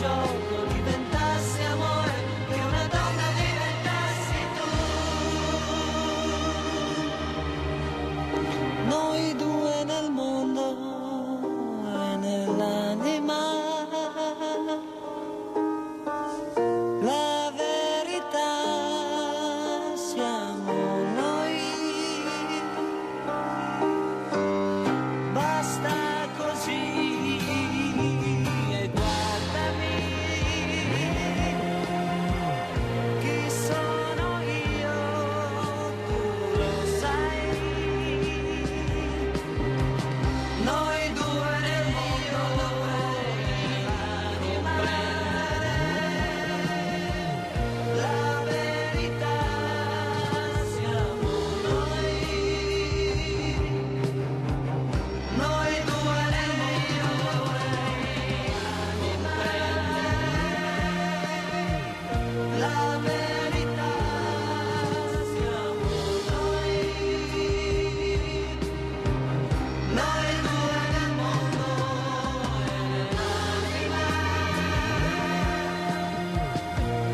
gioco diventasse amore, che una donna diventassi tu. Noi due nel mondo e nell'anima, la verità siamo noi. Basta così e guardami, chi sono io, tu lo sai. Noi due nel mondo dovremmo comprendere, la verità siamo noi. Noi due nel mondo dovremmo comprendere, la verità siamo noi. Noi due nel mondo e nell'anima,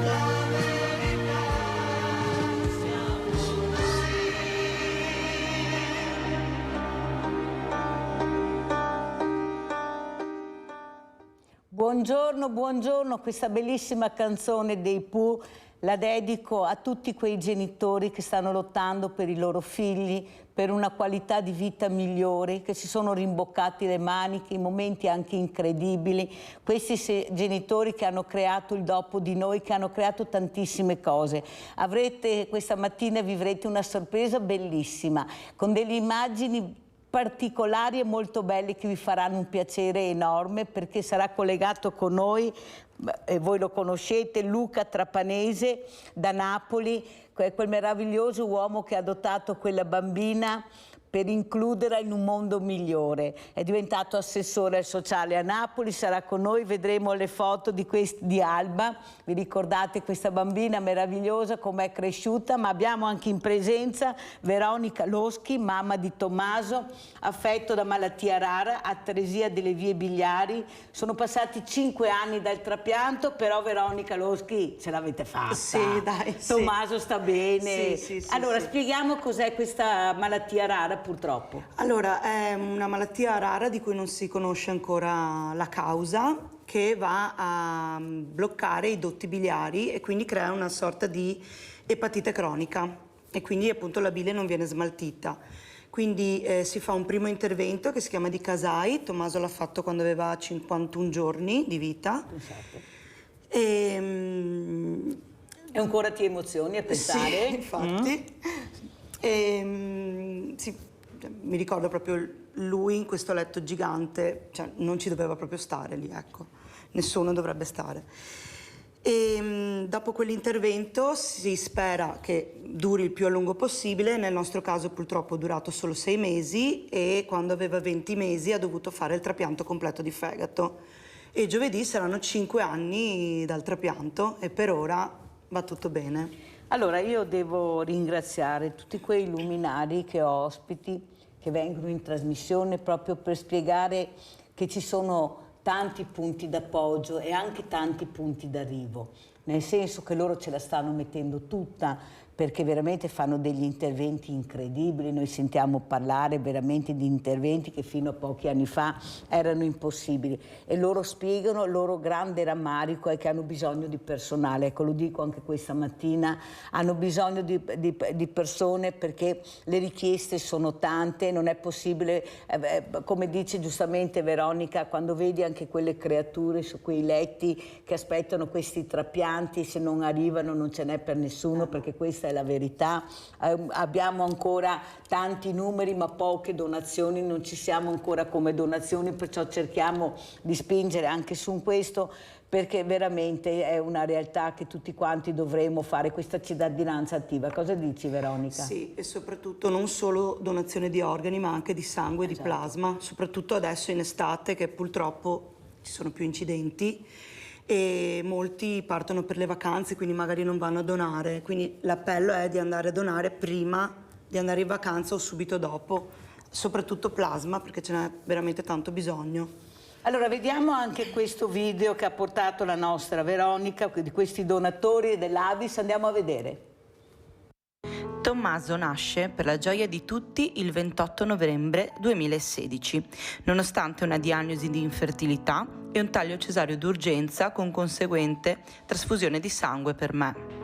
la verità siamo noi. Buongiorno, buongiorno, questa bellissima canzone dei Pooh la dedico a tutti quei genitori che stanno lottando per i loro figli, per una qualità di vita migliore, che si sono rimboccati le maniche in momenti anche incredibili. Questi genitori che hanno creato il dopo di noi, che hanno creato tantissime cose. Questa mattina vivrete una sorpresa bellissima, con delle immagini particolari e molto belli che vi faranno un piacere enorme, perché sarà collegato con noi, e voi lo conoscete, Luca Trapanese da Napoli, quel meraviglioso uomo che ha adottato quella bambina per includerla in un mondo migliore. È diventato assessore al sociale a Napoli, sarà con noi, vedremo le foto di Alba. Vi ricordate questa bambina meravigliosa, com'è cresciuta? Ma abbiamo anche in presenza Veronica Loschi, mamma di Tommaso, affetto da malattia rara, atresia delle vie biliari. Sono passati 5 anni dal trapianto, però Veronica Loschi ce l'avete fatta. Sì, dai. Tommaso sta bene. Sì, allora, sì. Spieghiamo cos'è questa malattia rara, purtroppo. Allora, è una malattia rara di cui non si conosce ancora la causa, che va a bloccare i dotti biliari e quindi crea una sorta di epatite cronica e quindi appunto la bile non viene smaltita. Quindi si fa un primo intervento che si chiama di Kasai. Tommaso l'ha fatto quando aveva 51 giorni di vita. E ancora ti emozioni a pensare? Sì, infatti. Sì, mi ricordo proprio lui in questo letto gigante, cioè non ci doveva proprio stare lì, ecco, nessuno dovrebbe stare. E dopo quell'intervento si spera che duri il più a lungo possibile. Nel nostro caso purtroppo è durato solo 6 mesi e quando aveva 20 mesi ha dovuto fare il trapianto completo di fegato. E giovedì saranno 5 anni dal trapianto e per ora va tutto bene. Allora, io devo ringraziare tutti quei luminari che ho ospiti, che vengono in trasmissione proprio per spiegare che ci sono tanti punti d'appoggio e anche tanti punti d'arrivo, nel senso che loro ce la stanno mettendo tutta, perché veramente fanno degli interventi incredibili. Noi sentiamo parlare veramente di interventi che fino a pochi anni fa erano impossibili e loro spiegano. Il loro grande rammarico è che hanno bisogno di personale, ecco, lo dico anche questa mattina, hanno bisogno di persone perché le richieste sono tante, non è possibile, come dice giustamente Veronica, quando vedi anche quelle creature su quei letti che aspettano questi trapianti, se non arrivano non ce n'è per nessuno, perché questa è la verità. Abbiamo ancora tanti numeri ma poche donazioni, non ci siamo ancora come donazioni, perciò cerchiamo di spingere anche su questo, perché veramente è una realtà che tutti quanti dovremmo fare, questa cittadinanza attiva. Cosa dici, Veronica? Sì, e soprattutto non solo donazione di organi ma anche di sangue e di plasma, soprattutto adesso in estate che purtroppo ci sono più incidenti e molti partono per le vacanze, quindi magari non vanno a donare, quindi l'appello è di andare a donare prima di andare in vacanza o subito dopo, soprattutto plasma, perché ce n'è veramente tanto bisogno. Allora, vediamo anche questo video che ha portato la nostra Veronica, di questi donatori dell'Avis, andiamo a vedere. Tommaso nasce per la gioia di tutti il 28 novembre 2016, nonostante una diagnosi di infertilità e un taglio cesareo d'urgenza con conseguente trasfusione di sangue per me.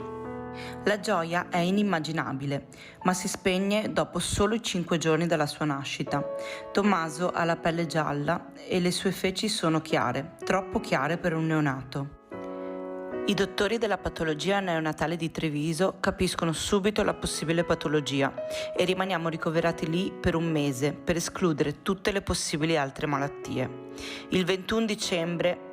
La gioia è inimmaginabile, ma si spegne dopo solo i 5 giorni dalla sua nascita. Tommaso ha la pelle gialla e le sue feci sono chiare, troppo chiare per un neonato. I dottori della patologia neonatale di Treviso capiscono subito la possibile patologia e rimaniamo ricoverati lì per un mese per escludere tutte le possibili altre malattie. Il 21 dicembre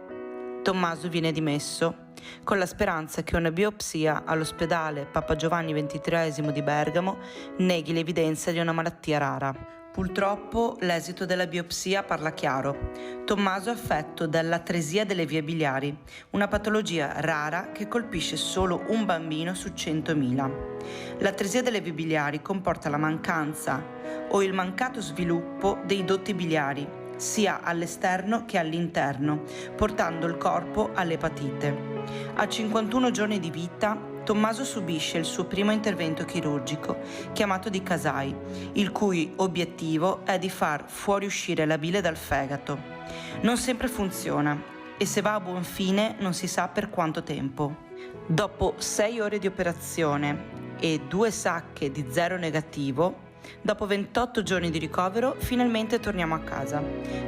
Tommaso viene dimesso con la speranza che una biopsia all'ospedale Papa Giovanni XXIII di Bergamo neghi l'evidenza di una malattia rara. Purtroppo l'esito della biopsia parla chiaro. Tommaso è affetto dall'atresia delle vie biliari, una patologia rara che colpisce solo un bambino su 100.000. L'atresia delle vie biliari comporta la mancanza o il mancato sviluppo dei dotti biliari, sia all'esterno che all'interno, portando il corpo all'epatite. A 51 giorni di vita, Tommaso subisce il suo primo intervento chirurgico, chiamato di Kasai, il cui obiettivo è di far fuoriuscire la bile dal fegato. Non sempre funziona e se va a buon fine non si sa per quanto tempo. Dopo 6 ore di operazione e 2 sacche di zero negativo, dopo 28 giorni di ricovero, finalmente torniamo a casa.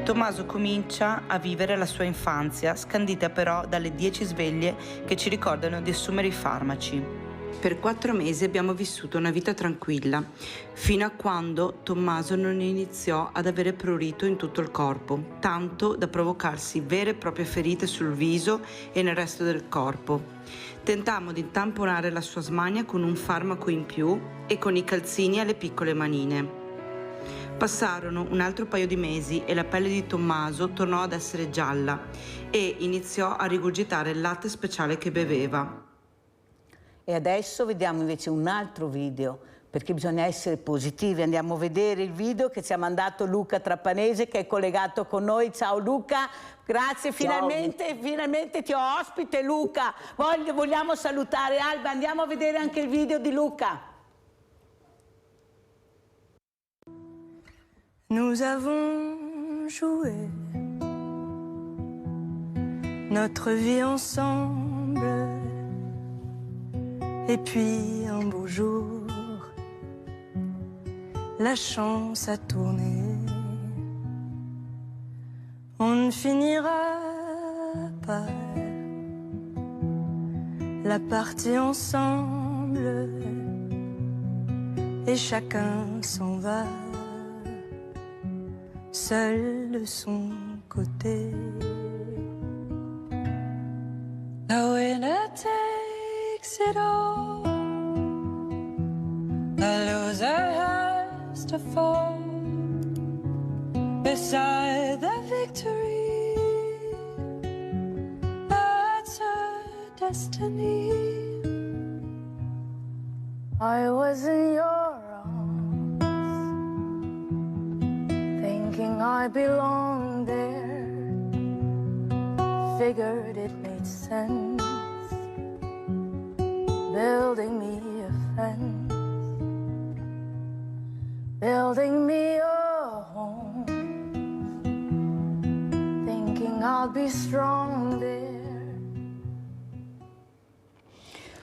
Tommaso comincia a vivere la sua infanzia, scandita però dalle 10 sveglie che ci ricordano di assumere i farmaci. Per 4 mesi abbiamo vissuto una vita tranquilla, fino a quando Tommaso non iniziò ad avere prurito in tutto il corpo, tanto da provocarsi vere e proprie ferite sul viso e nel resto del corpo. Tentammo di tamponare la sua smania con un farmaco in più e con i calzini alle piccole manine. Passarono un altro paio di mesi e la pelle di Tommaso tornò ad essere gialla e iniziò a rigurgitare il latte speciale che beveva. E adesso vediamo invece un altro video, perché bisogna essere positivi. Andiamo a vedere il video che ci ha mandato Luca Trapanese, che è collegato con noi. Ciao Luca, grazie, finalmente ti ho ospite Luca. Vogliamo salutare Alba, andiamo a vedere anche il video di Luca. Nous avons joué notre vie ensemble. Et puis un beau jour, la chance a tourné. On ne finira pas la partie ensemble et chacun s'en va seul de son côté. The winner takes it all. The loser has to fall beside the victory. That's her destiny. I was in your arms, thinking I belonged there. Figured it made sense, building me a fence, building me a home, thinking I'll be strong there.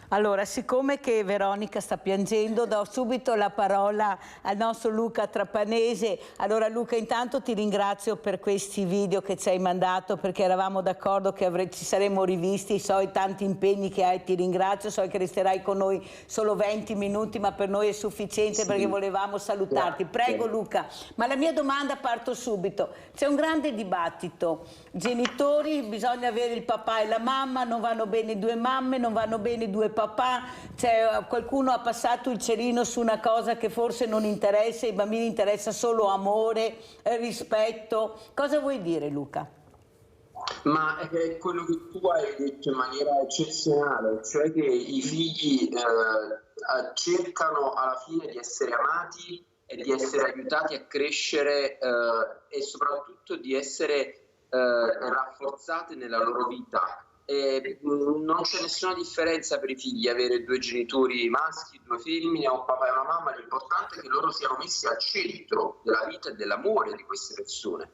Allora, siccome che Veronica sta piangendo, do subito la parola al nostro Luca Trapanese. Allora Luca, intanto ti ringrazio per questi video che ci hai mandato, perché eravamo d'accordo che ci saremmo rivisti, so i tanti impegni che hai, ti ringrazio, so che resterai con noi solo 20 minuti, ma per noi è sufficiente, sì, perché volevamo salutarti. Prego Luca, ma la mia domanda parto subito. C'è un grande dibattito, genitori, bisogna avere il papà e la mamma, non vanno bene 2 mamme, non vanno bene 2 papà, qualcuno ha passato il cerino su una cosa che forse non interessa, ai bambini interessa solo amore, rispetto. Cosa vuoi dire Luca? Ma è quello che tu hai detto in maniera eccezionale, cioè che i figli cercano alla fine di essere amati e di essere aiutati a crescere e soprattutto di essere rafforzate nella loro vita. Non c'è nessuna differenza per i figli avere 2 genitori maschi, 2 femmine, o un papà e una mamma. L'importante è che loro siano messi al centro della vita e dell'amore di queste persone.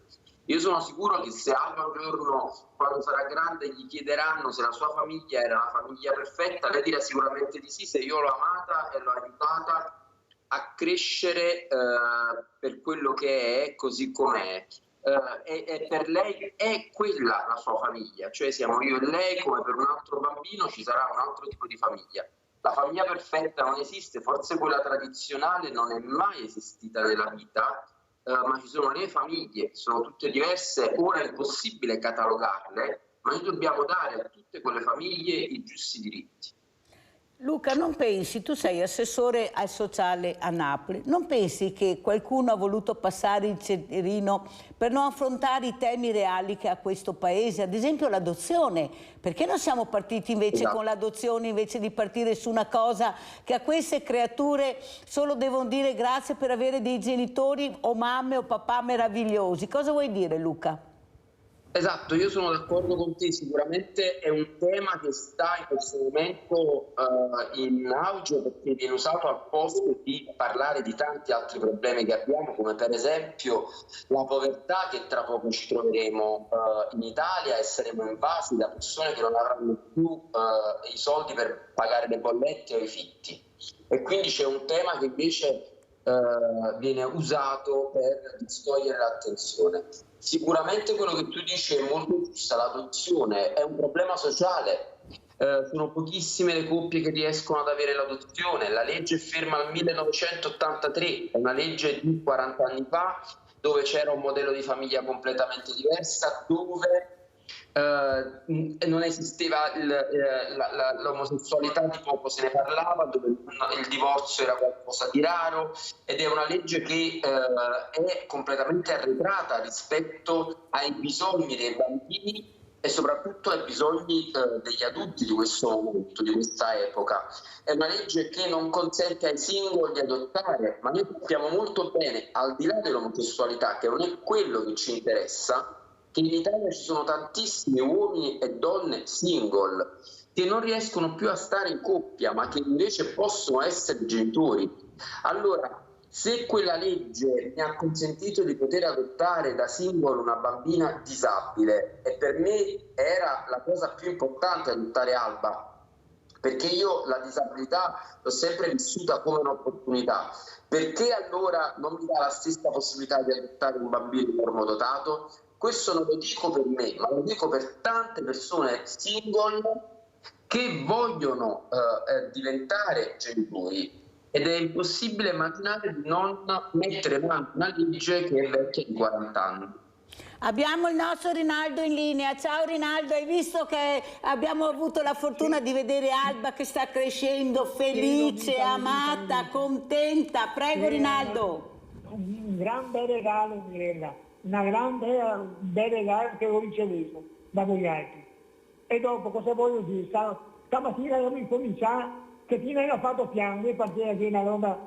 Io sono sicuro che se Alba un giorno, quando sarà grande, gli chiederanno se la sua famiglia era la famiglia perfetta, lei dirà sicuramente di sì, se io l'ho amata e l'ho aiutata a crescere per quello che è, così com'è. E per lei è quella la sua famiglia, cioè siamo io e lei, come per un altro bambino ci sarà un altro tipo di famiglia. La famiglia perfetta non esiste, forse quella tradizionale non è mai esistita nella vita, ma ci sono le famiglie, sono tutte diverse, ora è impossibile catalogarle, ma noi dobbiamo dare a tutte quelle famiglie i giusti diritti. Luca, non pensi, tu sei assessore al sociale a Napoli, non pensi che qualcuno ha voluto passare il cerino per non affrontare i temi reali che ha questo paese, ad esempio l'adozione? Perché non siamo partiti invece con l'adozione invece di partire su una cosa che a queste creature solo devono dire grazie per avere dei genitori o mamme o papà meravigliosi? Cosa vuoi dire, Luca? Esatto, io sono d'accordo con te, sicuramente è un tema che sta in questo momento in auge, perché viene usato al posto di parlare di tanti altri problemi che abbiamo, come per esempio la povertà, che tra poco ci troveremo in Italia e saremo invasi da persone che non avranno più i soldi per pagare le bollette o i fitti. E quindi c'è un tema che invece viene usato per distogliere l'attenzione. Sicuramente quello che tu dici è molto giusto, l'adozione è un problema sociale, sono pochissime le coppie che riescono ad avere l'adozione, la legge è ferma al 1983, è una legge di 40 anni fa, dove c'era un modello di famiglia completamente diversa, dove non esisteva l'omosessualità, di poco se ne parlava, dove il divorzio era qualcosa di raro, ed è una legge che è completamente arretrata rispetto ai bisogni dei bambini e soprattutto ai bisogni degli adulti di questo momento, di questa epoca. È una legge che non consente ai singoli di adottare, ma noi sappiamo molto bene, al di là dell'omosessualità, che non è quello che ci interessa, che in Italia ci sono tantissimi uomini e donne single che non riescono più a stare in coppia, ma che invece possono essere genitori. Allora, se quella legge mi ha consentito di poter adottare da single una bambina disabile, e per me era la cosa più importante adottare Alba, perché io la disabilità l'ho sempre vissuta come un'opportunità, perché allora non mi dà la stessa possibilità di adottare un bambino normodotato? Questo non lo dico per me, ma lo dico per tante persone single che vogliono diventare genitori, ed è impossibile immaginare di non mettere in mano una legge che è vecchia di 40 anni. Abbiamo il nostro Rinaldo in linea. Ciao Rinaldo, hai visto che abbiamo avuto la fortuna di vedere Alba che sta crescendo, felice, amata, contenta. Prego Rinaldo. Un gran bel regalo, Mirella. Una grande bel regalo che ho ricevuto da voi altri. E dopo cosa voglio dire? Stamattina devo incominciare, che prima io ho fatto piangere perché è una roba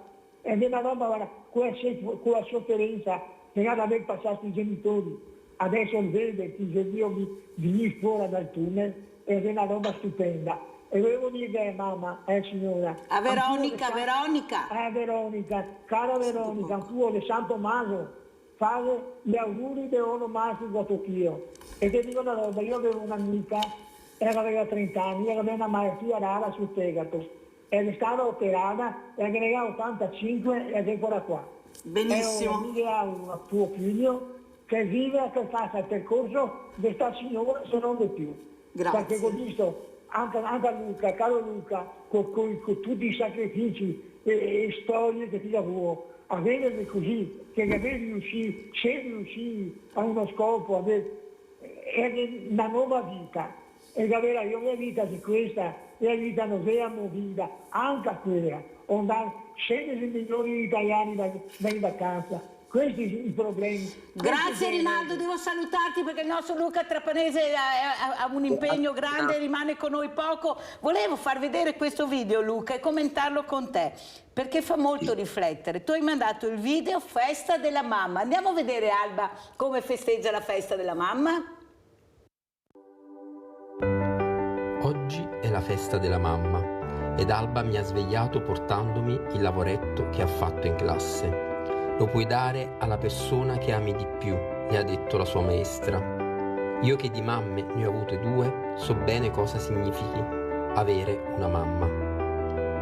guarda, con la sofferenza che ad aver passato i genitori, adesso vede che Dio viene fuori dal tunnel, ed è una roba stupenda. E volevo dire mamma, signora. A Veronica, Veronica. Veronica, cara Veronica, tu di San Tommaso, fare gli auguri di onomastico Tokyo. E ti dico una roba, io avevo un'amica, aveva 30 anni, aveva una malattia rara sul fegato, ed è stata operata, e aveva 85 ed è ancora qua. Benissimo. E ha un tuo figlio che vive, che fa il percorso di questa signora, se non di più. Grazie. Perché ho visto anche a Luca, caro Luca, con tutti i sacrifici e storie che ti lavoro, avere così, che se riuscì a uno scopo, è una nuova vita, e avere io la vita di questa, la vita non è vita, anche quella, andare 16 milioni di italiani da in vacanza. Questi sono i problemi. Grazie Rinaldo, devo salutarti perché il nostro Luca Trapanese ha un impegno grande, rimane con noi poco. Volevo far vedere questo video, Luca, e commentarlo con te, perché fa molto riflettere. Tu hai mandato il video Festa della Mamma. Andiamo a vedere Alba come festeggia la festa della mamma? festa della mamma ed Alba mi ha svegliato portandomi il lavoretto che ha fatto in classe. Lo puoi dare alla persona che ami di più, le ha detto la sua maestra. Io che di mamme ne ho avute 2, so bene cosa significhi avere una mamma.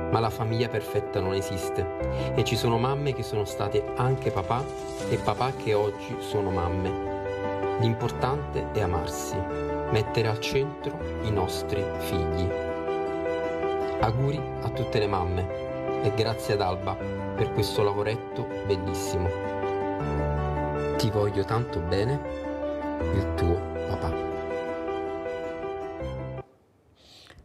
Ma la famiglia perfetta non esiste e ci sono mamme che sono state anche papà e papà che oggi sono mamme. L'importante è amarsi, mettere al centro i nostri figli. Auguri a tutte le mamme e grazie ad Alba per questo lavoretto bellissimo. Ti voglio tanto bene, il tuo papà.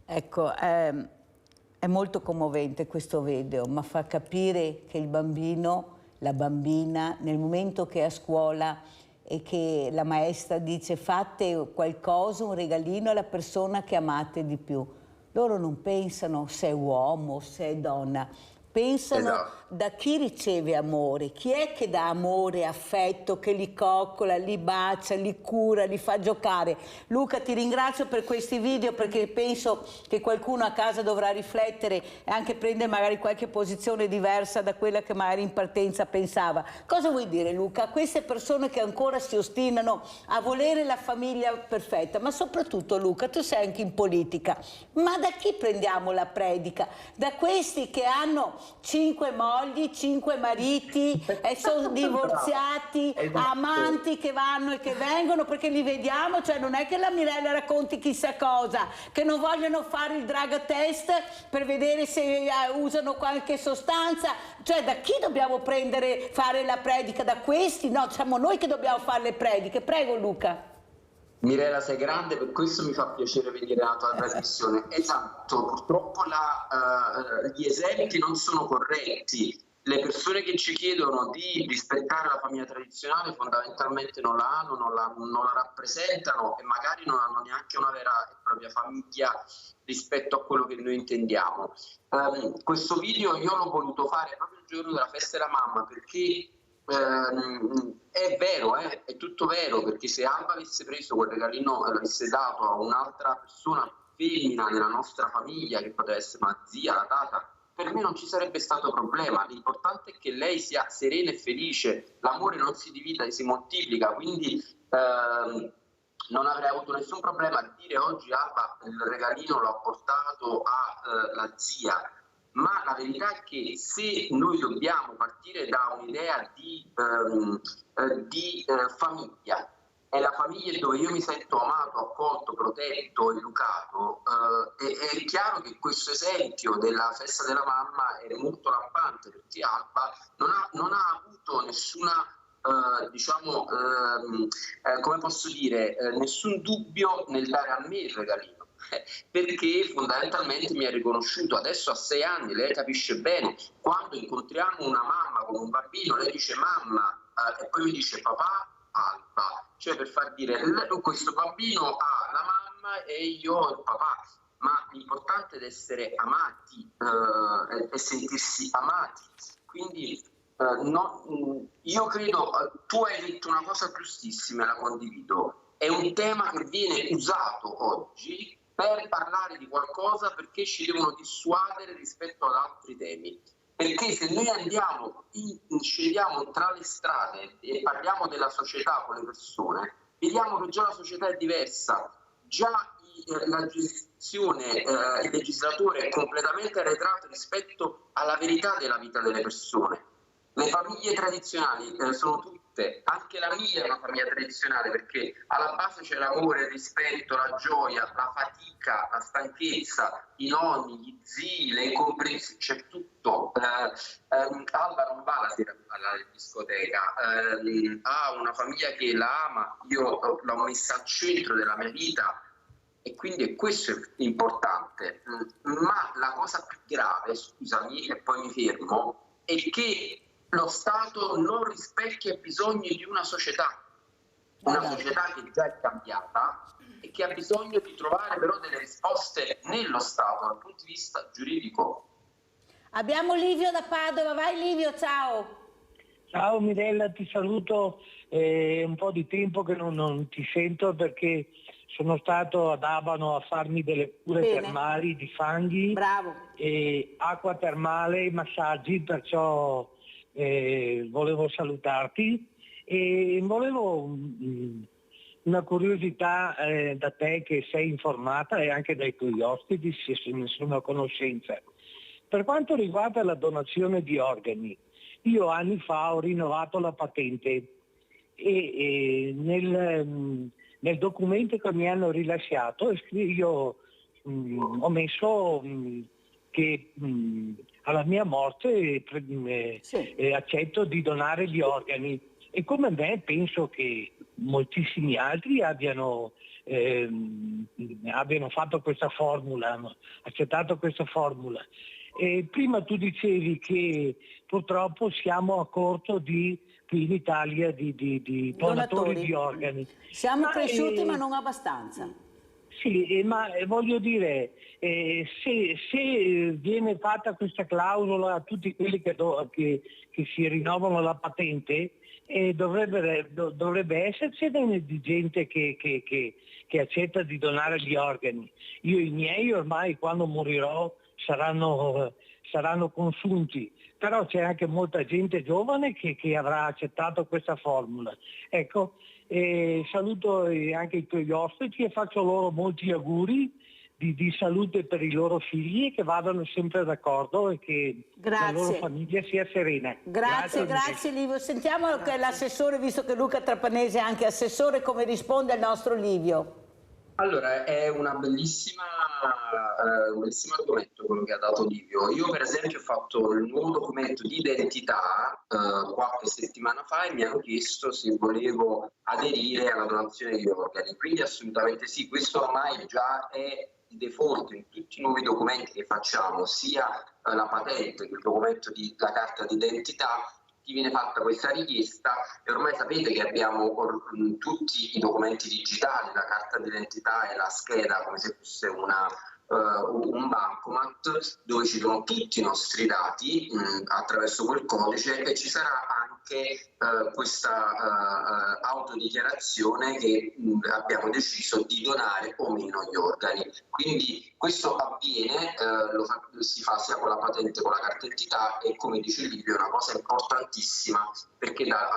Ecco, è molto commovente questo video, ma fa capire che il bambino, la bambina, nel momento che è a scuola e che la maestra dice fate qualcosa, un regalino alla persona che amate di più, loro non pensano se è uomo, se è donna, pensano da chi riceve amore, chi è che dà amore, affetto, che li coccola, li bacia, li cura, li fa giocare. Luca, ti ringrazio per questi video perché penso che qualcuno a casa dovrà riflettere e anche prendere magari qualche posizione diversa da quella che magari in partenza pensava. Cosa vuoi dire, Luca, a queste persone che ancora si ostinano a volere la famiglia perfetta? Ma soprattutto, Luca, tu sei anche in politica, ma da chi prendiamo la predica? Da questi che hanno 5 mogli, 5 mariti e sono divorziati, amanti che vanno e che vengono perché li vediamo, cioè non è che la Mirella racconti chissà cosa, che non vogliono fare il drug test per vedere se usano qualche sostanza, cioè da chi dobbiamo fare la predica? Da questi? No, siamo noi che dobbiamo fare le prediche. Prego Luca. Mirella, sei grande, per questo mi fa piacere venire alla tua trasmissione. Esatto, purtroppo gli esempi non sono corretti. Le persone che ci chiedono di rispettare la famiglia tradizionale fondamentalmente non la hanno, non la rappresentano e magari non hanno neanche una vera e propria famiglia rispetto a quello che noi intendiamo. Questo video io l'ho voluto fare proprio il giorno della festa della mamma perché è vero, è tutto vero, perché se Alba avesse preso quel regalino e l'avesse dato a un'altra persona femmina nella nostra famiglia, che poteva essere una zia, la tata, per me non ci sarebbe stato problema. L'importante è che lei sia serena e felice, l'amore non si divide, si moltiplica, quindi non avrei avuto nessun problema a dire oggi Alba il regalino l'ho portato alla zia. Ma la verità è che se noi dobbiamo partire da un'idea di famiglia, e la famiglia è dove io mi sento amato, accolto, protetto, educato, è chiaro che questo esempio della festa della mamma è molto lampante, perché Alba non ha avuto nessuna, come posso dire, nessun dubbio nel dare a me il regalino. Perché fondamentalmente mi ha riconosciuto. Adesso a 6 anni, lei capisce bene, quando incontriamo una mamma con un bambino, lei dice mamma e poi mi dice papà, Alba, cioè per far dire questo bambino ha la mamma e io ho il papà. Ma l'importante è essere amati e sentirsi amati. Quindi io credo, tu hai detto una cosa giustissima, la condivido, è un tema che viene usato oggi per parlare di qualcosa perché ci devono dissuadere rispetto ad altri temi. Perché se noi scendiamo tra le strade e parliamo della società con le persone, vediamo che già la società è diversa, già la gestione, il legislatore è completamente arretrato rispetto alla verità della vita delle persone. Le famiglie tradizionali sono tutte, anche la mia è una famiglia tradizionale perché alla base c'è l'amore, il rispetto, la gioia, la fatica, la stanchezza, i nonni, gli zii, le incomprensioni, c'è tutto. Alba non va la sera alla discoteca, ha una famiglia che la ama, io l'ho messa al centro della mia vita e quindi questo è importante. Ma la cosa più grave, scusami e poi mi fermo, è che lo Stato non rispecchia i bisogni di una società che già è cambiata e che ha bisogno di trovare però delle risposte nello Stato dal punto di vista giuridico. Abbiamo Livio da Padova, vai Livio, ciao! Ciao Mirella, ti saluto, è un po' di tempo che non ti sento perché sono stato ad Abano a farmi delle cure Bene. termali di fanghi, Bravo. e acqua termale, massaggi, perciò volevo salutarti e volevo una curiosità da te che sei informata e anche dai tuoi ospiti, se ne sono a conoscenza. Per quanto riguarda la donazione di organi, io anni fa ho rinnovato la patente e nel documento che mi hanno rilasciato io ho messo che alla mia morte accetto di donare gli organi, e come me penso che moltissimi altri abbiano fatto questa formula, hanno accettato questa formula. E prima tu dicevi che purtroppo siamo a corto qui in Italia di donatori di organi. Siamo cresciuti ma non abbastanza. Sì, ma voglio dire, se viene fatta questa clausola a tutti quelli che si rinnovano la patente, dovrebbe essercene di gente che accetta di donare gli organi. Io i miei ormai quando morirò saranno consunti, però c'è anche molta gente giovane che avrà accettato questa formula. Ecco, saluto anche i tuoi ospiti e faccio loro molti auguri di salute per i loro figli, che vadano sempre d'accordo e che la loro famiglia sia serena. Grazie Livio. Sentiamo l'assessore, visto che Luca Trapanese è anche assessore, come risponde al nostro Livio. Allora, è un bellissimo argomento quello che ha dato Livio. Io per esempio ho fatto il nuovo documento di identità qualche settimana fa e mi hanno chiesto se volevo aderire alla donazione degli organi, quindi assolutamente sì, questo ormai già è di default in tutti i nuovi documenti che facciamo, sia la patente che il documento la carta d'identità. Ti viene fatta questa richiesta e ormai sapete che abbiamo tutti i documenti digitali, la carta d'identità e la scheda come se fosse un bancomat dove ci sono tutti i nostri dati attraverso quel codice, e ci sarà anche questa autodichiarazione che abbiamo deciso di donare o meno gli organi. Quindi questo avviene, si fa sia con la patente che con la carta d'identità, e come dice Livio è una cosa importantissima perché dà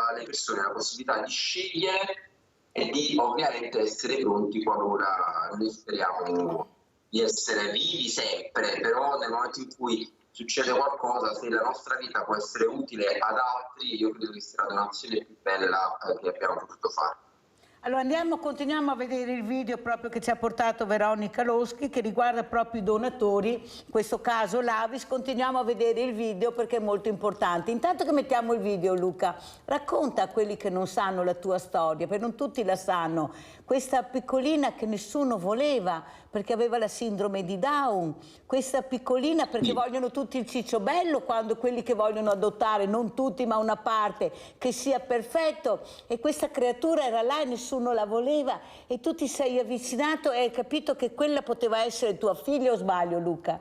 alle persone la possibilità di scegliere e di ovviamente essere pronti qualora noi speriamo di essere vivi sempre, però nel momento in cui succede qualcosa, se la nostra vita può essere utile ad altri, io credo che sia la donazione più bella che abbiamo potuto fare. Allora continuiamo a vedere il video proprio che ci ha portato Veronica Loschi, che riguarda proprio i donatori, in questo caso l'Avis. Continuiamo a vedere il video perché è molto importante. Intanto che mettiamo il video, Luca, racconta a quelli che non sanno la tua storia, perché non tutti la sanno. Questa piccolina che nessuno voleva perché aveva la sindrome di Down, questa piccolina perché vogliono tutti il ciccio bello, quando quelli che vogliono adottare, non tutti ma una parte, che sia perfetto, e questa creatura era là e nessuno la voleva, e tu ti sei avvicinato e hai capito che quella poteva essere tua figlia, o sbaglio, Luca?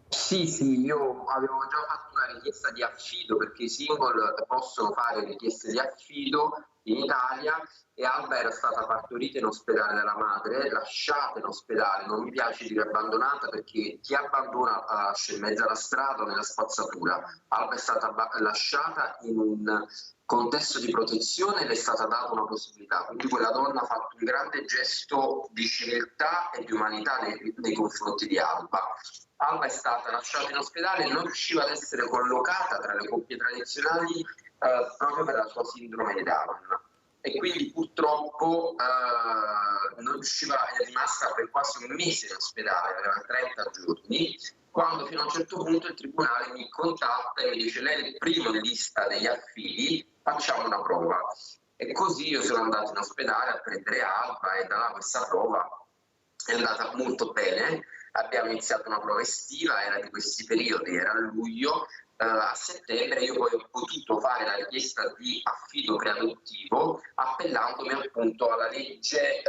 Sì, io avevo già fatto una richiesta di affido, perché i single possono fare richieste di affido in Italia, e Alba era stata partorita in ospedale dalla madre, lasciata in ospedale. Non mi piace dire abbandonata, perché chi abbandona lascia in mezzo alla strada o nella spazzatura. Alba è stata lasciata in un contesto di protezione e le è stata data una possibilità, quindi quella donna ha fatto un grande gesto di civiltà e di umanità nei confronti di Alba. Alba è stata lasciata in ospedale e non riusciva ad essere collocata tra le coppie tradizionali proprio per la sua sindrome di Down, e quindi purtroppo non riusciva, è rimasta per quasi un mese in ospedale, aveva 30 giorni, quando fino a un certo punto il tribunale mi contatta e mi dice: lei è il primo in lista degli affidi, facciamo una prova. E così io sono andato in ospedale a prendere Alba, e da là questa prova è andata molto bene. Abbiamo iniziato una prova estiva, era di questi periodi, era a luglio. A settembre io poi ho potuto fare la richiesta di affido preadottivo appellandomi appunto alla legge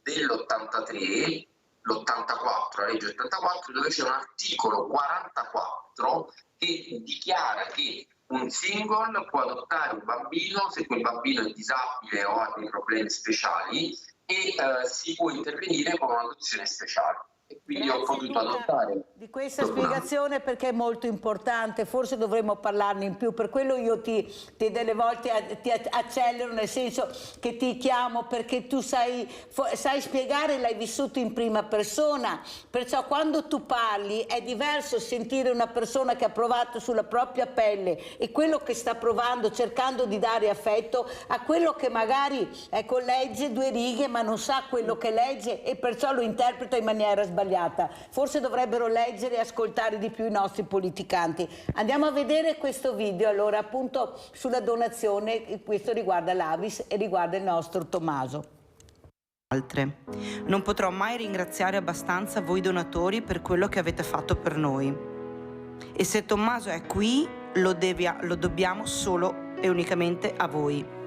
dell'83, l'84, la legge 84, dove c'è un articolo 44 che dichiara che un single può adottare un bambino se quel bambino è disabile o ha dei problemi speciali, e si può intervenire con una dotazione speciale. E quindi ho potuto Luca, adottare di questa spiegazione, perché è molto importante, forse dovremmo parlarne in più, per quello io ti delle volte ti accelero, nel senso che ti chiamo perché tu sai spiegare, l'hai vissuto in prima persona, perciò quando tu parli è diverso sentire una persona che ha provato sulla propria pelle e quello che sta provando, cercando di dare affetto, a quello che magari legge 2 righe ma non sa quello che legge e perciò lo interpreta in maniera sbagliata. Forse dovrebbero leggere e ascoltare di più i nostri politicanti. Andiamo a vedere questo video, allora, appunto sulla donazione. Questo riguarda l'Avis e riguarda il nostro Tommaso. Altre. Non potrò mai ringraziare abbastanza voi donatori per quello che avete fatto per noi. E se Tommaso è qui, lo dobbiamo solo e unicamente a voi.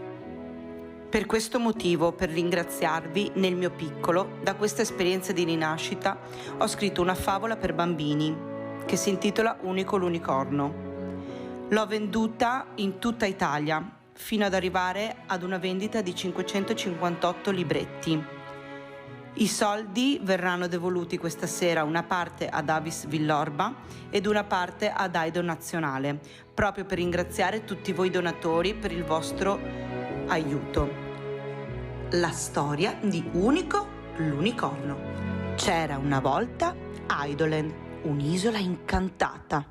Per questo motivo, per ringraziarvi nel mio piccolo, da questa esperienza di rinascita, ho scritto una favola per bambini che si intitola Unico l'unicorno. L'ho venduta in tutta Italia, fino ad arrivare ad una vendita di 558 libretti. I soldi verranno devoluti questa sera, una parte ad Avis Villorba ed una parte ad Aido Nazionale, proprio per ringraziare tutti voi donatori per il vostro aiuto. La storia di Unico l'unicorno. C'era una volta Aidoland, un'isola incantata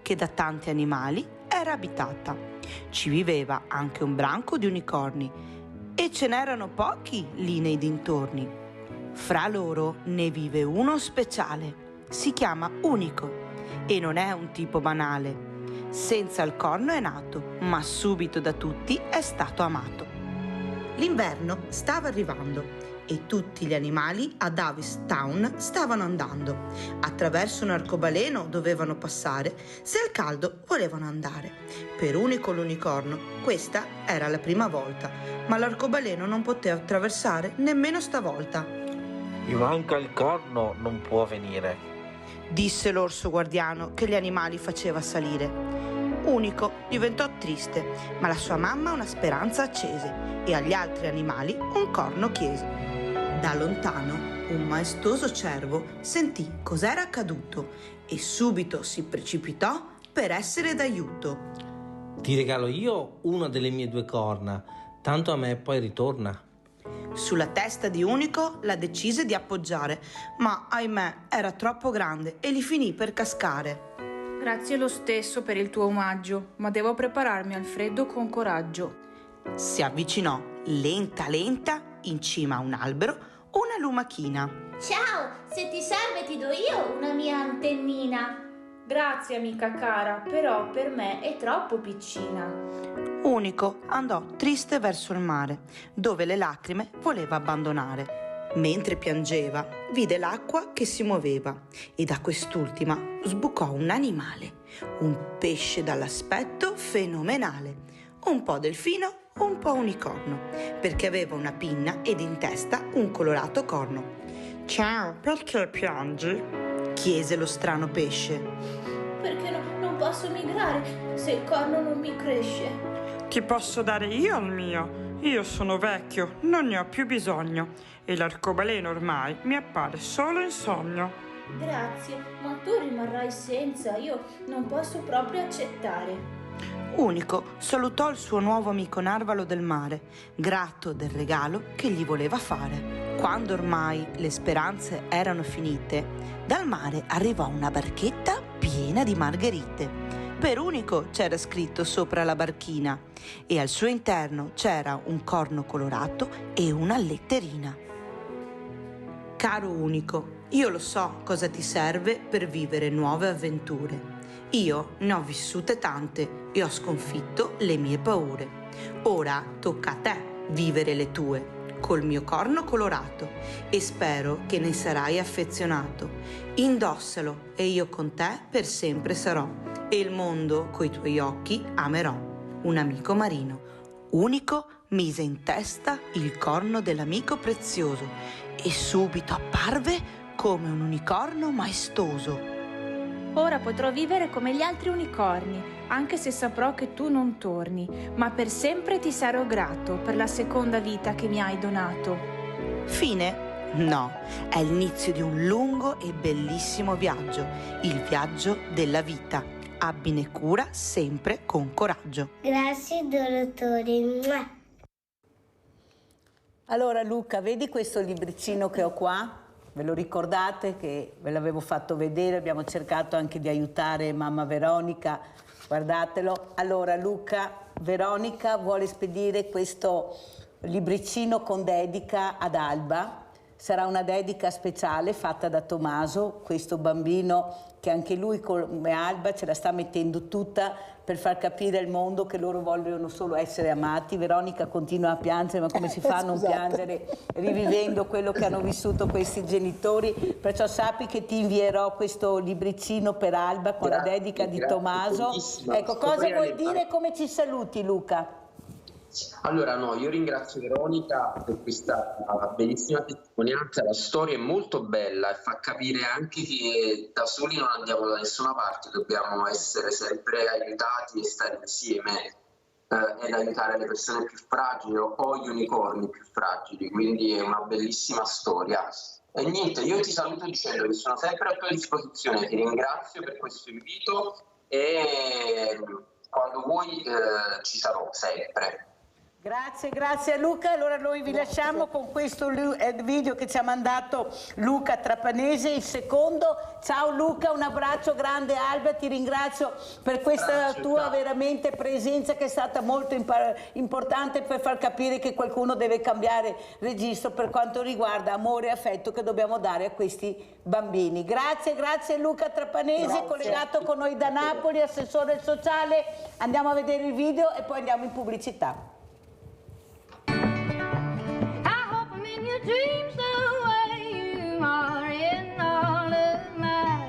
che da tanti animali era abitata. Ci viveva anche un branco di unicorni e ce n'erano pochi lì nei dintorni. Fra loro ne vive uno speciale, si chiama Unico e non è un tipo banale. Senza il corno è nato, ma subito da tutti è stato amato. L'inverno stava arrivando e tutti gli animali ad Avis Town stavano andando. Attraverso un arcobaleno dovevano passare se al caldo volevano andare. Per Unico l'unicorno questa era la prima volta, ma l'arcobaleno non poteva attraversare nemmeno stavolta. Mi manca il corno, non può venire, disse l'orso guardiano che gli animali faceva salire. Unico diventò triste, ma la sua mamma una speranza accese e agli altri animali un corno chiese. Da lontano un maestoso cervo sentì cos'era accaduto e subito si precipitò per essere d'aiuto. Ti regalo io una delle mie 2 corna, tanto a me poi ritorna. Sulla testa di Unico la decise di appoggiare, ma ahimè era troppo grande e gli finì per cascare. Grazie lo stesso per il tuo omaggio, ma devo prepararmi al freddo con coraggio. Si avvicinò lenta in cima a un albero una lumachina. Ciao, se ti serve ti do io una mia antennina. Grazie amica cara, però per me è troppo piccina. Unico andò triste verso il mare, dove le lacrime voleva abbandonare. Mentre piangeva, vide l'acqua che si muoveva e da quest'ultima sbucò un animale, un pesce dall'aspetto fenomenale, un po' delfino, un po' unicorno, perché aveva una pinna ed in testa un colorato corno. «Ciao, perché piangi?» chiese lo strano pesce. Perché non posso migrare se il corno non mi cresce. Ti posso dare io il mio? Io sono vecchio, non ne ho più bisogno e l'arcobaleno ormai mi appare solo in sogno. Grazie, ma tu rimarrai senza, io non posso proprio accettare. Unico salutò il suo nuovo amico narvalo del mare, grato del regalo che gli voleva fare. Quando ormai le speranze erano finite, dal mare arrivò una barchetta piena di margherite. Per Unico c'era scritto sopra la barchina e al suo interno c'era un corno colorato e una letterina. Caro Unico, io lo so cosa ti serve per vivere nuove avventure. Io ne ho vissute tante e ho sconfitto le mie paure. Ora tocca a te vivere le tue, col mio corno colorato, e spero che ne sarai affezionato. Indossalo e io con te per sempre sarò, e il mondo coi tuoi occhi amerò. Un amico marino. Unico mise in testa il corno dell'amico prezioso e subito apparve come un unicorno maestoso. Ora potrò vivere come gli altri unicorni, anche se saprò che tu non torni, ma per sempre ti sarò grato per la seconda vita che mi hai donato. Fine? No, è l'inizio di un lungo e bellissimo viaggio, il viaggio della vita. Abbine cura sempre con coraggio. Grazie dottore. Allora Luca, vedi questo libricino che ho qua? Ve lo ricordate che ve l'avevo fatto vedere? Abbiamo cercato anche di aiutare mamma Veronica, guardatelo. Allora Luca, Veronica vuole spedire questo libricino con dedica ad Alba. Sarà una dedica speciale fatta da Tommaso, questo bambino che anche lui come Alba ce la sta mettendo tutta per far capire al mondo che loro vogliono solo essere amati. Veronica continua a piangere, ma come si fa a non piangere rivivendo quello che hanno vissuto questi genitori? Perciò sappi che ti invierò questo libricino per Alba con la dedica di Tommaso. Ecco, cosa vuoi dire e come ci saluti Luca? Allora no, io ringrazio Veronica per questa bellissima testimonianza, la storia è molto bella e fa capire anche che da soli non andiamo da nessuna parte, dobbiamo essere sempre aiutati e stare insieme ed aiutare le persone più fragili o gli unicorni più fragili, quindi è una bellissima storia. E niente, io ti saluto dicendo che sono sempre a tua disposizione, ti ringrazio per questo invito e quando vuoi ci sarò sempre. Grazie a Luca. Allora noi vi lasciamo con questo video che ci ha mandato Luca Trapanese, il secondo. Ciao Luca, un abbraccio grande. Alba, ti ringrazio per questa tua veramente presenza che è stata molto importante per far capire che qualcuno deve cambiare registro per quanto riguarda amore e affetto che dobbiamo dare a questi bambini. Grazie Luca Trapanese, collegato con noi da Napoli, assessore sociale. Andiamo a vedere il video e poi andiamo in pubblicità. Dreams the way you are in all of mine.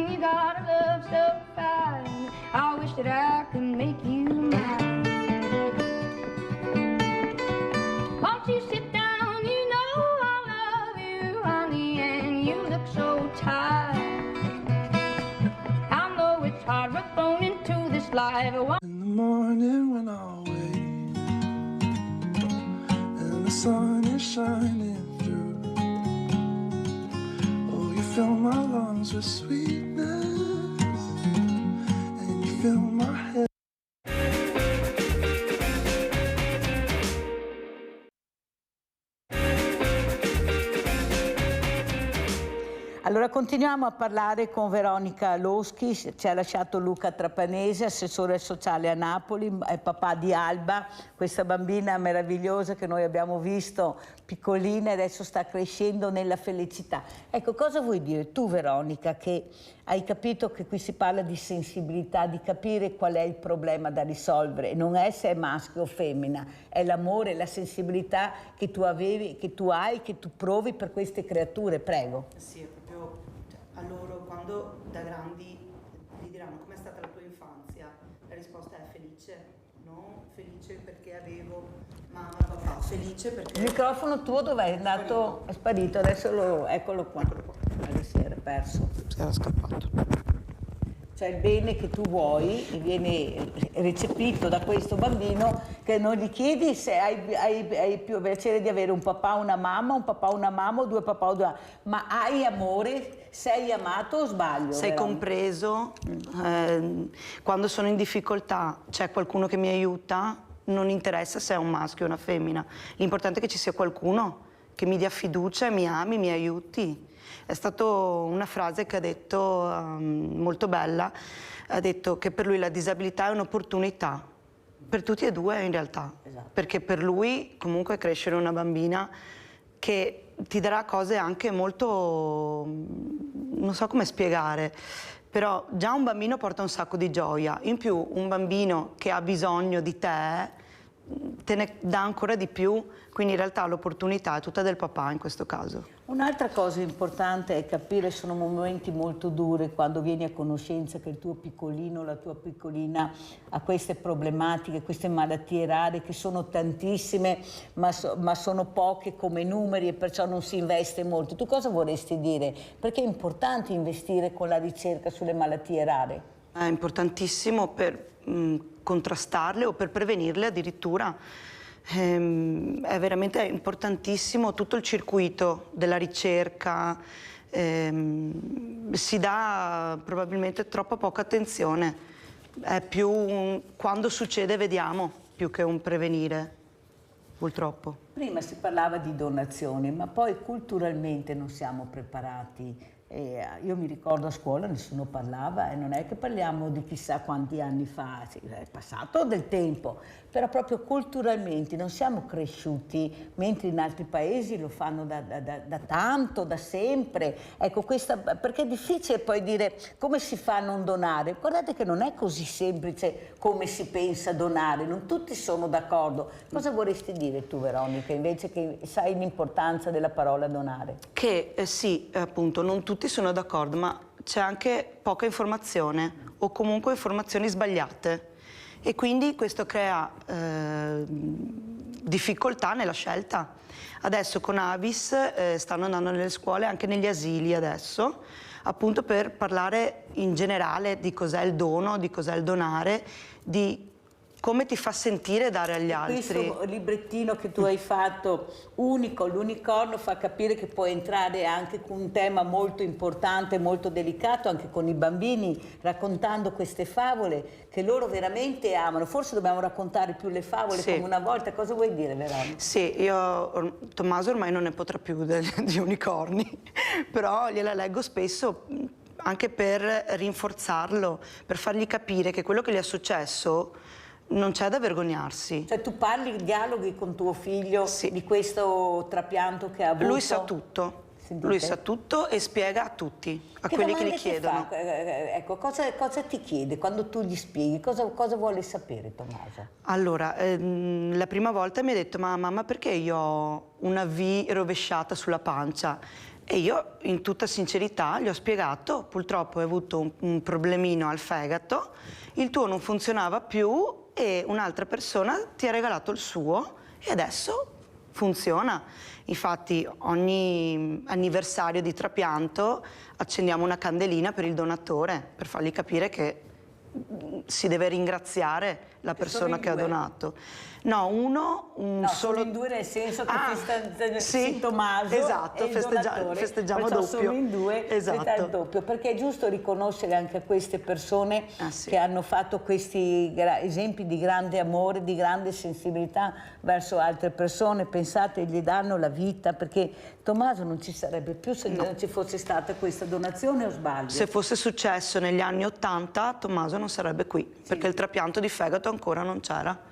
You got a love so fine. I wish that I could make you mine. Won't you sit down? You know I love you, honey, and you look so tired. I know it's hard, we're thrown into this life. In the morning when I wake, the sun is shining through. Oh, you fill my lungs with sweetness, and you fill my head. Allora continuiamo a parlare con Veronica Loschi, ci ha lasciato Luca Trapanese, assessore sociale a Napoli, è papà di Alba, questa bambina meravigliosa che noi abbiamo visto piccolina e adesso sta crescendo nella felicità. Ecco, cosa vuoi dire tu Veronica, che hai capito che qui si parla di sensibilità, di capire qual è il problema da risolvere, non è se è maschio o femmina, è l'amore, la sensibilità che tu avevi, che tu hai, che tu provi per queste creature, prego. Sì, è proprio a loro quando da grandi gli diranno com'è stata la tua infanzia, la risposta è felice, non felice perché avevo mamma, papà, felice perché... Il microfono tuo dov'è? È andato, è sparito, adesso eccolo qua. Adesso si era perso. Si era scappato. Cioè il bene che tu vuoi viene recepito da questo bambino che non gli chiedi se hai più piacere di avere un papà, una mamma o due papà o due mamma, ma hai amore, sei amato o sbaglio? Sei compreso, quando sono in difficoltà c'è qualcuno che mi aiuta, non interessa se è un maschio o una femmina, l'importante è che ci sia qualcuno che mi dia fiducia, mi ami, mi aiuti. È stata una frase che ha detto, molto bella, ha detto che per lui la disabilità è un'opportunità, per tutti e due in realtà, esatto. Perché per lui comunque crescere una bambina che ti darà cose anche molto, non so come spiegare, però già un bambino porta un sacco di gioia, in più un bambino che ha bisogno di te ne dà ancora di più, quindi in realtà l'opportunità è tutta del papà in questo caso. Un'altra cosa importante è capire, sono momenti molto duri quando vieni a conoscenza che il tuo piccolino, la tua piccolina ha queste problematiche, queste malattie rare che sono tantissime ma sono poche come numeri e perciò non si investe molto. Tu cosa vorresti dire? Perché è importante investire con la ricerca sulle malattie rare? È importantissimo per contrastarle o per prevenirle addirittura. È veramente importantissimo tutto il circuito della ricerca, si dà probabilmente troppo poca attenzione, è più quando succede vediamo più che un prevenire, purtroppo. Prima si parlava di donazioni, ma poi culturalmente non siamo preparati. Io mi ricordo a scuola nessuno parlava, e non è che parliamo di chissà quanti anni fa, sì, è passato del tempo, però proprio culturalmente non siamo cresciuti, mentre in altri paesi lo fanno da tanto, da sempre. Ecco, perché è difficile poi dire come si fa a non donare. Guardate che non è così semplice come si pensa donare, non tutti sono d'accordo. Cosa vorresti dire tu, Veronica, invece che sai l'importanza della parola donare? Che sì, appunto, non tutti sono d'accordo, ma c'è anche poca informazione o comunque informazioni sbagliate e quindi questo crea difficoltà nella scelta. Adesso con Avis stanno andando nelle scuole, anche negli asili adesso, appunto per parlare in generale di cos'è il dono, di cos'è il donare, di come ti fa sentire dare agli altri. Questo librettino che tu hai fatto, unico, l'unicorno, fa capire che puoi entrare anche con un tema molto importante, molto delicato, anche con i bambini, raccontando queste favole che loro veramente amano. Forse dobbiamo raccontare più le favole come una volta. Cosa vuoi dire, Veronica? Sì, Tommaso ormai non ne potrà più di unicorni, però gliela leggo spesso anche per rinforzarlo, per fargli capire che quello che gli è successo non c'è da vergognarsi. Cioè tu parli, dialoghi con tuo figlio di questo trapianto che ha avuto? Lui sa tutto. Lui sa tutto e spiega a tutti, a quelli che gli chiedono. Ecco, cosa ti chiede quando tu gli spieghi? Cosa vuole sapere Tommaso? Allora, la prima volta mi ha detto: ma mamma, perché io ho una V rovesciata sulla pancia? E io, in tutta sincerità, gli ho spiegato: purtroppo hai avuto un problemino al fegato, il tuo non funzionava più e un'altra persona ti ha regalato il suo e adesso funziona. Infatti ogni anniversario di trapianto accendiamo una candelina per il donatore, per fargli capire che si deve ringraziare la persona che ha donato. No, solo... sono in due nel senso che sì, Tommaso esatto, e il donatore, festeggiamo perciò doppio. sono in due, esatto. il doppio, perché è giusto riconoscere anche a queste persone che hanno fatto questi esempi di grande amore, di grande sensibilità verso altre persone. Pensate, gli danno la vita, perché Tommaso non ci sarebbe più se non ci fosse stata questa donazione, o sbaglio? Se fosse successo negli anni '80 Tommaso non sarebbe qui, perché il trapianto di fegato ancora non c'era.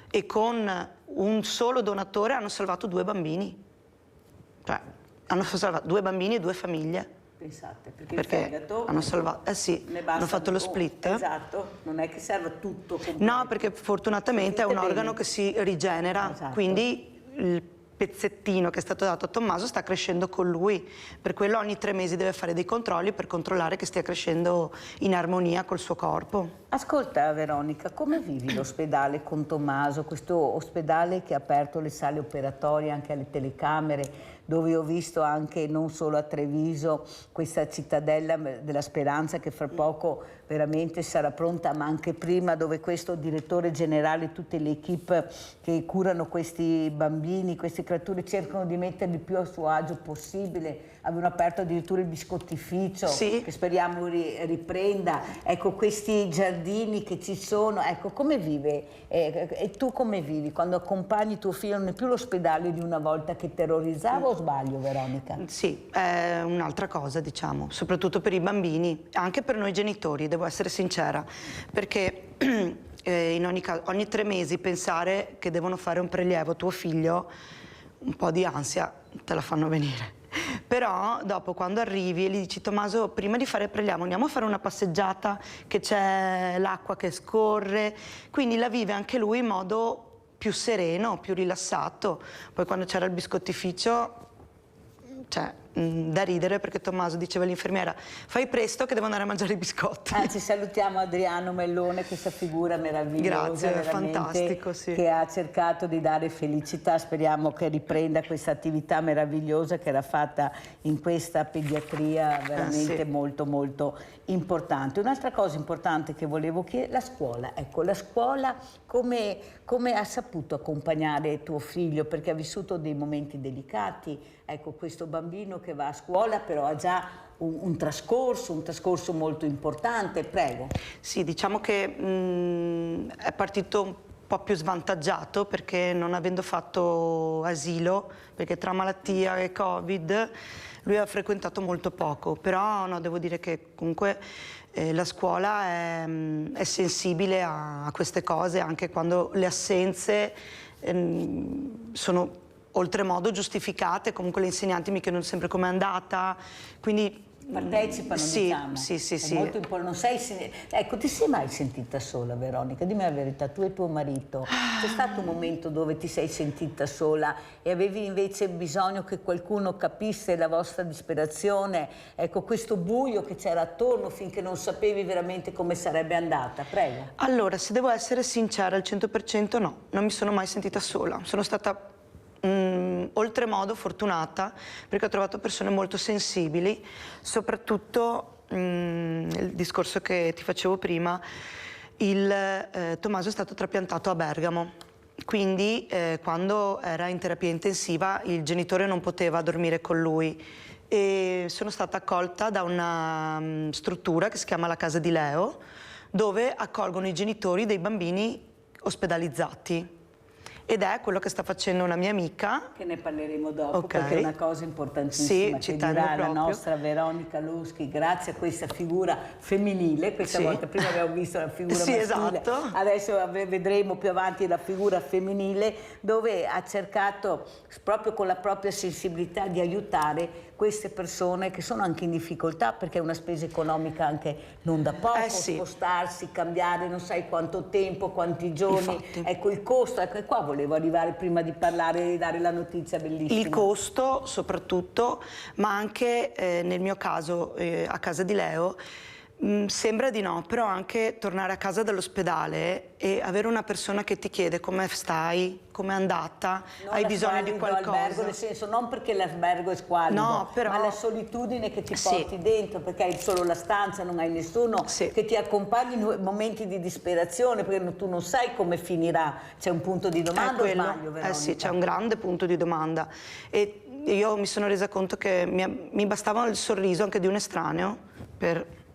E con un solo donatore hanno salvato 2 bambini. Cioè, hanno salvato 2 bambini e 2 famiglie. Pensate, perché il fegato... hanno salvato, hanno fatto lo split. Esatto, non è che serve tutto. Completo. No, perché fortunatamente è un organo che si rigenera, quindi il pezzettino che è stato dato a Tommaso sta crescendo con lui, per quello ogni 3 mesi deve fare dei controlli per controllare che stia crescendo in armonia col suo corpo. Ascolta Veronica, come vivi l'ospedale con Tommaso, questo ospedale che ha aperto le sale operatorie anche alle telecamere, dove ho visto anche non solo a Treviso questa cittadella della speranza che fra poco veramente sarà pronta, ma anche prima, dove questo direttore generale e tutte le equip che curano questi bambini, queste creature, cercano di metterli più a suo agio possibile. Avevano aperto addirittura il biscottificio, che speriamo riprenda. Ecco, questi giardini che ci sono, ecco, come vive? E tu come vivi quando accompagni tuo figlio? Non è più l'ospedale di una volta che terrorizzava, o sbaglio, Veronica? Sì, è un'altra cosa, diciamo, soprattutto per i bambini, anche per noi genitori, devo essere sincera, perché in ogni caso, ogni 3 mesi pensare che devono fare un prelievo a tuo figlio, un po' di ansia te la fanno venire. Però dopo, quando arrivi e gli dici: Tommaso, prima di fare il prelievo andiamo a fare una passeggiata, che c'è l'acqua che scorre, quindi la vive anche lui in modo più sereno, più rilassato. Poi quando c'era il biscottificio, cioè, da ridere, perché Tommaso diceva all'infermiera: fai presto che devo andare a mangiare i biscotti. Anzi, salutiamo Adriano Mellone, questa figura meravigliosa. Grazie, veramente, fantastico, sì. Che ha cercato di dare felicità. Speriamo che riprenda questa attività meravigliosa che era fatta in questa pediatria veramente molto molto importante. Un'altra cosa importante che volevo chiedere, la scuola. Ecco, la scuola come ha saputo accompagnare tuo figlio, perché ha vissuto dei momenti delicati. Ecco, questo bambino che va a scuola però ha già un trascorso molto importante. Prego. Sì, diciamo che è partito un po' più svantaggiato, perché non avendo fatto asilo, perché tra malattia e Covid lui ha frequentato molto poco, però no, devo dire che comunque la scuola è sensibile a queste cose, anche quando le assenze sono oltremodo giustificate. Comunque le insegnanti mi chiedono sempre com'è andata, quindi partecipano, diciamo. Sì. Molto non ecco, ti sei mai sentita sola, Veronica? Dimmi la verità, tu e tuo marito. C'è stato un momento dove ti sei sentita sola e avevi invece bisogno che qualcuno capisse la vostra disperazione? Ecco, questo buio che c'era attorno finché non sapevi veramente come sarebbe andata. Prego. Allora, se devo essere sincera al 100%, no, non mi sono mai sentita sola. Sono stata oltremodo fortunata, perché ho trovato persone molto sensibili, soprattutto il discorso che ti facevo prima, Tommaso è stato trapiantato a Bergamo, quindi quando era in terapia intensiva il genitore non poteva dormire con lui e sono stata accolta da una struttura che si chiama la Casa di Leo, dove accolgono i genitori dei bambini ospedalizzati. Ed è quello che sta facendo una mia amica. Che ne parleremo dopo, perché è una cosa importantissima che dirà la nostra Veronica Loschi, grazie a questa figura femminile. Questa volta, prima abbiamo visto la figura maschile, esatto. Adesso vedremo più avanti la figura femminile, dove ha cercato proprio con la propria sensibilità di aiutare queste persone che sono anche in difficoltà, perché è una spesa economica anche non da poco, spostarsi, cambiare, non sai quanto tempo, quanti giorni. Infatti. Ecco il costo, ecco, e qua volevo arrivare prima di parlare e dare la notizia bellissima. Il costo soprattutto, ma anche nel mio caso a casa di Leo, sembra di no, però anche tornare a casa dall'ospedale e avere una persona che ti chiede come stai, come è andata, non hai bisogno di qualcosa. Albergo, nel senso, non perché l'albergo è squallido, no, però... ma la solitudine che ti porti dentro, perché hai solo la stanza, non hai nessuno che ti accompagni in momenti di disperazione, perché tu non sai come finirà. C'è un punto di domanda o sbaglio, Veronica? Sì, c'è un grande punto di domanda. E io mi sono resa conto che mi bastava il sorriso anche di un estraneo per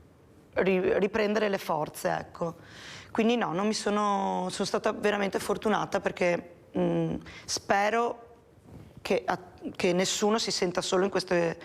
riprendere le forze, ecco. Quindi no, non mi sono stata veramente fortunata, perché spero che nessuno si senta solo in queste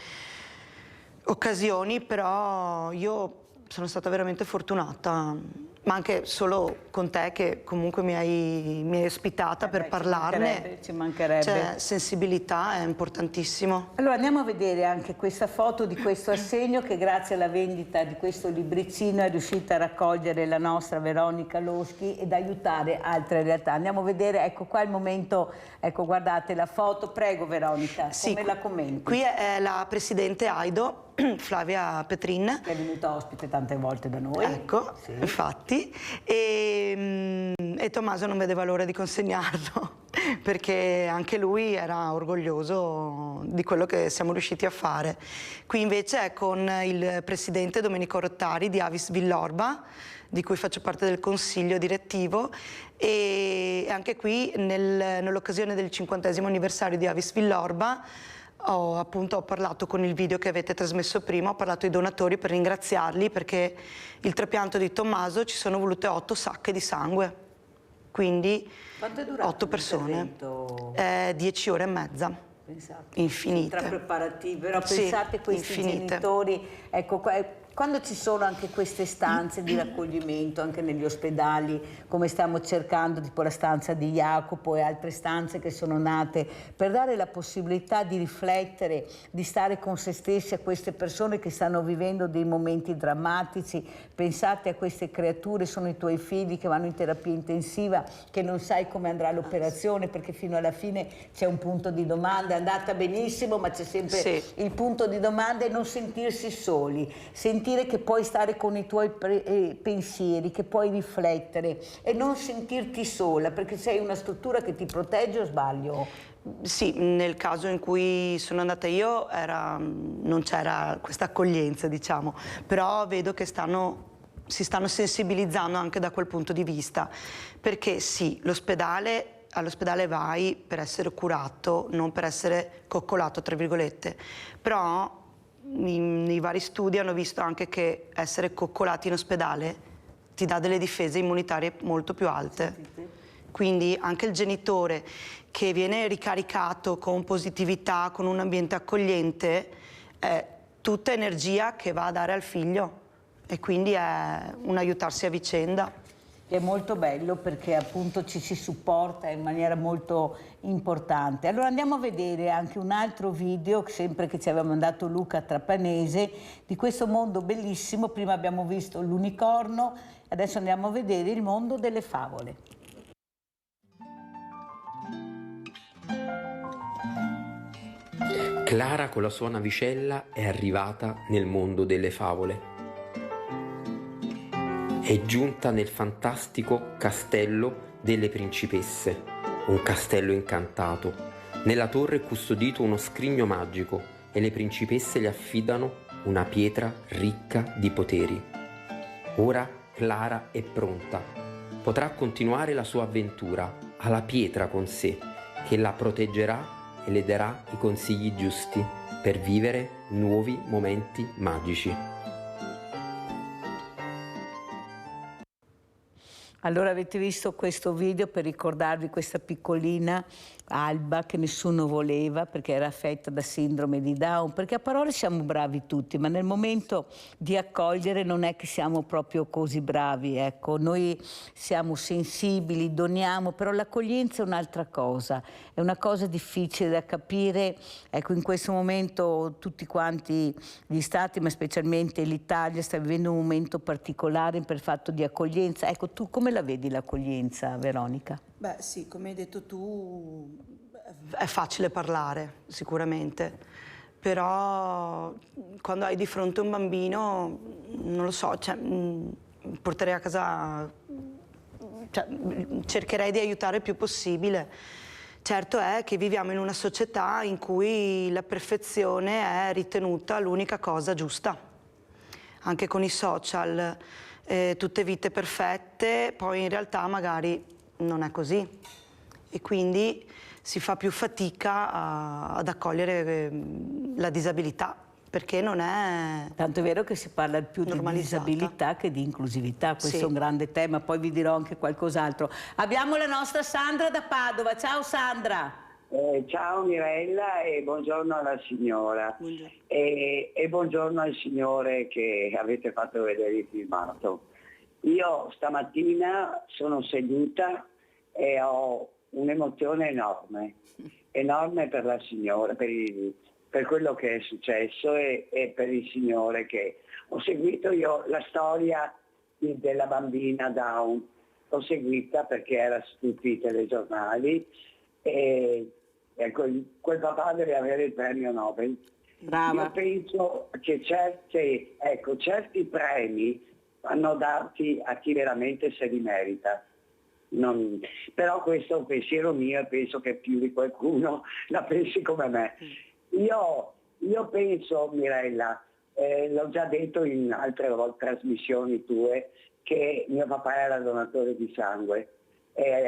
occasioni, però io sono stata veramente fortunata, ma anche solo con te che comunque mi hai ospitata per parlarne. Ci mancherebbe. Cioè, sensibilità è importantissimo. Allora andiamo a vedere anche questa foto di questo assegno che grazie alla vendita di questo libricino è riuscita a raccogliere la nostra Veronica Loschi ed aiutare altre realtà. Andiamo a vedere, ecco qua il momento, ecco guardate la foto, prego Veronica, come la commenti? Qui è la presidente AIDO, Flavia Petrin, che è venuta ospite tante volte da noi. Ecco, infatti, e Tommaso non vedeva l'ora di consegnarlo, perché anche lui era orgoglioso di quello che siamo riusciti a fare. Qui invece è con il presidente Domenico Rottari di Avis Villorba, di cui faccio parte del consiglio direttivo, e anche qui nell'occasione del 50° anniversario di Avis Villorba ho parlato con il video che avete trasmesso prima, ho parlato ai donatori per ringraziarli, perché il trapianto di Tommaso ci sono volute 8 sacche di sangue, quindi 8 persone, 10 ore e mezza. Pensate. Infinite. Tra preparativi, però pensate a questi genitori, ecco Quando ci sono anche queste stanze di raccoglimento, anche negli ospedali, come stiamo cercando, tipo la stanza di Jacopo e altre stanze che sono nate, per dare la possibilità di riflettere, di stare con se stessi a queste persone che stanno vivendo dei momenti drammatici. Pensate a queste creature, sono i tuoi figli che vanno in terapia intensiva, che non sai come andrà l'operazione, perché fino alla fine c'è un punto di domanda, è andata benissimo, ma c'è sempre il punto di domanda, e non sentirsi soli, sentire che puoi stare con i tuoi pensieri, che puoi riflettere e non sentirti sola, perché sei una struttura che ti protegge, o sbaglio? Sì, nel caso in cui sono andata io non c'era questa accoglienza, diciamo, però vedo che si stanno sensibilizzando anche da quel punto di vista, perché sì, all'ospedale vai per essere curato, non per essere coccolato, tra virgolette, però nei vari studi hanno visto anche che essere coccolati in ospedale ti dà delle difese immunitarie molto più alte. Quindi anche il genitore che viene ricaricato con positività, con un ambiente accogliente, è tutta energia che va a dare al figlio, e quindi è un aiutarsi a vicenda. È molto bello perché appunto ci si supporta in maniera molto importante. Allora andiamo a vedere anche un altro video, sempre che ci aveva mandato Luca Trapanese, di questo mondo bellissimo. Prima abbiamo visto l'unicorno, adesso andiamo a vedere il mondo delle favole. Clara con la sua navicella è arrivata nel mondo delle favole. È giunta nel fantastico castello delle principesse, un castello incantato. Nella torre è custodito uno scrigno magico e le principesse le affidano una pietra ricca di poteri. Ora Clara è pronta. Potrà continuare la sua avventura, ha la pietra con sé, che la proteggerà e le darà i consigli giusti per vivere nuovi momenti magici. Allora avete visto questo video per ricordarvi questa piccolina Alba che nessuno voleva perché era affetta da sindrome di Down, perché a parole siamo bravi tutti, ma nel momento di accogliere non è che siamo proprio così bravi, ecco. Noi siamo sensibili, doniamo, però l'accoglienza è un'altra cosa, è una cosa difficile da capire. Ecco, in questo momento tutti quanti gli stati, ma specialmente l'Italia, sta vivendo un momento particolare per il fatto di accoglienza. Ecco, tu come la vedi l'accoglienza, Veronica? Beh sì, come hai detto tu, è facile parlare sicuramente, però quando hai di fronte un bambino, non lo so, porterei a casa, cercherei di aiutare il più possibile. Certo è che viviamo in una società in cui la perfezione è ritenuta l'unica cosa giusta, anche con i social, tutte vite perfette, poi in realtà magari non è così, e quindi si fa più fatica ad accogliere la disabilità, perché non è tanto è vero che si parla più di disabilità che di inclusività, questo è un grande tema, poi vi dirò anche qualcos'altro. Abbiamo la nostra Sandra da Padova. Ciao Sandra. Ciao Mirella e buongiorno alla signora e buongiorno al signore che avete fatto vedere il filmato. Io stamattina sono seduta e ho un'emozione enorme per la signora, per quello che è successo e per il signore che ho seguito io la storia della bambina Down, l'ho seguita perché era su tutti i telegiornali e ecco, quel papà deve avere il premio Nobel. Brava. Io penso che certi premi vanno dati a chi veramente se li merita. Però questo è un pensiero mio e penso che più di qualcuno la pensi come me. Io penso, Mirella, l'ho già detto in altre trasmissioni tue, che mio papà era donatore di sangue,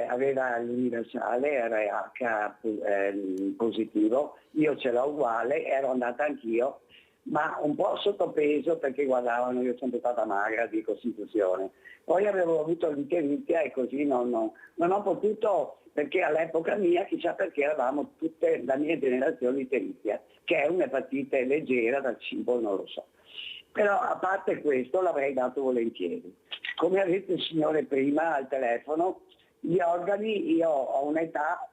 aveva l'universale RH positivo, io ce l'ho uguale, ero andata anch'io, ma un po' sottopeso perché guardavano, io sono stata magra di costituzione. Poi avevo avuto l'icteritia e così non ho potuto, perché all'epoca mia, chissà perché eravamo tutte la mia generazione icteritia, che è un'epatite leggera dal cibo, non lo so. Però a parte questo l'avrei dato volentieri. Come ha detto il signore prima al telefono, gli organi, io ho un'età,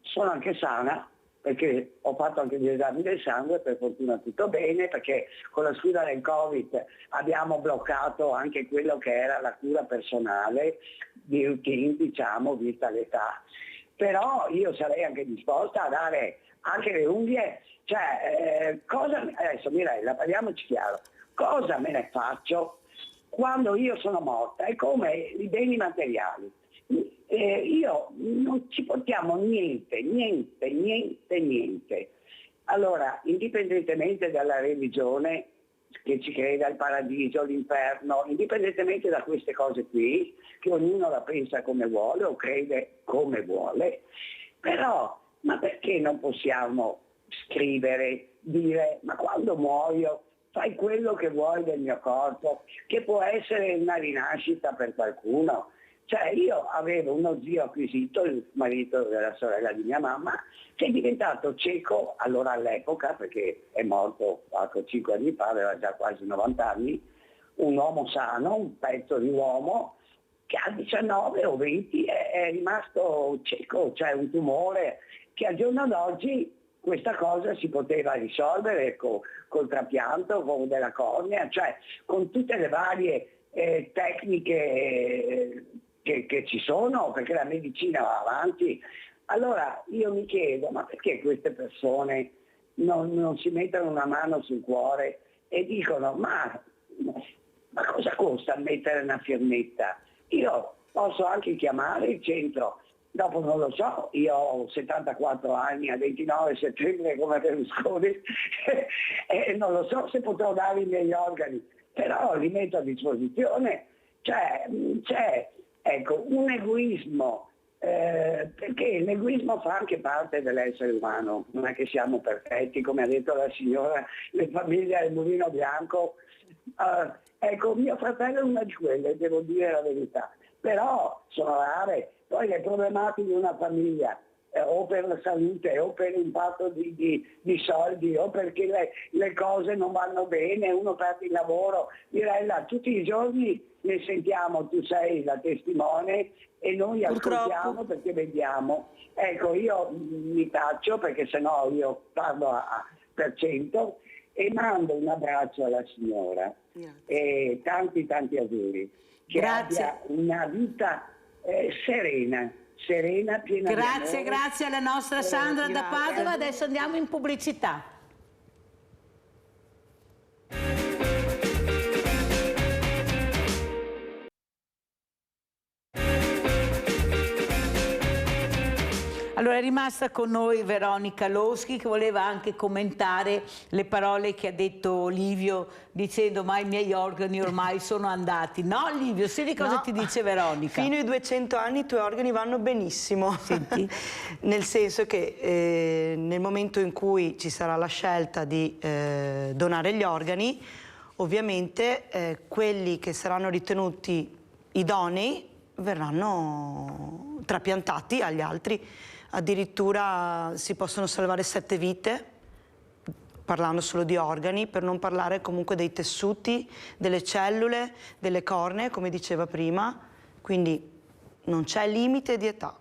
sono anche sana, perché ho fatto anche gli esami del sangue, per fortuna tutto bene, perché con la scusa del Covid abbiamo bloccato anche quello che era la cura personale di routine, diciamo, vista l'età. Però io sarei anche disposta a dare anche le unghie, cioè adesso Mirella, parliamoci chiaro, cosa me ne faccio quando io sono morta? È come i beni materiali. Io non ci portiamo niente. Allora, indipendentemente dalla religione che ci creda il paradiso, l'inferno, indipendentemente da queste cose qui, che ognuno la pensa come vuole o crede come vuole, però, ma perché non possiamo scrivere, dire, ma quando muoio fai quello che vuoi del mio corpo, che può essere una rinascita per qualcuno? Cioè io avevo uno zio acquisito, il marito della sorella di mia mamma, che è diventato cieco, allora all'epoca, perché è morto 4-5 anni fa, aveva già quasi 90 anni, un uomo sano, un pezzo di uomo, che a 19 o 20 è rimasto cieco, cioè un tumore, che al giorno d'oggi questa cosa si poteva risolvere col trapianto, con della cornea, cioè con tutte le varie tecniche che ci sono, perché la medicina va avanti. Allora io mi chiedo, ma perché queste persone non si mettono una mano sul cuore e dicono, ma cosa costa mettere una firmetta? Io posso anche chiamare il centro, dopo non lo so, io ho 74 anni, a 29 settembre come Berlusconi, e non lo so se potrò dare i miei organi, però li metto a disposizione. C'è ecco, un egoismo, perché l'egoismo fa anche parte dell'essere umano, non è che siamo perfetti, come ha detto la signora, le famiglie del Mulino Bianco. Ecco, mio fratello è una di quelle, devo dire la verità, però sono rare. Poi le problematiche di una famiglia, o per la salute, o per l'impatto di soldi, o perché le cose non vanno bene, uno perde il lavoro. Mirella, tutti i giorni ne sentiamo, tu sei la testimone e noi ascoltiamo perché vediamo. Ecco, io mi taccio perché sennò io parlo per cento e mando un abbraccio alla signora. E tanti auguri. Che abbia una vita serena, piena di amore. Grazie alla nostra Sandra da Padova. Adesso andiamo in pubblicità. Allora è rimasta con noi Veronica Loschi, che voleva anche commentare le parole che ha detto Livio dicendo ma i miei organi ormai sono andati. No Livio, senti cosa ti dice Veronica? Fino ai 200 anni i tuoi organi vanno benissimo. Senti? Nel senso che nel momento in cui ci sarà la scelta di donare gli organi, ovviamente quelli che saranno ritenuti idonei verranno trapiantati agli altri. Addirittura si possono salvare 7 vite, parlando solo di organi, per non parlare comunque dei tessuti, delle cellule, delle cornee, come diceva prima, quindi non c'è limite di età.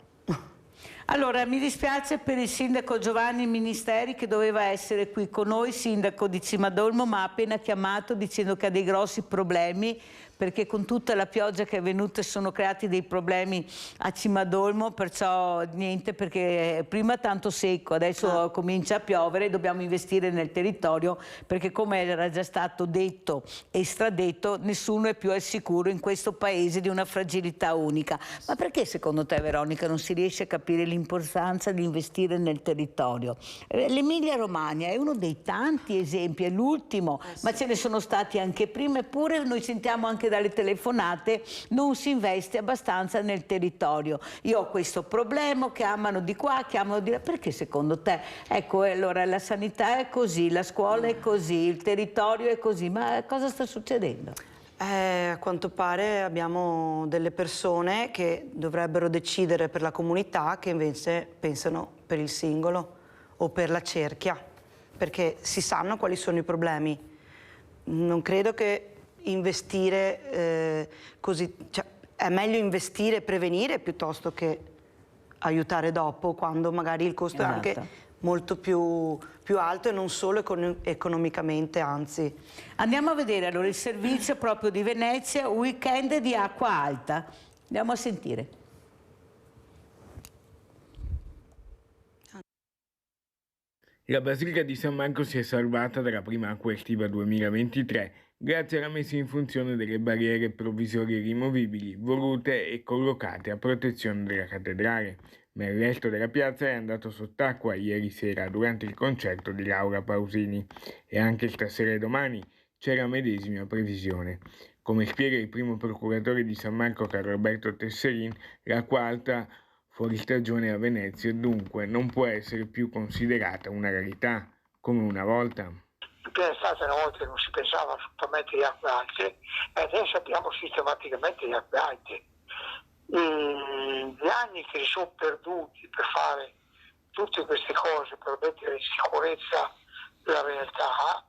Allora, mi dispiace per il sindaco Giovanni Ministeri che doveva essere qui con noi, sindaco di Cimadolmo, ma ha appena chiamato dicendo che ha dei grossi problemi, perché con tutta la pioggia che è venuta sono creati dei problemi a Cimadolmo, perciò niente, perché prima tanto secco, adesso comincia a piovere, dobbiamo investire nel territorio, perché come era già stato detto e stradetto, nessuno è più al sicuro in questo paese di una fragilità unica. Ma perché secondo te, Veronica, non si riesce a capire l'importanza di investire nel territorio? L'Emilia Romagna è uno dei tanti esempi, è l'ultimo, ma ce ne sono stati anche prima, eppure noi sentiamo anche dalle telefonate non si investe abbastanza nel territorio. Io ho questo problema, chiamano di qua, chiamano di là. Perché secondo te? Ecco, allora la sanità è così, la scuola è così, il territorio è così, ma cosa sta succedendo? A quanto pare abbiamo delle persone che dovrebbero decidere per la comunità che invece pensano per il singolo o per la cerchia, perché si sanno quali sono i problemi. non credo che investire così, cioè, è meglio investire e prevenire piuttosto che aiutare dopo, quando magari il costo è anche molto più alto e non solo economicamente, anzi. Andiamo a vedere allora il servizio proprio di Venezia, weekend di acqua alta. Andiamo a sentire. La Basilica di San Marco si è salvata dalla prima acqua estiva 2023 grazie alla messa in funzione delle barriere provvisorie rimovibili volute e collocate a protezione della cattedrale, ma il resto della piazza è andato sott'acqua ieri sera durante il concerto di Laura Pausini e anche stasera e domani c'è la medesima previsione. Come spiega il primo procuratore di San Marco Carlo Alberto Tesserin, l'acqua alta fuori stagione a Venezia dunque non può essere più considerata una rarità come una volta. In piena estate una volta non si pensava assolutamente di acque alte e adesso abbiamo sistematicamente le acque alte. Gli anni che si sono perduti per fare tutte queste cose, per mettere in sicurezza la realtà,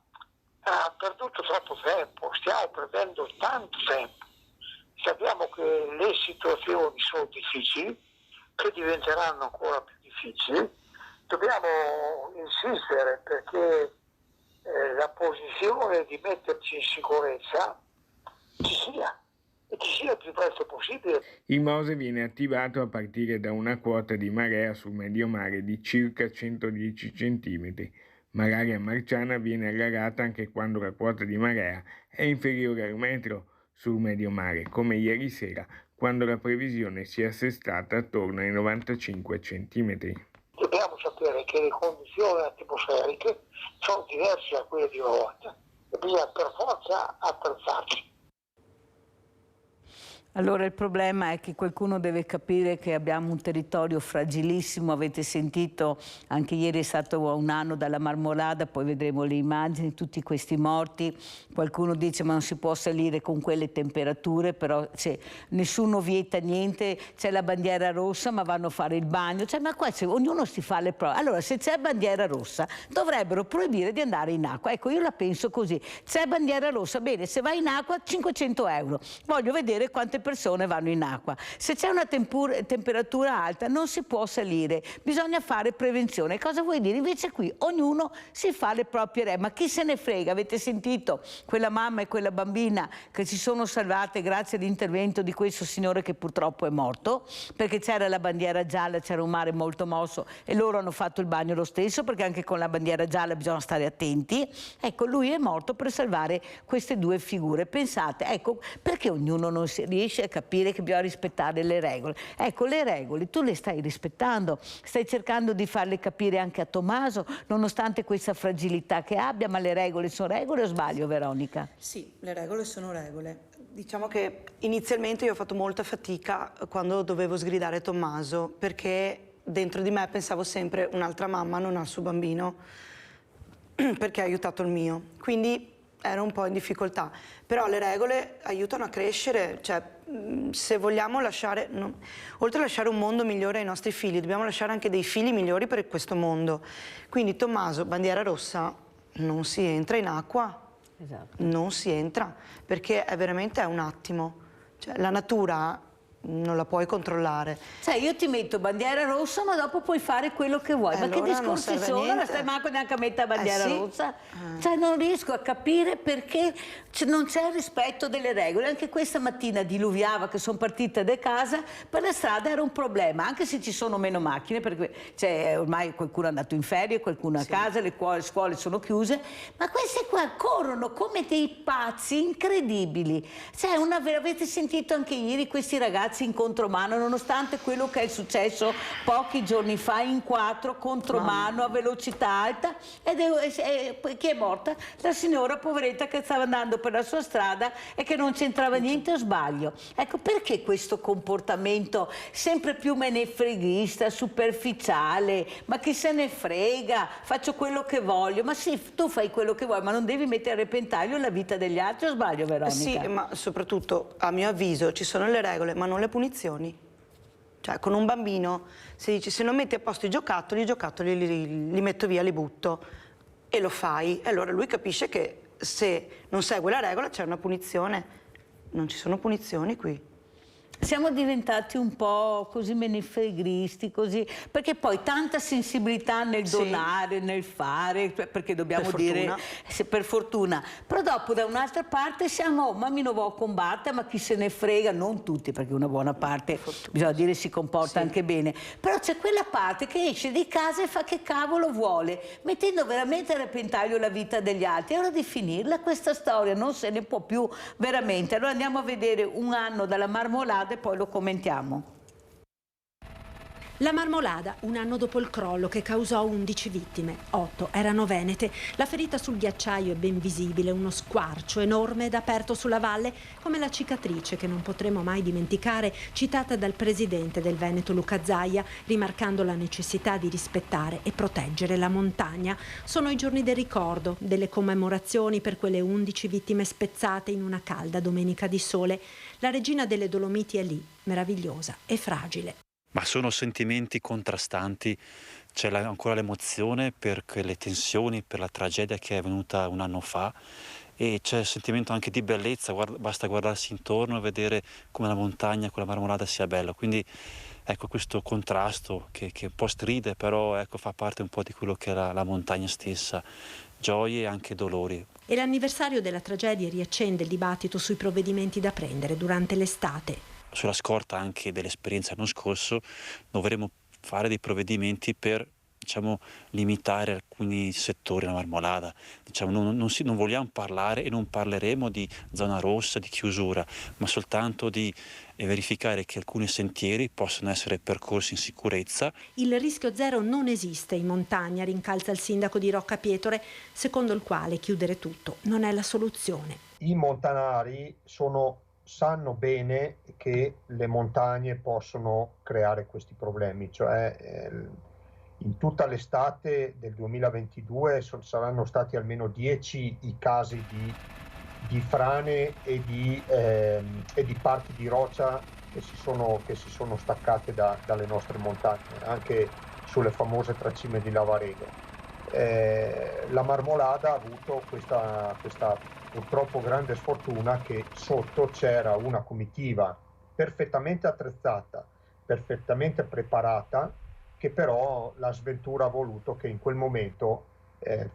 ha perduto troppo tempo, stiamo perdendo tanto tempo. Sappiamo che le situazioni sono difficili, che diventeranno ancora più difficili, dobbiamo insistere perché la posizione di metterci in sicurezza ci sia il più presto possibile. Il MOSE viene attivato a partire da una quota di marea sul mediomare di circa 110 cm, ma l'area marciana viene allargata anche quando la quota di marea è inferiore al metro sul mediomare, come ieri sera, quando la previsione si è assestata attorno ai 95 cm. Dobbiamo sapere che le condizioni atmosferiche sono diverse da quelle di una volta e bisogna per forza attrezzarci. Allora il problema è che qualcuno deve capire che abbiamo un territorio fragilissimo, avete sentito, anche ieri è stato un anno dalla Marmolada, poi vedremo le immagini, tutti questi morti, qualcuno dice ma non si può salire con quelle temperature, però nessuno vieta niente, c'è la bandiera rossa ma vanno a fare il bagno, cioè, ma qua ognuno si fa le prove. Allora se c'è bandiera rossa dovrebbero proibire di andare in acqua, ecco io la penso così, c'è bandiera rossa, bene, se vai in acqua 500 euro, voglio vedere quante persone vanno in acqua. Se c'è una temperatura alta non si può salire, bisogna fare prevenzione. Cosa vuoi dire? Invece qui ognuno si fa le proprie regole, ma chi se ne frega? Avete sentito quella mamma e quella bambina che si sono salvate grazie all'intervento di questo signore che purtroppo è morto, perché c'era la bandiera gialla, c'era un mare molto mosso e loro hanno fatto il bagno lo stesso, perché anche con la bandiera gialla bisogna stare attenti. Ecco, lui è morto per salvare queste due figure. Pensate, ecco, perché ognuno non si riesce a capire che bisogna rispettare le regole. Ecco, le regole tu le stai rispettando, stai cercando di farle capire anche a Tommaso, nonostante questa fragilità che abbia, ma le regole sono regole, o sbaglio, Veronica? Sì, le regole sono regole. Diciamo che inizialmente io ho fatto molta fatica quando dovevo sgridare Tommaso, perché dentro di me pensavo sempre un'altra mamma non ha il suo bambino, perché ha aiutato il mio. Quindi ero un po' in difficoltà, però le regole aiutano a crescere, cioè se vogliamo lasciare, oltre a lasciare un mondo migliore ai nostri figli, dobbiamo lasciare anche dei figli migliori per questo mondo. Quindi Tommaso, bandiera rossa, non si entra in acqua, non si entra, perché è veramente un attimo, cioè, la natura non la puoi controllare. Cioè io ti metto bandiera rossa ma dopo puoi fare quello che vuoi, ma allora che discorsi sono? Non stai manco neanche a mettere bandiera rossa? Cioè non riesco a capire perché non c'è il rispetto delle regole. Anche questa mattina diluviava, che sono partita da casa, per la strada era un problema, anche se ci sono meno macchine, perché ormai qualcuno è andato in ferie, qualcuno a casa, le scuole sono chiuse, ma queste qua corrono come dei pazzi incredibili. Cioè avete sentito anche ieri questi ragazzi in contromano, nonostante quello che è successo pochi giorni fa in 4 contromano a velocità alta, chi è morta? La signora poveretta che stava andando per la sua strada e che non c'entrava niente, o sbaglio? Ecco, perché questo comportamento sempre più menefreghista, superficiale, ma chi se ne frega, faccio quello che voglio, ma sì, tu fai quello che vuoi, ma non devi mettere a repentaglio la vita degli altri, o sbaglio, Veronica? Sì, ma soprattutto, a mio avviso, ci sono le regole, ma non le punizioni. Cioè, con un bambino, se dici se non metti a posto i giocattoli li metto via, li butto, e lo fai, e allora lui capisce che se non segue la regola c'è una punizione. Non ci sono punizioni qui. Siamo diventati un po' così menefreghisti, così, perché poi tanta sensibilità nel donare, nel fare, perché dobbiamo dire, per fortuna, però dopo da un'altra parte siamo, ma mi non vuoi combattere, ma chi se ne frega, non tutti, perché una buona parte, bisogna dire, si comporta anche bene, però c'è quella parte che esce di casa e fa che cavolo vuole, mettendo veramente a repentaglio la vita degli altri. È ora di finirla questa storia, non se ne può più veramente. Allora andiamo a vedere un anno dalla Marmolada e poi lo commentiamo. La Marmolada, un anno dopo il crollo che causò 11 vittime, 8 erano venete. La ferita sul ghiacciaio è ben visibile, uno squarcio enorme ed aperto sulla valle, come la cicatrice che non potremo mai dimenticare, citata dal presidente del Veneto Luca Zaia, rimarcando la necessità di rispettare e proteggere la montagna. Sono i giorni del ricordo, delle commemorazioni per quelle 11 vittime spezzate in una calda domenica di sole. La regina delle Dolomiti è lì, meravigliosa e fragile. Ma sono sentimenti contrastanti, c'è ancora l'emozione per quelle tensioni, per la tragedia che è avvenuta un anno fa, e c'è il sentimento anche di bellezza, basta guardarsi intorno e vedere come la montagna con la Marmolada sia bella. Quindi ecco questo contrasto che un po' stride, però ecco, fa parte un po' di quello che è la montagna stessa, gioie e anche dolori. E l'anniversario della tragedia riaccende il dibattito sui provvedimenti da prendere durante l'estate. Sulla scorta anche dell'esperienza l'anno scorso dovremo fare dei provvedimenti per, diciamo, limitare alcuni settori della Marmolada. Diciamo, non vogliamo parlare e non parleremo di zona rossa, di chiusura, ma soltanto di verificare che alcuni sentieri possono essere percorsi in sicurezza. Il rischio zero non esiste in montagna, rincalza il sindaco di Roccapietore, secondo il quale chiudere tutto non è la soluzione. I montanari sanno bene che le montagne possono creare questi problemi, cioè in tutta l'estate del 2022 saranno stati almeno 10 i casi di frane e di parti di roccia che si sono staccate dalle nostre montagne, anche sulle famose tracime di Lavaredo. La Marmolada ha avuto questa purtroppo grande sfortuna che sotto c'era una comitiva perfettamente attrezzata, perfettamente preparata, che però la sventura ha voluto che in quel momento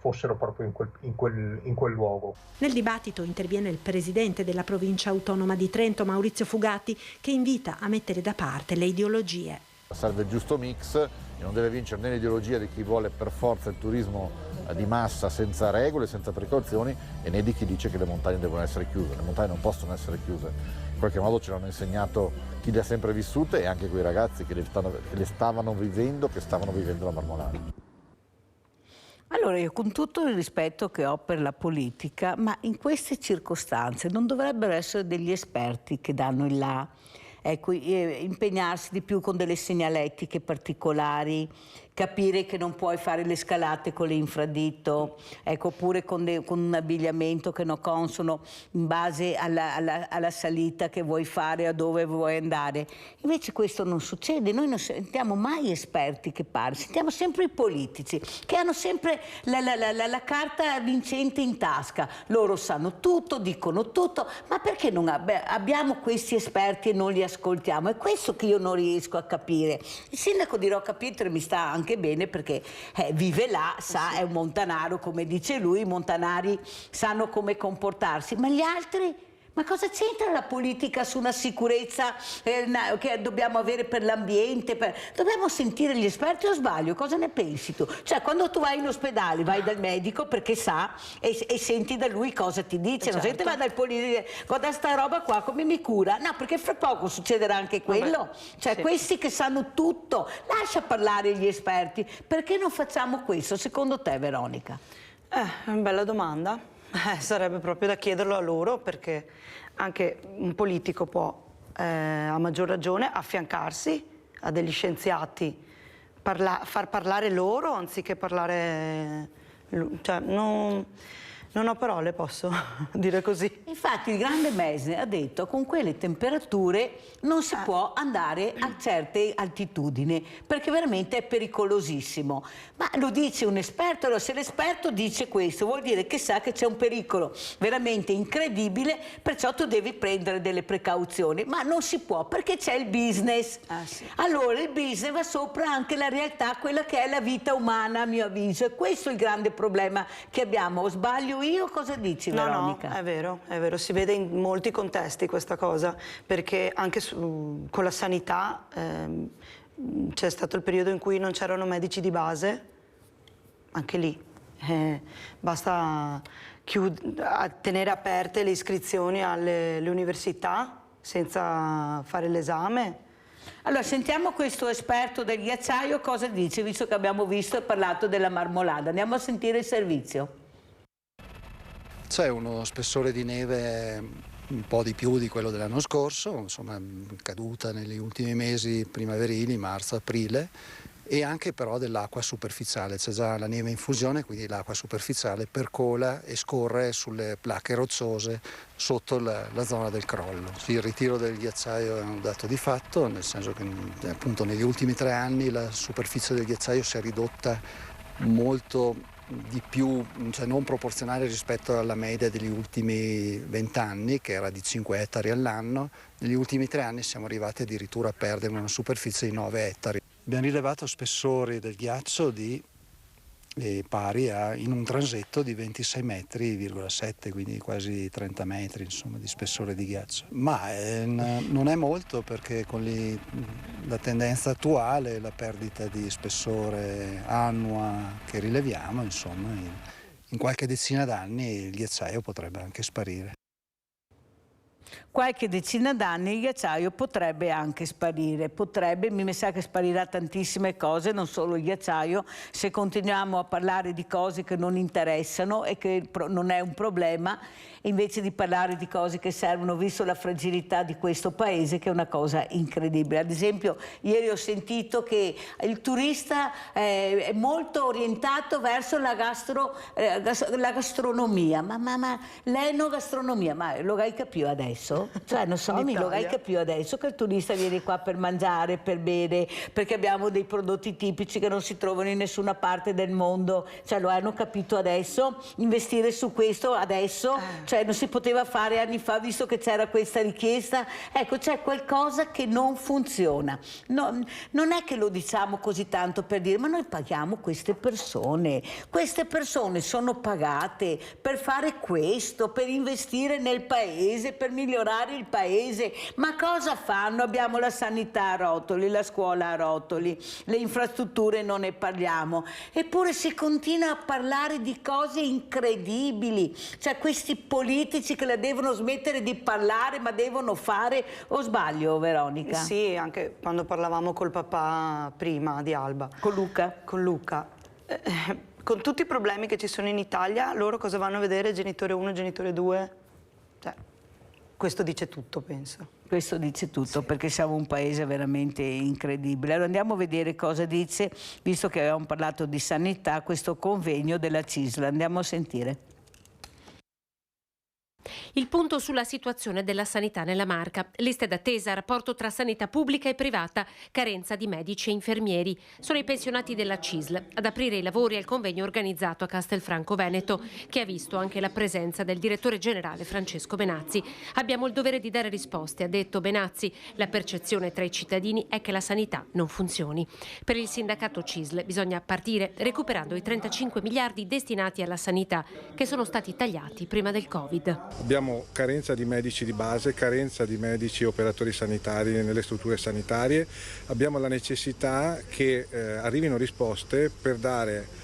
fossero proprio in quel luogo. Nel dibattito interviene il presidente della provincia autonoma di Trento, Maurizio Fugatti, che invita a mettere da parte le ideologie. Serve il giusto mix e non deve vincere né l'ideologia di chi vuole per forza il turismo di massa senza regole, senza precauzioni, e né di chi dice che le montagne devono essere chiuse. Le montagne non possono essere chiuse. In qualche modo ce l'hanno insegnato chi le ha sempre vissute e anche quei ragazzi che stavano vivendo la Marmolada. Allora, io con tutto il rispetto che ho per la politica, ma in queste circostanze non dovrebbero essere degli esperti che danno il là, ecco, impegnarsi di più con delle segnaletiche particolari, capire che non puoi fare le scalate con le infraditto, ecco, oppure con un abbigliamento che non consono in base alla salita che vuoi fare, a dove vuoi andare. Invece questo non succede, noi non sentiamo mai esperti che parlano, sentiamo sempre i politici che hanno sempre la carta vincente in tasca, loro sanno tutto, dicono tutto, ma perché non abbiamo questi esperti e non li ascoltiamo? È questo che io non riesco a capire. Il sindaco di Roccapietro mi sta anche bene perché vive là, sa, è un montanaro, come dice lui, i montanari sanno come comportarsi, ma gli altri? Ma cosa c'entra la politica su una sicurezza che dobbiamo avere per l'ambiente? Dobbiamo sentire gli esperti, o sbaglio? Cosa ne pensi tu? Cioè, quando tu vai in ospedale, vai dal medico perché sa e senti da lui cosa ti dice. Non senti, vai dal politico, guarda sta roba qua, come mi cura? No, perché fra poco succederà anche quello. Cioè, questi che sanno tutto, lascia parlare gli esperti. Perché non facciamo questo, secondo te, Veronica? È una bella domanda. Sarebbe proprio da chiederlo a loro, perché anche un politico può a maggior ragione affiancarsi a degli scienziati, far parlare loro anziché parlare, cioè, non Non ho parole, posso dire così. Infatti il grande Mesne ha detto con quelle temperature non si può andare a certe altitudini perché veramente è pericolosissimo. Ma lo dice un esperto, allora se l'esperto dice questo vuol dire che sa che c'è un pericolo veramente incredibile, perciò tu devi prendere delle precauzioni, ma non si può perché c'è il business. Sì. Allora il business va sopra anche la realtà, quella che è la vita umana a mio avviso, e questo è il grande problema che abbiamo. O sbaglio io? Cosa dici, Veronica? No, è vero, si vede in molti contesti questa cosa, perché anche con la sanità c'è stato il periodo in cui non c'erano medici di base, anche lì basta tenere aperte le iscrizioni alle università senza fare l'esame. Allora sentiamo questo esperto del ghiacciaio cosa dice, visto che abbiamo visto e parlato della marmolada. Andiamo a sentire il servizio. C'è uno spessore di neve un po' di più di quello dell'anno scorso, insomma caduta negli ultimi mesi primaverili, marzo, aprile, e anche però dell'acqua superficiale. C'è già la neve in fusione, quindi l'acqua superficiale percola e scorre sulle placche rocciose sotto la zona del crollo. Il ritiro del ghiacciaio è un dato di fatto, nel senso che appunto negli ultimi 3 anni la superficie del ghiacciaio si è ridotta molto di più, cioè non proporzionale rispetto alla media degli ultimi 20 anni, che era di 5 ettari all'anno. Negli ultimi 3 anni siamo arrivati addirittura a perdere una superficie di 9 ettari. Abbiamo rilevato spessori del ghiaccio pari in un transetto di 26,7 metri, quindi quasi 30 metri insomma, di spessore di ghiaccio. Ma non è molto, perché con la tendenza attuale, la perdita di spessore annua che rileviamo, insomma, in qualche decina d'anni il ghiacciaio potrebbe anche sparire. Qualche decina d'anni il ghiacciaio potrebbe anche sparire, mi sa che sparirà tantissime cose, non solo il ghiacciaio, se continuiamo a parlare di cose che non interessano e che non è un problema, invece di parlare di cose che servono, visto la fragilità di questo paese, che è una cosa incredibile. Ad esempio, ieri ho sentito che il turista è molto orientato verso la gastronomia, ma l'enogastronomia, ma lo hai capito adesso? Cioè, non so, lo hai capito adesso che il turista viene qua per mangiare, per bere, perché abbiamo dei prodotti tipici che non si trovano in nessuna parte del mondo, cioè lo hanno capito adesso? Investire su questo adesso? Cioè non si poteva fare anni fa, visto che c'era questa richiesta? Ecco, c'è qualcosa che non funziona. No, non è che lo diciamo così tanto per dire, ma noi paghiamo queste persone sono pagate per fare questo, per investire nel paese, per migliorare il paese. Ma cosa fanno? Abbiamo la sanità a rotoli, la scuola a rotoli, le infrastrutture non ne parliamo, eppure si continua a parlare di cose incredibili, cioè questi politici che la devono smettere di parlare ma devono fare. O sbaglio, Veronica? Sì, anche quando parlavamo col papà prima di Alba. Con Luca? Con Luca. Con tutti i problemi che ci sono in Italia, loro cosa vanno a vedere? Genitore 1, genitore 2? Cioè, questo dice tutto, penso. Questo dice tutto, sì, perché siamo un paese veramente incredibile. Allora andiamo a vedere cosa dice, visto che avevamo parlato di sanità, questo convegno della CISL. Andiamo a sentire. Il punto sulla situazione della sanità nella Marca. Liste d'attesa, rapporto tra sanità pubblica e privata, carenza di medici e infermieri. Sono i pensionati della CISL ad aprire i lavori al convegno organizzato a Castelfranco Veneto, che ha visto anche la presenza del direttore generale Francesco Benazzi. Abbiamo il dovere di dare risposte, ha detto Benazzi. La percezione tra i cittadini è che la sanità non funzioni. Per il sindacato CISL bisogna partire recuperando i 35 miliardi destinati alla sanità, che sono stati tagliati prima del Covid. Abbiamo carenza di medici di base, carenza di medici e operatori sanitari nelle strutture sanitarie. Abbiamo la necessità che arrivino risposte per dare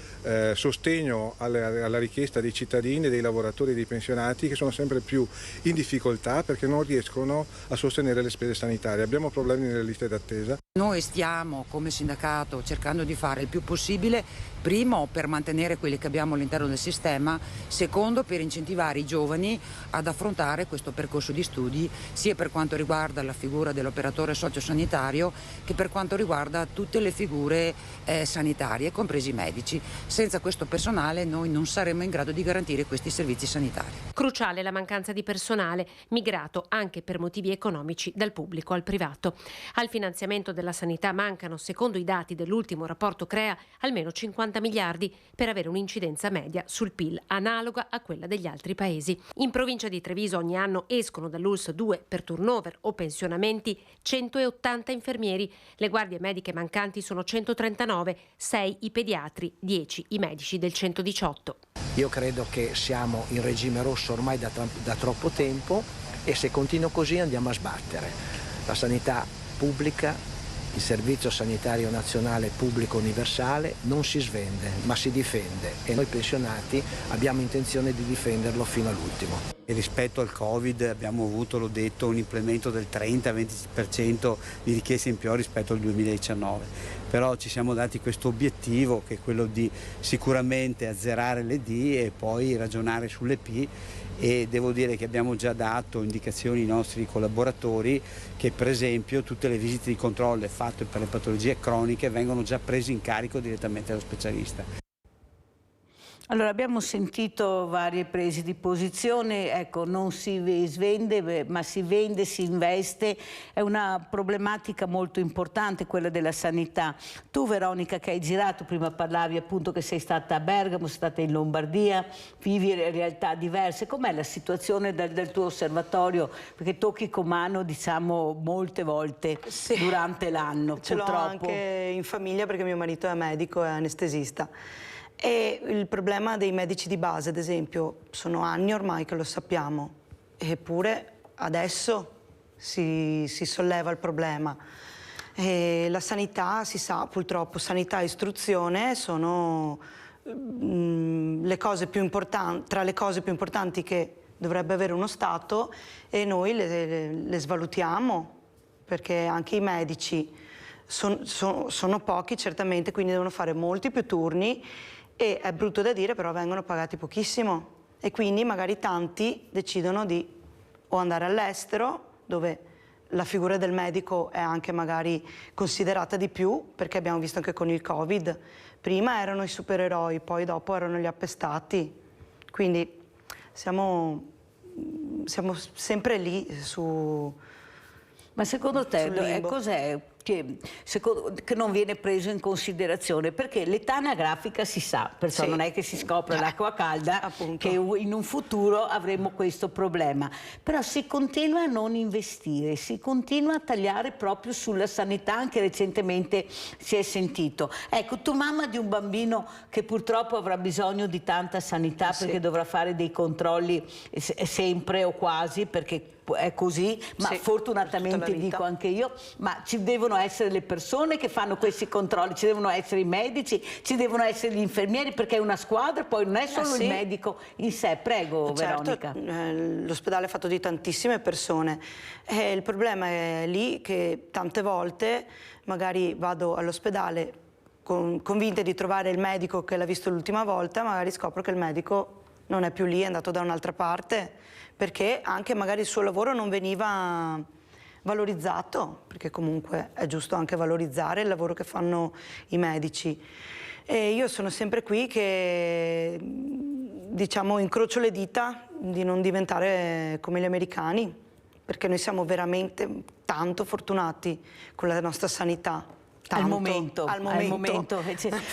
sostegno alla richiesta dei cittadini, dei lavoratori e dei pensionati, che sono sempre più in difficoltà perché non riescono a sostenere le spese sanitarie. Abbiamo problemi nelle liste d'attesa. Noi stiamo come sindacato cercando di fare il più possibile, primo per mantenere quelli che abbiamo all'interno del sistema, secondo per incentivare i giovani ad affrontare questo percorso di studi, sia per quanto riguarda la figura dell'operatore sociosanitario che per quanto riguarda tutte le figure sanitarie, compresi i medici. Senza questo personale noi non saremmo in grado di garantire questi servizi sanitari. Cruciale la mancanza di personale, migrato anche per motivi economici dal pubblico al privato. Al finanziamento della sanità mancano, secondo i dati dell'ultimo rapporto CREA, almeno 50 miliardi per avere un'incidenza media sul PIL analoga a quella degli altri paesi. In provincia di Treviso ogni anno escono dall'ULSS 2 per turnover o pensionamenti 180 infermieri. Le guardie mediche mancanti sono 139, 6 i pediatri, 10 i medici del 118. Io credo che siamo in regime rosso ormai da troppo tempo e se continua così andiamo a sbattere. La sanità pubblica, il servizio sanitario nazionale pubblico universale non si svende ma si difende e noi pensionati abbiamo intenzione di difenderlo fino all'ultimo. E rispetto al Covid abbiamo avuto, l'ho detto, un implemento del 30-20% di richieste in più rispetto al 2019. Però ci siamo dati questo obiettivo che è quello di sicuramente azzerare le D e poi ragionare sulle P, e devo dire che abbiamo già dato indicazioni ai nostri collaboratori che per esempio tutte le visite di controllo fatte per le patologie croniche vengono già prese in carico direttamente dallo specialista. Allora, abbiamo sentito varie prese di posizione, ecco, non si svende ma si vende, si investe, è una problematica molto importante quella della sanità. Tu Veronica che hai girato, prima parlavi appunto che sei stata a Bergamo, sei stata in Lombardia, vivi realtà diverse, com'è la situazione del tuo osservatorio? Perché tocchi con mano diciamo molte volte durante l'anno, Ce l'ho anche in famiglia perché mio marito è medico, è anestesista. E il problema dei medici di base, ad esempio, sono anni ormai che lo sappiamo, eppure adesso si solleva il problema. E la sanità, si sa, purtroppo, sanità e istruzione sono le cose più importanti, tra le cose più importanti che dovrebbe avere uno Stato, e noi le svalutiamo, perché anche i medici sono pochi, certamente, quindi devono fare molti più turni. E è brutto da dire, però vengono pagati pochissimo e quindi magari tanti decidono di o andare all'estero, dove la figura del medico è anche magari considerata di più, perché abbiamo visto anche con il Covid, prima erano i supereroi, poi dopo erano gli appestati, quindi siamo sempre lì su... Ma secondo te cos'è che non viene preso in considerazione? Perché l'età anagrafica si sa, perciò non è che si scopre l'acqua calda, che in un futuro avremo questo problema. Però si continua a non investire, si continua a tagliare proprio sulla sanità, anche recentemente si è sentito. Ecco, tu mamma di un bambino che purtroppo avrà bisogno di tanta sanità perché dovrà fare dei controlli sempre o quasi, perché è così, ma fortunatamente dico anche io, ma ci devono essere le persone che fanno questi controlli, ci devono essere i medici, ci devono essere gli infermieri, perché è una squadra, poi non è solo il medico in sé. Prego, Veronica. L'ospedale è fatto di tantissime persone, il problema è lì che tante volte magari vado all'ospedale convinta di trovare il medico che l'ha visto l'ultima volta, magari scopro che il medico non è più lì, è andato da un'altra parte, perché anche magari il suo lavoro non veniva valorizzato, perché comunque è giusto anche valorizzare il lavoro che fanno i medici. E io sono sempre qui che, diciamo, incrocio le dita di non diventare come gli americani, perché noi siamo veramente tanto fortunati con la nostra sanità. Al momento.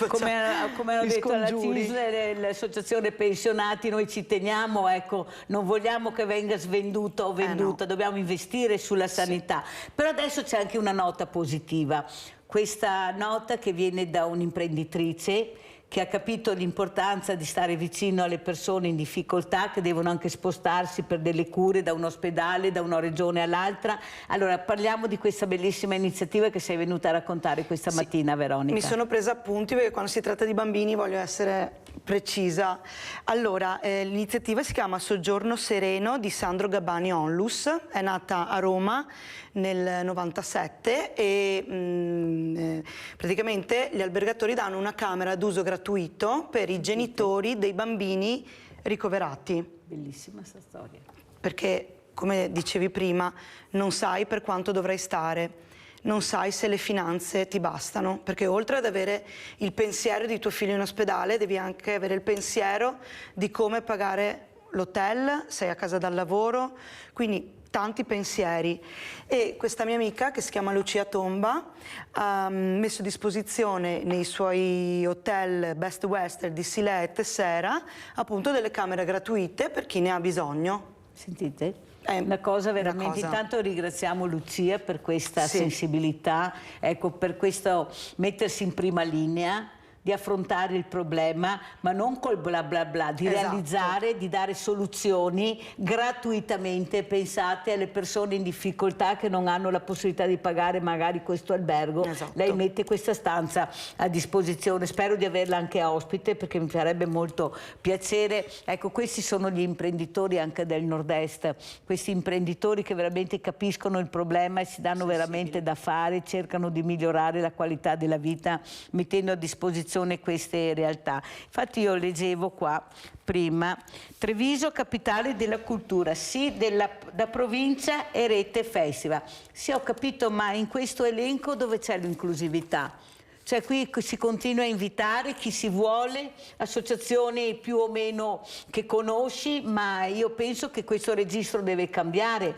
Come hanno detto alla CISL, l'associazione pensionati, noi ci teniamo, ecco, non vogliamo che venga svenduta o venduta, dobbiamo investire sulla sanità. Però adesso c'è anche una nota positiva, questa nota che viene da un'imprenditrice che ha capito l'importanza di stare vicino alle persone in difficoltà, che devono anche spostarsi per delle cure da un ospedale, da una regione all'altra. Allora parliamo di questa bellissima iniziativa che sei venuta a raccontare questa mattina, Veronica. Mi sono presa appunti perché quando si tratta di bambini voglio essere precisa. Allora, l'iniziativa si chiama Soggiorno Sereno di Sandro Gabbani Onlus, è nata a Roma nel 97 e praticamente gli albergatori danno una camera d'uso gratuito per i genitori dei bambini ricoverati. Bellissima questa storia. Perché, come dicevi prima, non sai per quanto dovrai stare. non sai se le finanze ti bastano, perché oltre ad avere il pensiero di tuo figlio in ospedale, devi anche avere il pensiero di come pagare l'hotel, sei a casa dal lavoro, quindi tanti pensieri. E questa mia amica, che si chiama Lucia Tomba, ha messo a disposizione nei suoi hotel Best Western di Silè e Tessera appunto delle camere gratuite per chi ne ha bisogno. Sentite? È una cosa veramente, intanto ringraziamo Lucia per questa sensibilità, ecco, per questo mettersi in prima linea, di affrontare il problema, ma non col bla bla bla, di realizzare, di dare soluzioni gratuitamente pensate alle persone in difficoltà che non hanno la possibilità di pagare magari questo albergo. Lei mette questa stanza a disposizione, spero di averla anche ospite perché mi farebbe molto piacere. Ecco, questi sono gli imprenditori anche del nord-est, questi imprenditori che veramente capiscono il problema e si danno veramente da fare, cercano di migliorare la qualità della vita mettendo a disposizione queste realtà. Infatti io leggevo qua prima Treviso capitale della cultura, sì da provincia e rete festival. Sì, ho capito, ma in questo elenco dove c'è l'inclusività? Cioè qui si continua a invitare chi si vuole, associazioni più o meno che conosci, ma io penso che questo registro deve cambiare.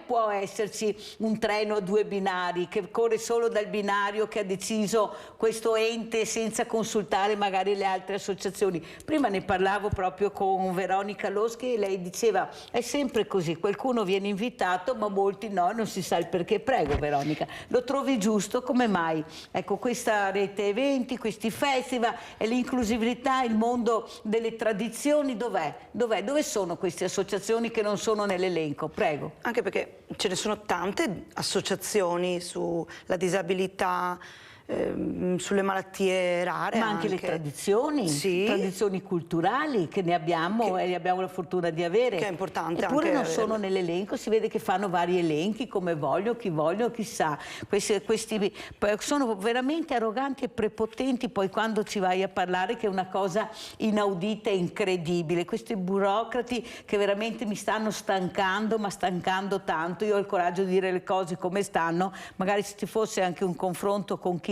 Può esserci un treno a 2 binari che corre solo dal binario che ha deciso questo ente senza consultare magari le altre associazioni. Prima ne parlavo proprio con Veronica Loschi e lei diceva è sempre così, qualcuno viene invitato ma molti no, non si sa il perché. Prego Veronica, lo trovi giusto? Come mai? Ecco, questa rete eventi, questi festival e l'inclusività, il mondo delle tradizioni, dove sono queste associazioni che non sono nell'elenco? Prego. Anche perché ce ne sono tante associazioni sulla disabilità, sulle malattie rare. Ma anche le tradizioni, tradizioni culturali che ne abbiamo e abbiamo la fortuna di avere. Che è importante. Eppure anche non sono nell'elenco, si vede che fanno vari elenchi come voglio, chissà. Questi sono veramente arroganti e prepotenti poi quando ci vai a parlare, che è una cosa inaudita e incredibile. Questi burocrati che veramente mi stanno stancando, ma stancando tanto. Io ho il coraggio di dire le cose come stanno, magari se ci fosse anche un confronto con chi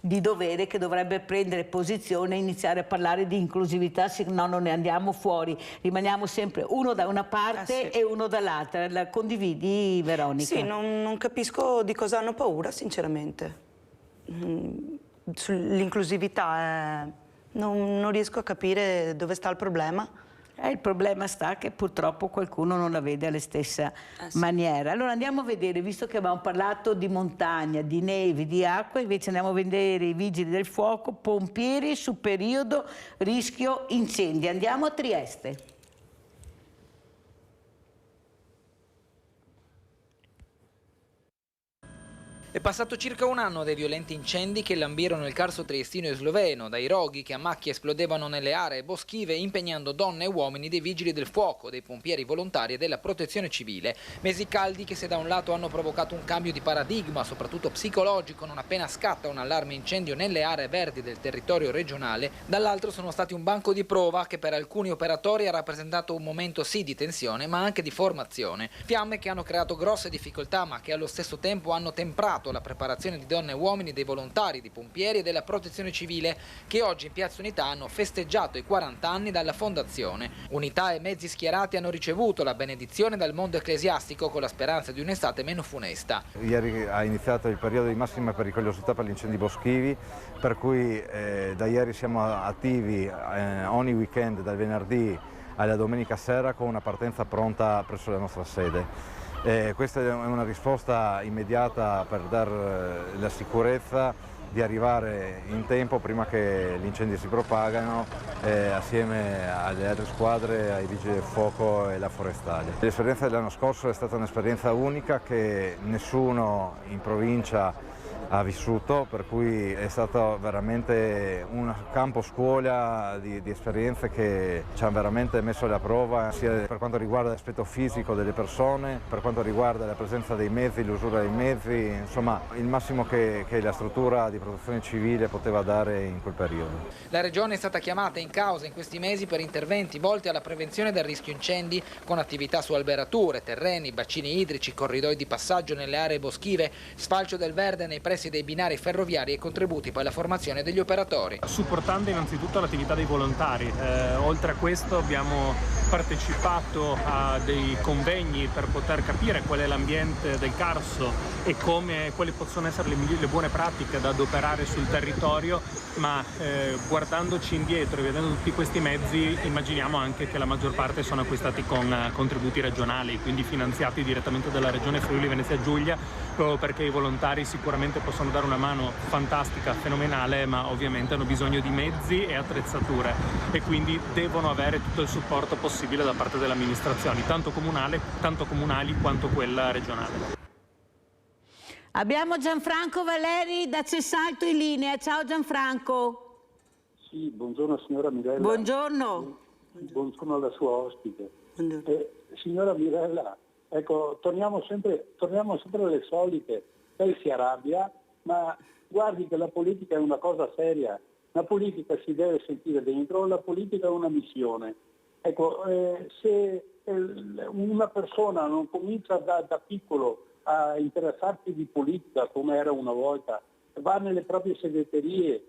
di dovere che dovrebbe prendere posizione e iniziare a parlare di inclusività, se no non ne andiamo fuori, rimaniamo sempre uno da una parte e uno dall'altra. La condividi, Veronica? Sì, non capisco di cosa hanno paura sinceramente. Sull'inclusività non riesco a capire dove sta il problema. Il problema sta che purtroppo qualcuno non la vede alla stessa maniera. Allora andiamo a vedere, visto che abbiamo parlato di montagna, di nevi, di acqua, invece andiamo a vedere i vigili del fuoco, pompieri su periodo rischio incendi. Andiamo a Trieste. È passato circa un anno dai violenti incendi che lambirono il Carso triestino e sloveno, dai roghi che a macchie esplodevano nelle aree boschive impegnando donne e uomini dei vigili del fuoco, dei pompieri volontari e della protezione civile. Mesi caldi che se da un lato hanno provocato un cambio di paradigma, soprattutto psicologico, non appena scatta un allarme incendio nelle aree verdi del territorio regionale, dall'altro sono stati un banco di prova che per alcuni operatori ha rappresentato un momento sì di tensione ma anche di formazione. Fiamme che hanno creato grosse difficoltà ma che allo stesso tempo hanno temprato la preparazione di donne e uomini, dei volontari, di pompieri e della protezione civile che oggi in Piazza Unità hanno festeggiato i 40 anni dalla fondazione. Unità e mezzi schierati hanno ricevuto la benedizione dal mondo ecclesiastico con la speranza di un'estate meno funesta. Ieri ha iniziato il periodo di massima pericolosità per gli incendi boschivi, per cui da ieri siamo attivi ogni weekend dal venerdì alla domenica sera con una partenza pronta presso la nostra sede. Questa è una risposta immediata per dare la sicurezza di arrivare in tempo prima che gli incendi si propagano assieme alle altre squadre, ai vigili del fuoco e la forestale. L'esperienza dell'anno scorso è stata un'esperienza unica che nessuno in provincia ha vissuto, per cui è stato veramente un campo scuola di esperienze che ci hanno veramente messo alla prova, sia per quanto riguarda l'aspetto fisico delle persone, per quanto riguarda la presenza dei mezzi, l'usura dei mezzi, insomma il massimo che la struttura di protezione civile poteva dare in quel periodo. La Regione è stata chiamata in causa in questi mesi per interventi volti alla prevenzione del rischio incendi, con attività su alberature, terreni, bacini idrici, corridoi di passaggio nelle aree boschive, sfalcio del verde nei pressi dei binari ferroviari e contributi per la formazione degli operatori. Supportando innanzitutto l'attività dei volontari, oltre a questo abbiamo partecipato a dei convegni per poter capire qual è l'ambiente del Carso e quali possono essere le buone pratiche da adoperare sul territorio, ma guardandoci indietro e vedendo tutti questi mezzi immaginiamo anche che la maggior parte sono acquistati con contributi regionali, quindi finanziati direttamente dalla Regione Friuli Venezia Giulia, proprio perché i volontari sicuramente possono dare una mano fantastica, fenomenale, ma ovviamente hanno bisogno di mezzi e attrezzature e quindi devono avere tutto il supporto possibile da parte delle amministrazioni, tanto comunali quanto quella regionale. Abbiamo Gianfranco Valeri da Cessalto in linea. Ciao Gianfranco. Sì, buongiorno signora Mirella. Buongiorno. Buongiorno alla sua ospite. Signora Mirella, ecco, torniamo sempre alle solite. Lei si arrabbia, ma guardi che la politica è una cosa seria. La politica si deve sentire dentro, la politica è una missione. Ecco, se una persona non comincia da piccolo a interessarsi di politica come era una volta, va nelle proprie segreterie,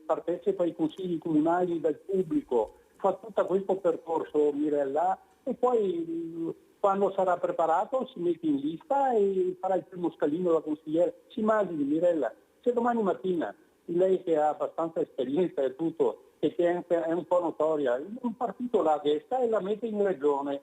partecipa ai consigli comunali dal pubblico, fa tutto questo percorso, Mirella, e poi quando sarà preparato si mette in lista e farà il primo scalino da consigliere. Si immagini, Mirella, se domani mattina lei che ha abbastanza esperienza e tutto, e che è un po' notoria, un partito la destra e la mette in regione,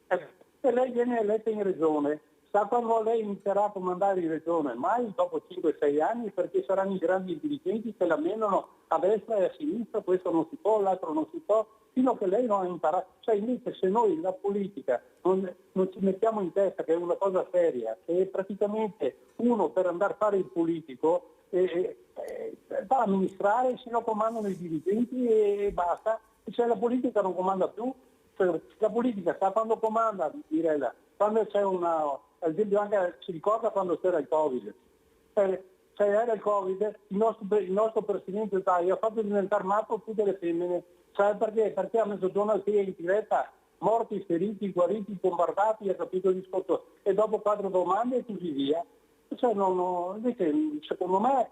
e lei viene eletta in regione, sa quando lei inizierà a comandare in regione? Mai dopo 5-6 anni, perché saranno i grandi dirigenti che la menano a destra e a sinistra, questo non si può, l'altro non si può, fino a che lei non ha imparato. Cioè invece se noi la politica non ci mettiamo in testa che è una cosa seria, che praticamente uno per andare a fare il politico va a amministrare, se lo comandano i dirigenti e basta, e se la politica non comanda più, cioè, la politica sa quando comanda, Mirella, quando c'è ad esempio anche si ricorda quando c'era il Covid, era il Covid, il nostro Presidente d'Italia ha fatto diventare matto tutte le femmine, sai perché? Perché a mezzogiorno si è in diretta morti, feriti, guariti, bombardati, ha capito il discorso, e dopo 4 domande e così via. Cioè, invece, secondo me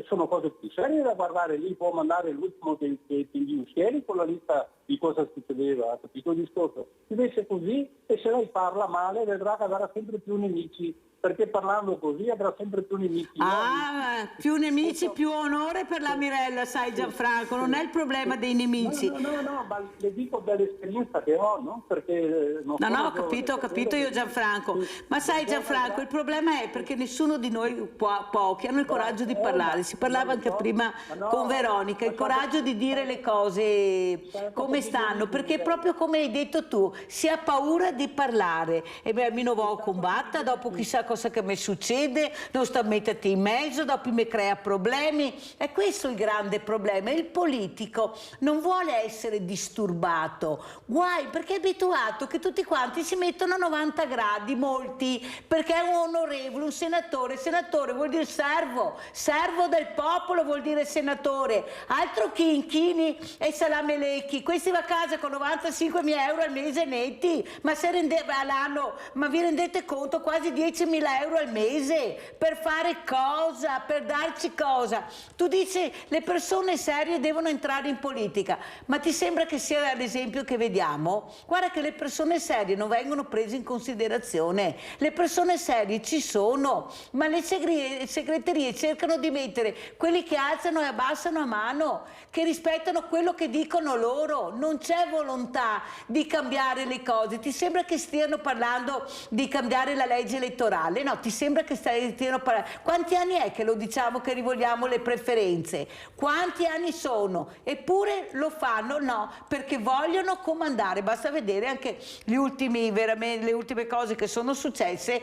sono cose più serie da guardare. Lì può mandare l'ultimo degli uscieri con la lista di cosa succedeva, ha capito il discorso? Invece così, e se lei parla male vedrà che avrà sempre più nemici, perché parlando così avrà sempre più nemici. Più nemici, più onore per la Mirella, sai Gianfranco, non è il problema dei nemici. No, ma le dico dall'esperienza che ho, no? Perché ho capito io Gianfranco, ma sai Gianfranco, il problema è perché nessuno di noi, pochi, hanno il coraggio di parlare, si parlava anche prima con Veronica, il coraggio di dire le cose come stanno, perché proprio come hai detto tu, si ha paura di parlare, e beh, mi non vo combatta, dopo chissà cosa che mi succede, non sta a metterti in mezzo, dopo mi crea problemi. È questo il grande problema. Il politico non vuole essere disturbato, guai, perché è abituato che tutti quanti si mettono a 90 gradi, molti, perché è un onorevole, un senatore vuol dire servo del popolo, vuol dire senatore, altro chinchini e salamelecchi, questi va a casa con 95.000 euro al mese netti, ma all'anno, ma vi rendete conto, quasi 10.000 euro al mese, per fare cosa? Per darci cosa? Tu dici le persone serie devono entrare in politica, ma ti sembra che sia l'esempio che vediamo? Guarda che le persone serie non vengono prese in considerazione, le persone serie ci sono, ma le segreterie cercano di mettere quelli che alzano e abbassano a mano, che rispettano quello che dicono loro, non c'è volontà di cambiare le cose. Ti sembra che stiano parlando di cambiare la legge elettorale? No, ti sembra che stiano parlando... Quanti anni è che lo diciamo che rivogliamo le preferenze? Quanti anni sono? Eppure lo fanno? No, perché vogliono comandare. Basta vedere anche le ultime cose che sono successe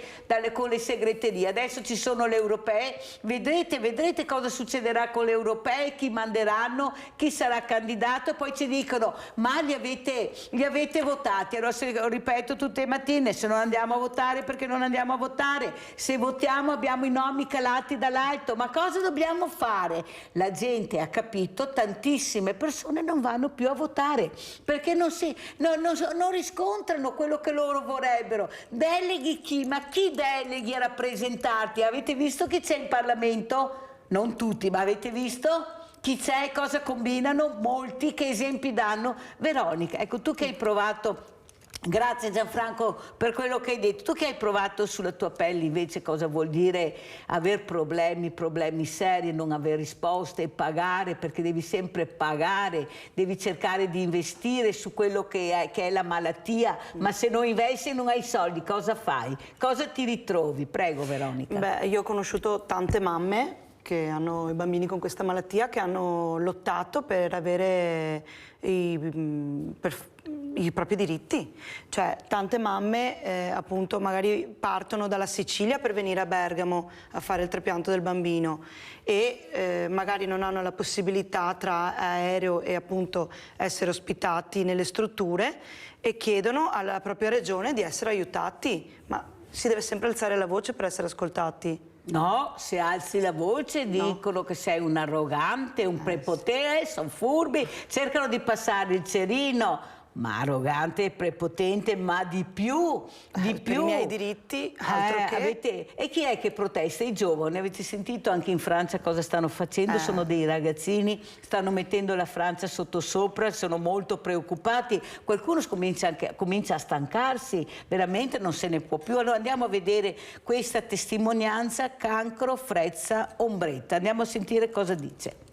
con le segreterie. Adesso ci sono le europee, vedrete cosa succederà con le europee, chi manderanno, chi sarà candidato, e poi ci dicono ma li avete votati. Allora ripeto tutte le mattine, se non andiamo a votare perché non andiamo a votare, se votiamo abbiamo i nomi calati dall'alto, ma cosa dobbiamo fare? La gente ha capito, tantissime persone non vanno più a votare perché non riscontrano quello che loro vorrebbero. Deleghi chi? Ma chi deleghi a rappresentarti? Avete visto chi c'è in Parlamento? Non tutti, ma avete visto? Chi c'è, cosa combinano? Molti, che esempi danno? Veronica, ecco, tu che hai provato, grazie Gianfranco per quello che hai detto, tu che hai provato sulla tua pelle invece cosa vuol dire aver problemi seri, non avere risposte, pagare, perché devi sempre pagare, devi cercare di investire su quello che è la malattia, ma se non investi e non hai soldi cosa fai? Cosa ti ritrovi? Prego Veronica. Beh, io ho conosciuto tante mamme che hanno i bambini con questa malattia, che hanno lottato per avere i propri diritti. Cioè tante mamme appunto magari partono dalla Sicilia per venire a Bergamo a fare il trapianto del bambino e magari non hanno la possibilità tra aereo e appunto essere ospitati nelle strutture e chiedono alla propria regione di essere aiutati, ma si deve sempre alzare la voce per essere ascoltati. No, se alzi la voce dicono che sei un arrogante, un prepotente, sono furbi, cercano di passare il cerino. Ma arrogante e prepotente, ma di più, di più. Per i miei diritti, altro che... E chi è che protesta? I giovani. Avete sentito anche in Francia cosa stanno facendo? Sono dei ragazzini, stanno mettendo la Francia sottosopra, sono molto preoccupati. Qualcuno comincia a stancarsi, veramente non se ne può più. Allora andiamo a vedere questa testimonianza, cancro, frezza, ombretta. Andiamo a sentire cosa dice.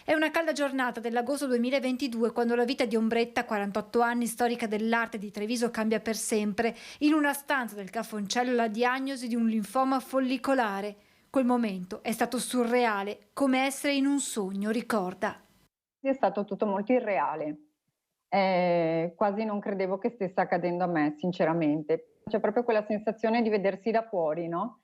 È una calda giornata dell'agosto 2022 quando la vita di Ombretta, 48 anni, storica dell'arte di Treviso, cambia per sempre. In una stanza del Cafoncello la diagnosi di un linfoma follicolare. Quel momento è stato surreale, come essere in un sogno, ricorda. È stato tutto molto irreale. Quasi non credevo che stesse accadendo a me, sinceramente. C'è proprio quella sensazione di vedersi da fuori, no?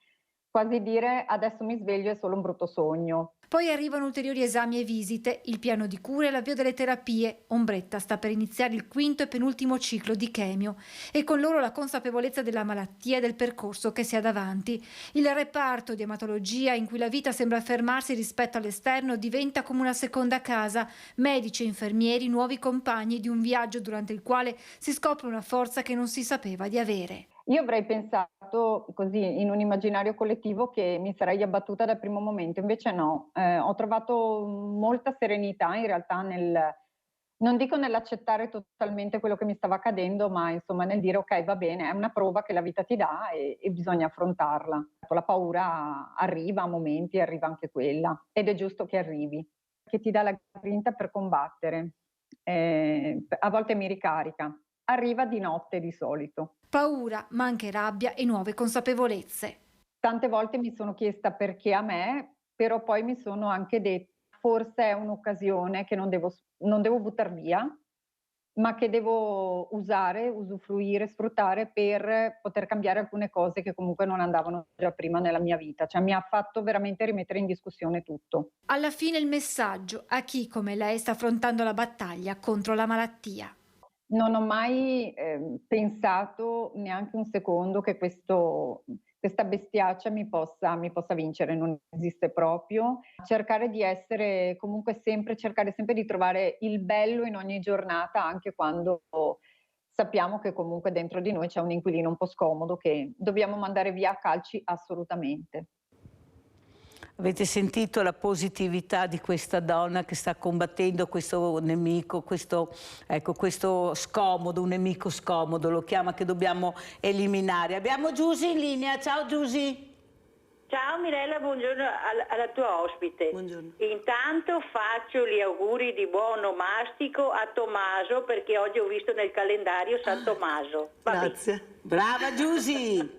Quasi dire adesso mi sveglio, è solo un brutto sogno. Poi arrivano ulteriori esami e visite, il piano di cura e l'avvio delle terapie. Ombretta sta per iniziare il quinto e penultimo ciclo di chemio e con loro la consapevolezza della malattia e del percorso che si ha davanti. Il reparto di ematologia, in cui la vita sembra fermarsi rispetto all'esterno, diventa come una seconda casa. Medici e infermieri, nuovi compagni di un viaggio durante il quale si scopre una forza che non si sapeva di avere. Io avrei pensato così in un immaginario collettivo che mi sarei abbattuta dal primo momento, invece no, ho trovato molta serenità in realtà non dico nell'accettare totalmente quello che mi stava accadendo, ma insomma nel dire ok, va bene, è una prova che la vita ti dà e bisogna affrontarla. La paura arriva a momenti, arriva anche quella ed è giusto che arrivi, che ti dà la grinta per combattere, a volte mi ricarica, arriva di notte di solito. Paura, ma anche rabbia e nuove consapevolezze. Tante volte mi sono chiesta perché a me, però poi mi sono anche detta forse è un'occasione che non devo buttare via, ma che devo usare, usufruire, sfruttare per poter cambiare alcune cose che comunque non andavano già prima nella mia vita. Cioè mi ha fatto veramente rimettere in discussione tutto. Alla fine il messaggio a chi come lei sta affrontando la battaglia contro la malattia. Non ho mai pensato neanche un secondo che questa bestiaccia mi possa vincere, non esiste proprio. Cercare di essere comunque cercare sempre di trovare il bello in ogni giornata, anche quando sappiamo che comunque dentro di noi c'è un inquilino un po' scomodo che dobbiamo mandare via a calci assolutamente. Avete sentito la positività di questa donna che sta combattendo questo nemico, questo scomodo, un nemico scomodo, lo chiama, che dobbiamo eliminare. Abbiamo Giusy in linea, ciao Giusy. Ciao Mirella, buongiorno alla tua ospite. Buongiorno. Intanto faccio gli auguri di buon onomastico a Tommaso, perché oggi ho visto nel calendario San Tommaso. Grazie. Brava Giusy!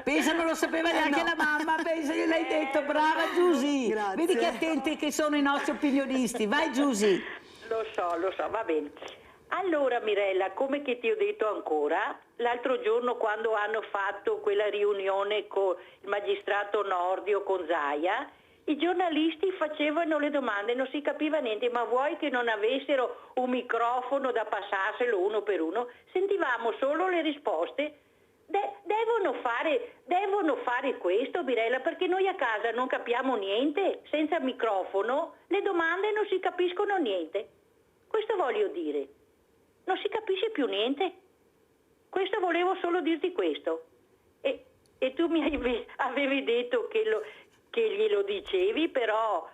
Pensa non lo sapeva neanche la mamma, pensa che l'hai detto, brava Giusy! Grazie. Vedi che attenti che sono i nostri opinionisti, vai Giusy! Lo so, va bene. Allora Mirella, come che ti ho detto ancora, l'altro giorno quando hanno fatto quella riunione con il magistrato Nordio, con Zaia, i giornalisti facevano le domande, non si capiva niente, ma vuoi che non avessero un microfono da passarselo uno per uno? Sentivamo solo le risposte. Devono fare questo, Mirella, perché noi a casa non capiamo niente, senza microfono le domande non si capiscono niente. Questo voglio dire. Non si capisce più niente. Questo volevo solo dirti questo. E tu mi avevi detto che glielo dicevi, però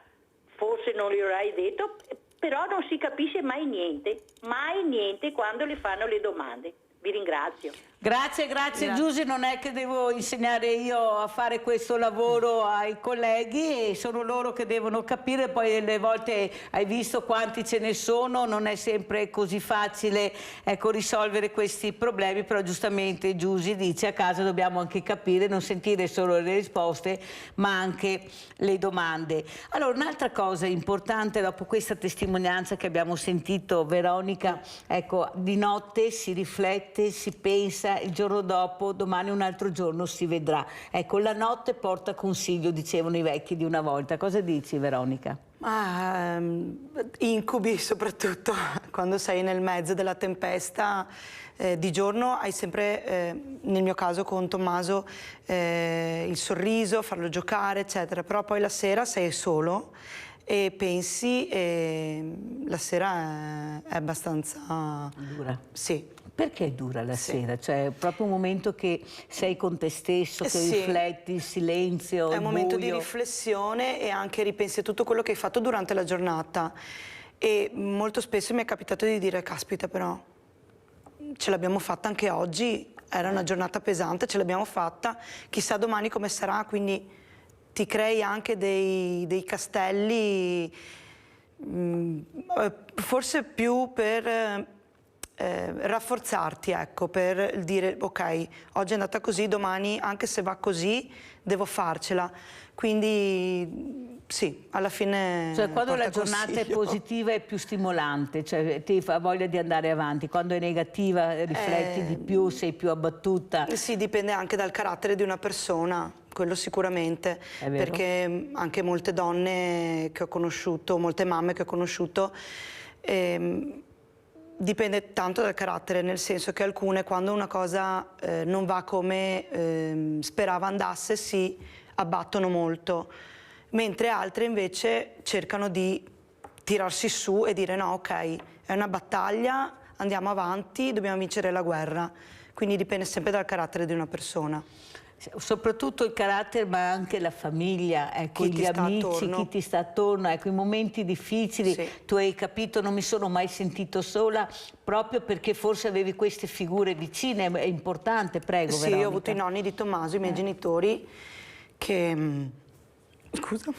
forse non glielo hai detto, però non si capisce mai niente quando le fanno le domande. Vi ringrazio. Grazie Giusy, non è che devo insegnare io a fare questo lavoro ai colleghi, e sono loro che devono capire, poi delle volte hai visto quanti ce ne sono, non è sempre così facile risolvere questi problemi, però giustamente Giusy dice a casa dobbiamo anche capire, non sentire solo le risposte ma anche le domande. Allora un'altra cosa importante dopo questa testimonianza che abbiamo sentito, Veronica, di notte si riflette, si pensa, il giorno dopo, domani un altro giorno si vedrà. Ecco, la notte porta consiglio, dicevano i vecchi di una volta. Cosa dici, Veronica? Incubi soprattutto quando sei nel mezzo della tempesta. Di giorno hai sempre, nel mio caso con Tommaso, il sorriso, farlo giocare, eccetera, però poi la sera sei solo e pensi, la sera è abbastanza dura. Sì. Perché è dura la sera? Cioè è proprio un momento che sei con te stesso, che rifletti, il silenzio, è un momento di riflessione e anche ripensi a tutto quello che hai fatto durante la giornata. E molto spesso mi è capitato di dire, caspita però, ce l'abbiamo fatta anche oggi, era una giornata pesante, ce l'abbiamo fatta, chissà domani come sarà, quindi ti crei anche dei castelli, forse più per rafforzarti, per dire ok, oggi è andata così, domani anche se va così devo farcela, quindi sì, alla fine quando la giornata è positiva è più stimolante, cioè ti fa voglia di andare avanti, quando è negativa rifletti di più, sei più abbattuta. Sì, dipende anche dal carattere di una persona, quello sicuramente, perché anche molte donne che ho conosciuto, molte mamme che ho conosciuto, dipende tanto dal carattere, nel senso che alcune quando una cosa non va come sperava andasse si abbattono molto, mentre altre invece cercano di tirarsi su e dire no, ok, è una battaglia, andiamo avanti, dobbiamo vincere la guerra, quindi dipende sempre dal carattere di una persona. Soprattutto il carattere ma anche la famiglia, gli amici, chi ti sta attorno, i momenti difficili, tu hai capito, non mi sono mai sentito sola proprio perché forse avevi queste figure vicine, è importante, prego Sì, Veronica. ho avuto i nonni di Tommaso, i miei genitori che... Scusa?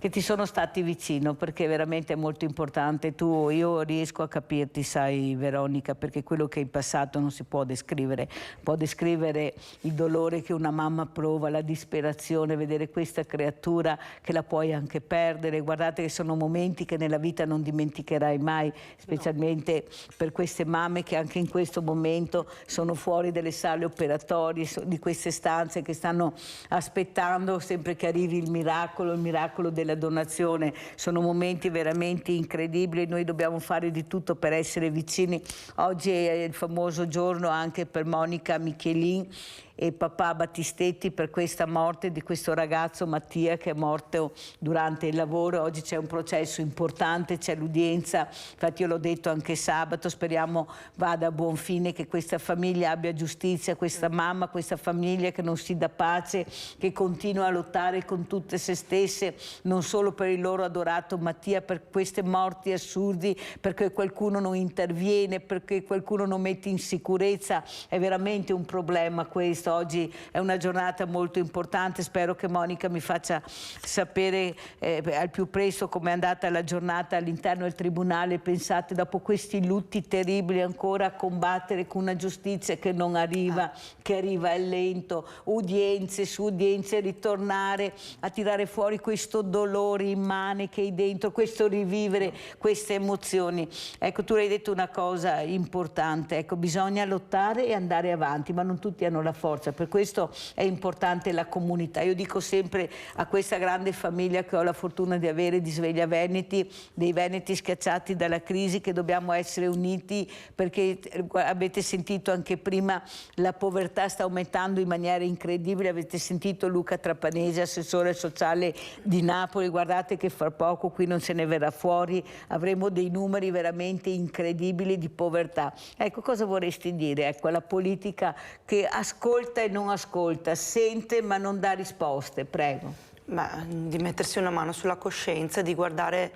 Che ti sono stati vicino, perché veramente è molto importante. Io riesco a capirti, sai Veronica, perché quello che hai passato non si può descrivere. Può descrivere il dolore che una mamma prova, la disperazione, vedere questa creatura che la puoi anche perdere. Guardate che sono momenti che nella vita non dimenticherai mai, specialmente per queste mamme che anche in questo momento sono fuori dalle sale operatorie, di queste stanze, che stanno aspettando sempre che arrivi il miracolo della donazione. Sono momenti veramente incredibili, noi dobbiamo fare di tutto per essere vicini. Oggi è il famoso giorno anche per Monica Michelin e papà Battistetti per questa morte di questo ragazzo Mattia che è morto durante il lavoro. Oggi c'è un processo importante, c'è l'udienza, infatti io l'ho detto anche sabato, speriamo vada a buon fine, che questa famiglia abbia giustizia, questa mamma, questa famiglia che non si dà pace, che continua a lottare con tutte se stesse, non solo per il loro adorato Mattia, per queste morti assurdi, perché qualcuno non interviene, perché qualcuno non mette in sicurezza. È veramente un problema questo. questo oggi è una giornata molto importante. Spero che Monica mi faccia sapere al più presto com'è andata la giornata all'interno del Tribunale. Pensate, dopo questi lutti terribili, ancora a combattere con una giustizia che non arriva, che arriva a lento, udienze su udienze, ritornare a tirare fuori questo dolore immane che hai dentro, questo rivivere queste emozioni. Ecco, tu hai detto una cosa importante, ecco, bisogna lottare e andare avanti, ma non tutti hanno la forza, per questo è importante la comunità. Io dico sempre a questa grande famiglia che ho la fortuna di avere, di Sveglia Veneti, dei veneti schiacciati dalla crisi, che dobbiamo essere uniti, perché avete sentito anche prima, la povertà sta aumentando in maniera incredibile. Avete sentito Luca Trapanese, assessore sociale di Napoli, guardate che fra poco qui non se ne verrà fuori, avremo dei numeri veramente incredibili di povertà. Ecco, cosa vorresti dire? Ecco, la politica che ascolta e non ascolta, sente ma non dà risposte, prego. Di mettersi una mano sulla coscienza, di guardare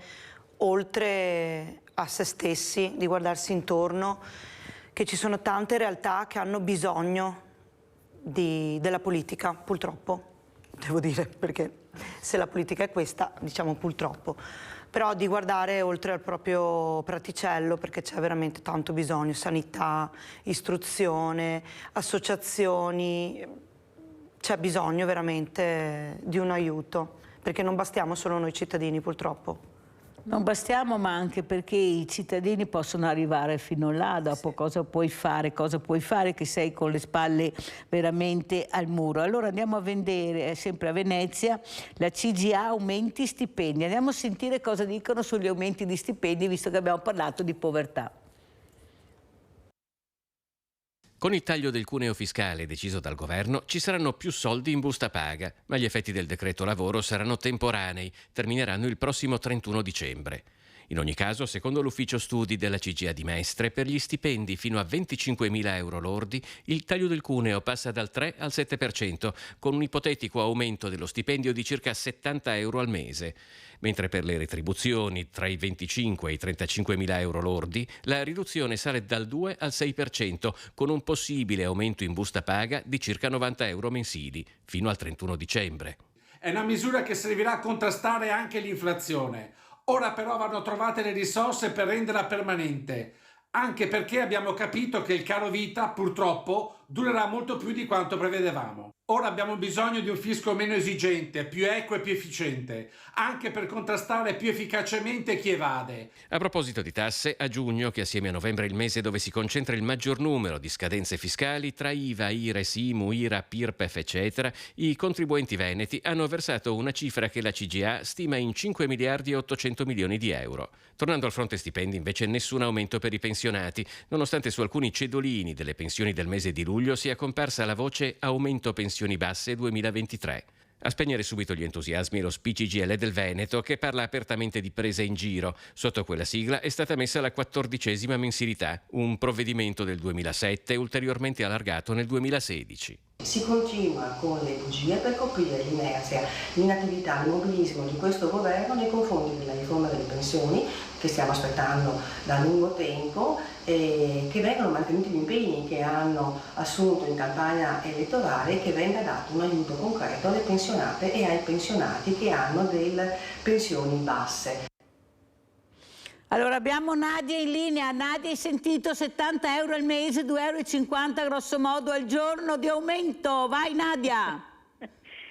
oltre a se stessi, di guardarsi intorno, che ci sono tante realtà che hanno bisogno della politica, purtroppo, devo dire, perché se la politica è questa, diciamo purtroppo, però di guardare oltre al proprio praticello, perché c'è veramente tanto bisogno, sanità, istruzione, associazioni, c'è bisogno veramente di un aiuto, perché non bastiamo solo noi cittadini, purtroppo. Non bastiamo, ma anche perché i cittadini possono arrivare fino là, dopo cosa puoi fare che sei con le spalle veramente al muro. Allora andiamo a vedere, sempre a Venezia, la CGA aumenti stipendi. Andiamo a sentire cosa dicono sugli aumenti di stipendi, visto che abbiamo parlato di povertà. Con il taglio del cuneo fiscale deciso dal governo ci saranno più soldi in busta paga, ma gli effetti del decreto lavoro saranno temporanei, termineranno il prossimo 31 dicembre. In ogni caso, secondo l'ufficio studi della CGA di Mestre, per gli stipendi fino a 25.000 euro lordi, il taglio del cuneo passa dal 3 al 7%, con un ipotetico aumento dello stipendio di circa 70 euro al mese. Mentre per le retribuzioni tra i 25 e i 35.000 euro lordi, la riduzione sale dal 2 al 6%, con un possibile aumento in busta paga di circa 90 euro mensili, fino al 31 dicembre. È una misura che servirà a contrastare anche l'inflazione. Ora però vanno trovate le risorse per renderla permanente, anche perché abbiamo capito che il caro vita, purtroppo, durerà molto più di quanto prevedevamo. Ora abbiamo bisogno di un fisco meno esigente, più equo e più efficiente, anche per contrastare più efficacemente chi evade. A proposito di tasse, a giugno, che assieme a novembre è il mese dove si concentra il maggior numero di scadenze fiscali, tra IVA, IRES, IMU, IRAP, IRPEF, eccetera, i contribuenti veneti hanno versato una cifra che la CGA stima in 5 miliardi e 800 milioni di euro. Tornando al fronte stipendi, invece, nessun aumento per i pensionati, nonostante su alcuni cedolini delle pensioni del mese di luglio sia comparsa la voce aumento pensioni basse 2023. A spegnere subito gli entusiasmi lo SPI-CGIL del Veneto, che parla apertamente di presa in giro. Sotto quella sigla è stata messa la 14ª mensilità, un provvedimento del 2007 ulteriormente allargato nel 2016. Si continua con le bugie per coprire l'inerzia, l'inattività, l'immobilismo di questo governo nei confronti della riforma delle pensioni, che stiamo aspettando da lungo tempo, che vengano mantenuti gli impegni che hanno assunto in campagna elettorale e che venga dato un aiuto concreto alle pensionate e ai pensionati che hanno delle pensioni basse. Allora abbiamo Nadia in linea. Nadia, hai sentito 70 euro al mese, 2,50 euro grosso modo al giorno di aumento. Vai Nadia!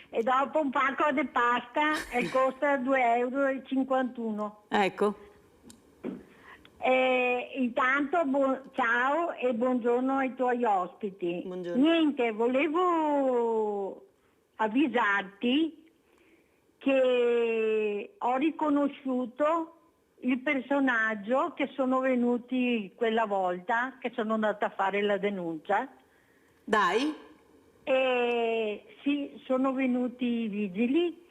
E dopo un pacco di pasta e costa 2,51 euro. Ecco. Intanto ciao e buongiorno ai tuoi ospiti. Buongiorno. Niente, volevo avvisarti che ho riconosciuto il personaggio che sono venuti quella volta che sono andata a fare la denuncia. Dai? Sì, sono venuti i vigili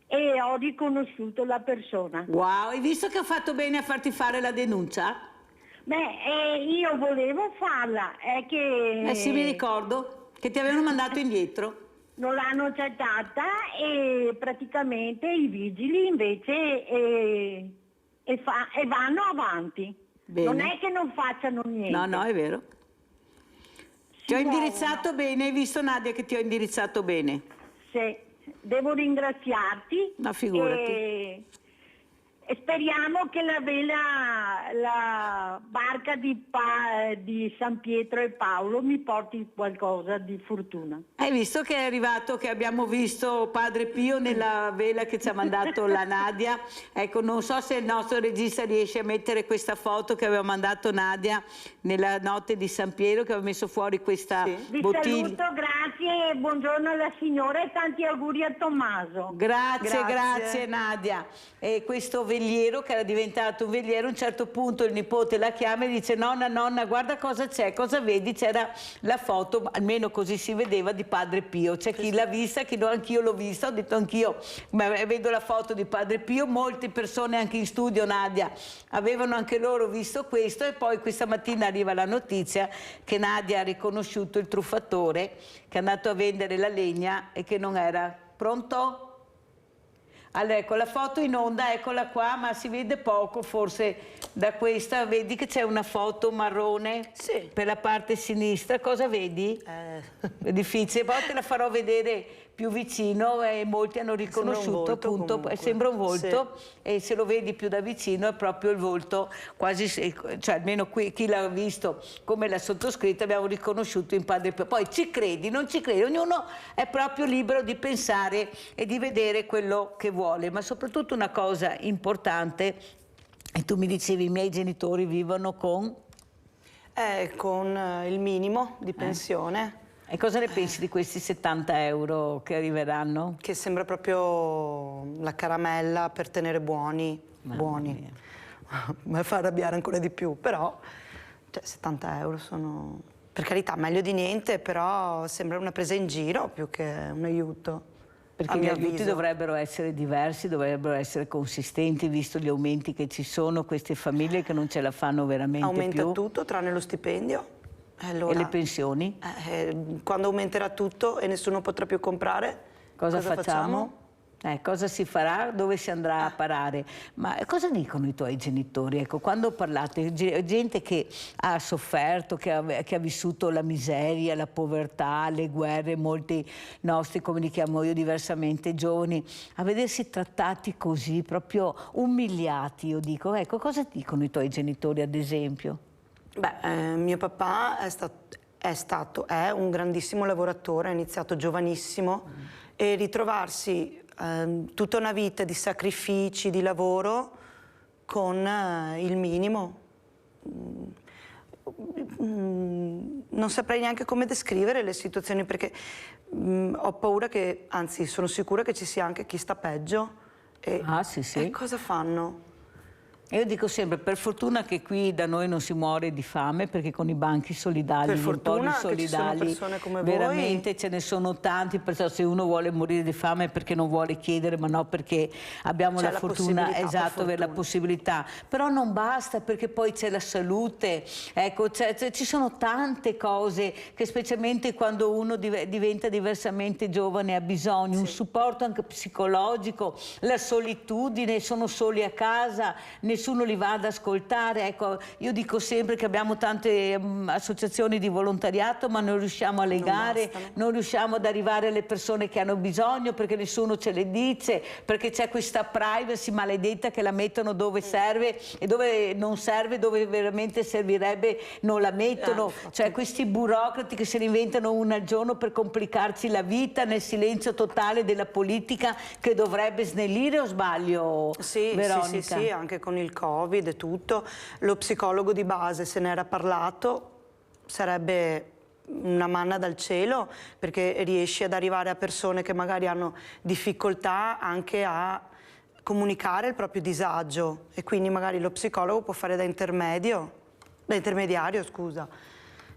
e ho riconosciuto la persona. Wow, hai visto che ho fatto bene a farti fare la denuncia? Beh, io volevo farla, è che... Sì, mi ricordo che ti avevano mandato indietro. Non l'hanno accettata e praticamente i vigili invece vanno avanti. Bene. Non è che non facciano niente. No, no, è vero. Sì, Ti ho indirizzato bene, hai visto Nadia che ti ho indirizzato bene? Sì, devo ringraziarti. Ma figurati. E speriamo che la barca di San Pietro e Paolo mi porti qualcosa di fortuna. Hai visto che è arrivato, che abbiamo visto Padre Pio nella vela che ci ha mandato la Nadia? Ecco, non so se il nostro regista riesce a mettere questa foto che aveva mandato Nadia nella notte di San Pietro, che aveva messo fuori questa bottiglia. Vi saluto, grazie, e buongiorno alla signora e tanti auguri a Tommaso. Grazie Nadia. E questo veliero, che era diventato un veliero, a un certo punto il nipote la chiama e dice: nonna, guarda cosa c'è, cosa vedi? C'era la foto, almeno così si vedeva, di Padre Pio. C'è chi l'ha vista, chi no, anch'io l'ho vista, ho detto anch'io, ma vedo la foto di Padre Pio. Molte persone anche in studio, Nadia, avevano anche loro visto questo, e poi questa mattina arriva la notizia che Nadia ha riconosciuto il truffatore che è andato a vendere la legna e che non era pronto. Allora, ecco la foto in onda, eccola qua, ma si vede poco forse da questa. Vedi che c'è una foto marrone per la parte sinistra, cosa vedi? È difficile, poi te la farò vedere più vicino, e molti hanno riconosciuto, appunto, sembra un volto, e se lo vedi più da vicino è proprio il volto, quasi, cioè almeno qui chi l'ha visto come l'ha sottoscritto abbiamo riconosciuto in Padre Pio. Poi ci credi, non ci credi, ognuno è proprio libero di pensare e di vedere quello che vuole, ma soprattutto una cosa importante, e tu mi dicevi i miei genitori vivono con il minimo di pensione. E cosa ne pensi di questi 70 euro che arriveranno? Che sembra proprio la caramella per tenere buoni. Mi fa arrabbiare ancora di più, però 70 euro sono, per carità, meglio di niente, però sembra una presa in giro più che un aiuto. Perché gli aiuti dovrebbero essere diversi, dovrebbero essere consistenti, visto gli aumenti che ci sono, queste famiglie che non ce la fanno veramente Aumenta più. tutto, tranne lo stipendio. Allora, e le pensioni? Quando aumenterà tutto e nessuno potrà più comprare, cosa facciamo? Cosa si farà? Dove si andrà a parare? Ma cosa dicono i tuoi genitori? Ecco, quando parlate, gente che ha sofferto, che ha vissuto la miseria, la povertà, le guerre, molti nostri, come li chiamo io, diversamente giovani, a vedersi trattati così, proprio umiliati, io dico. Ecco, cosa dicono i tuoi genitori, ad esempio? Mio papà è un grandissimo lavoratore, ha iniziato giovanissimo, e ritrovarsi tutta una vita di sacrifici, di lavoro con il minimo. Non saprei neanche come descrivere le situazioni, perché ho paura che, anzi sono sicura che ci sia anche chi sta peggio. E cosa fanno? Io dico sempre, per fortuna che qui da noi non si muore di fame, perché con i banchi solidali, gli impolli solidali, veramente ce ne sono tanti, perciò se uno vuole morire di fame è perché non vuole chiedere, ma no perché abbiamo la fortuna, avere la possibilità. Però non basta, perché poi c'è la salute, ecco, ci sono tante cose che, specialmente quando uno diventa diversamente giovane, ha bisogno, un supporto anche psicologico, la solitudine, sono soli a casa, nessuno li va ad ascoltare. Ecco, io dico sempre che abbiamo tante associazioni di volontariato, ma non riusciamo a legare, non riusciamo ad arrivare alle persone che hanno bisogno, perché nessuno ce le dice, perché c'è questa privacy maledetta che la mettono dove serve, e dove non serve, dove veramente servirebbe non la mettono. Cioè questi burocrati che se ne inventano una al giorno per complicarci la vita, nel silenzio totale della politica che dovrebbe snellire, o sbaglio, Veronica? Sì, anche con il Covid e tutto. Lo psicologo di base, se ne era parlato, sarebbe una manna dal cielo, perché riesci ad arrivare a persone che magari hanno difficoltà anche a comunicare il proprio disagio, e quindi magari lo psicologo può fare da intermediario, scusa.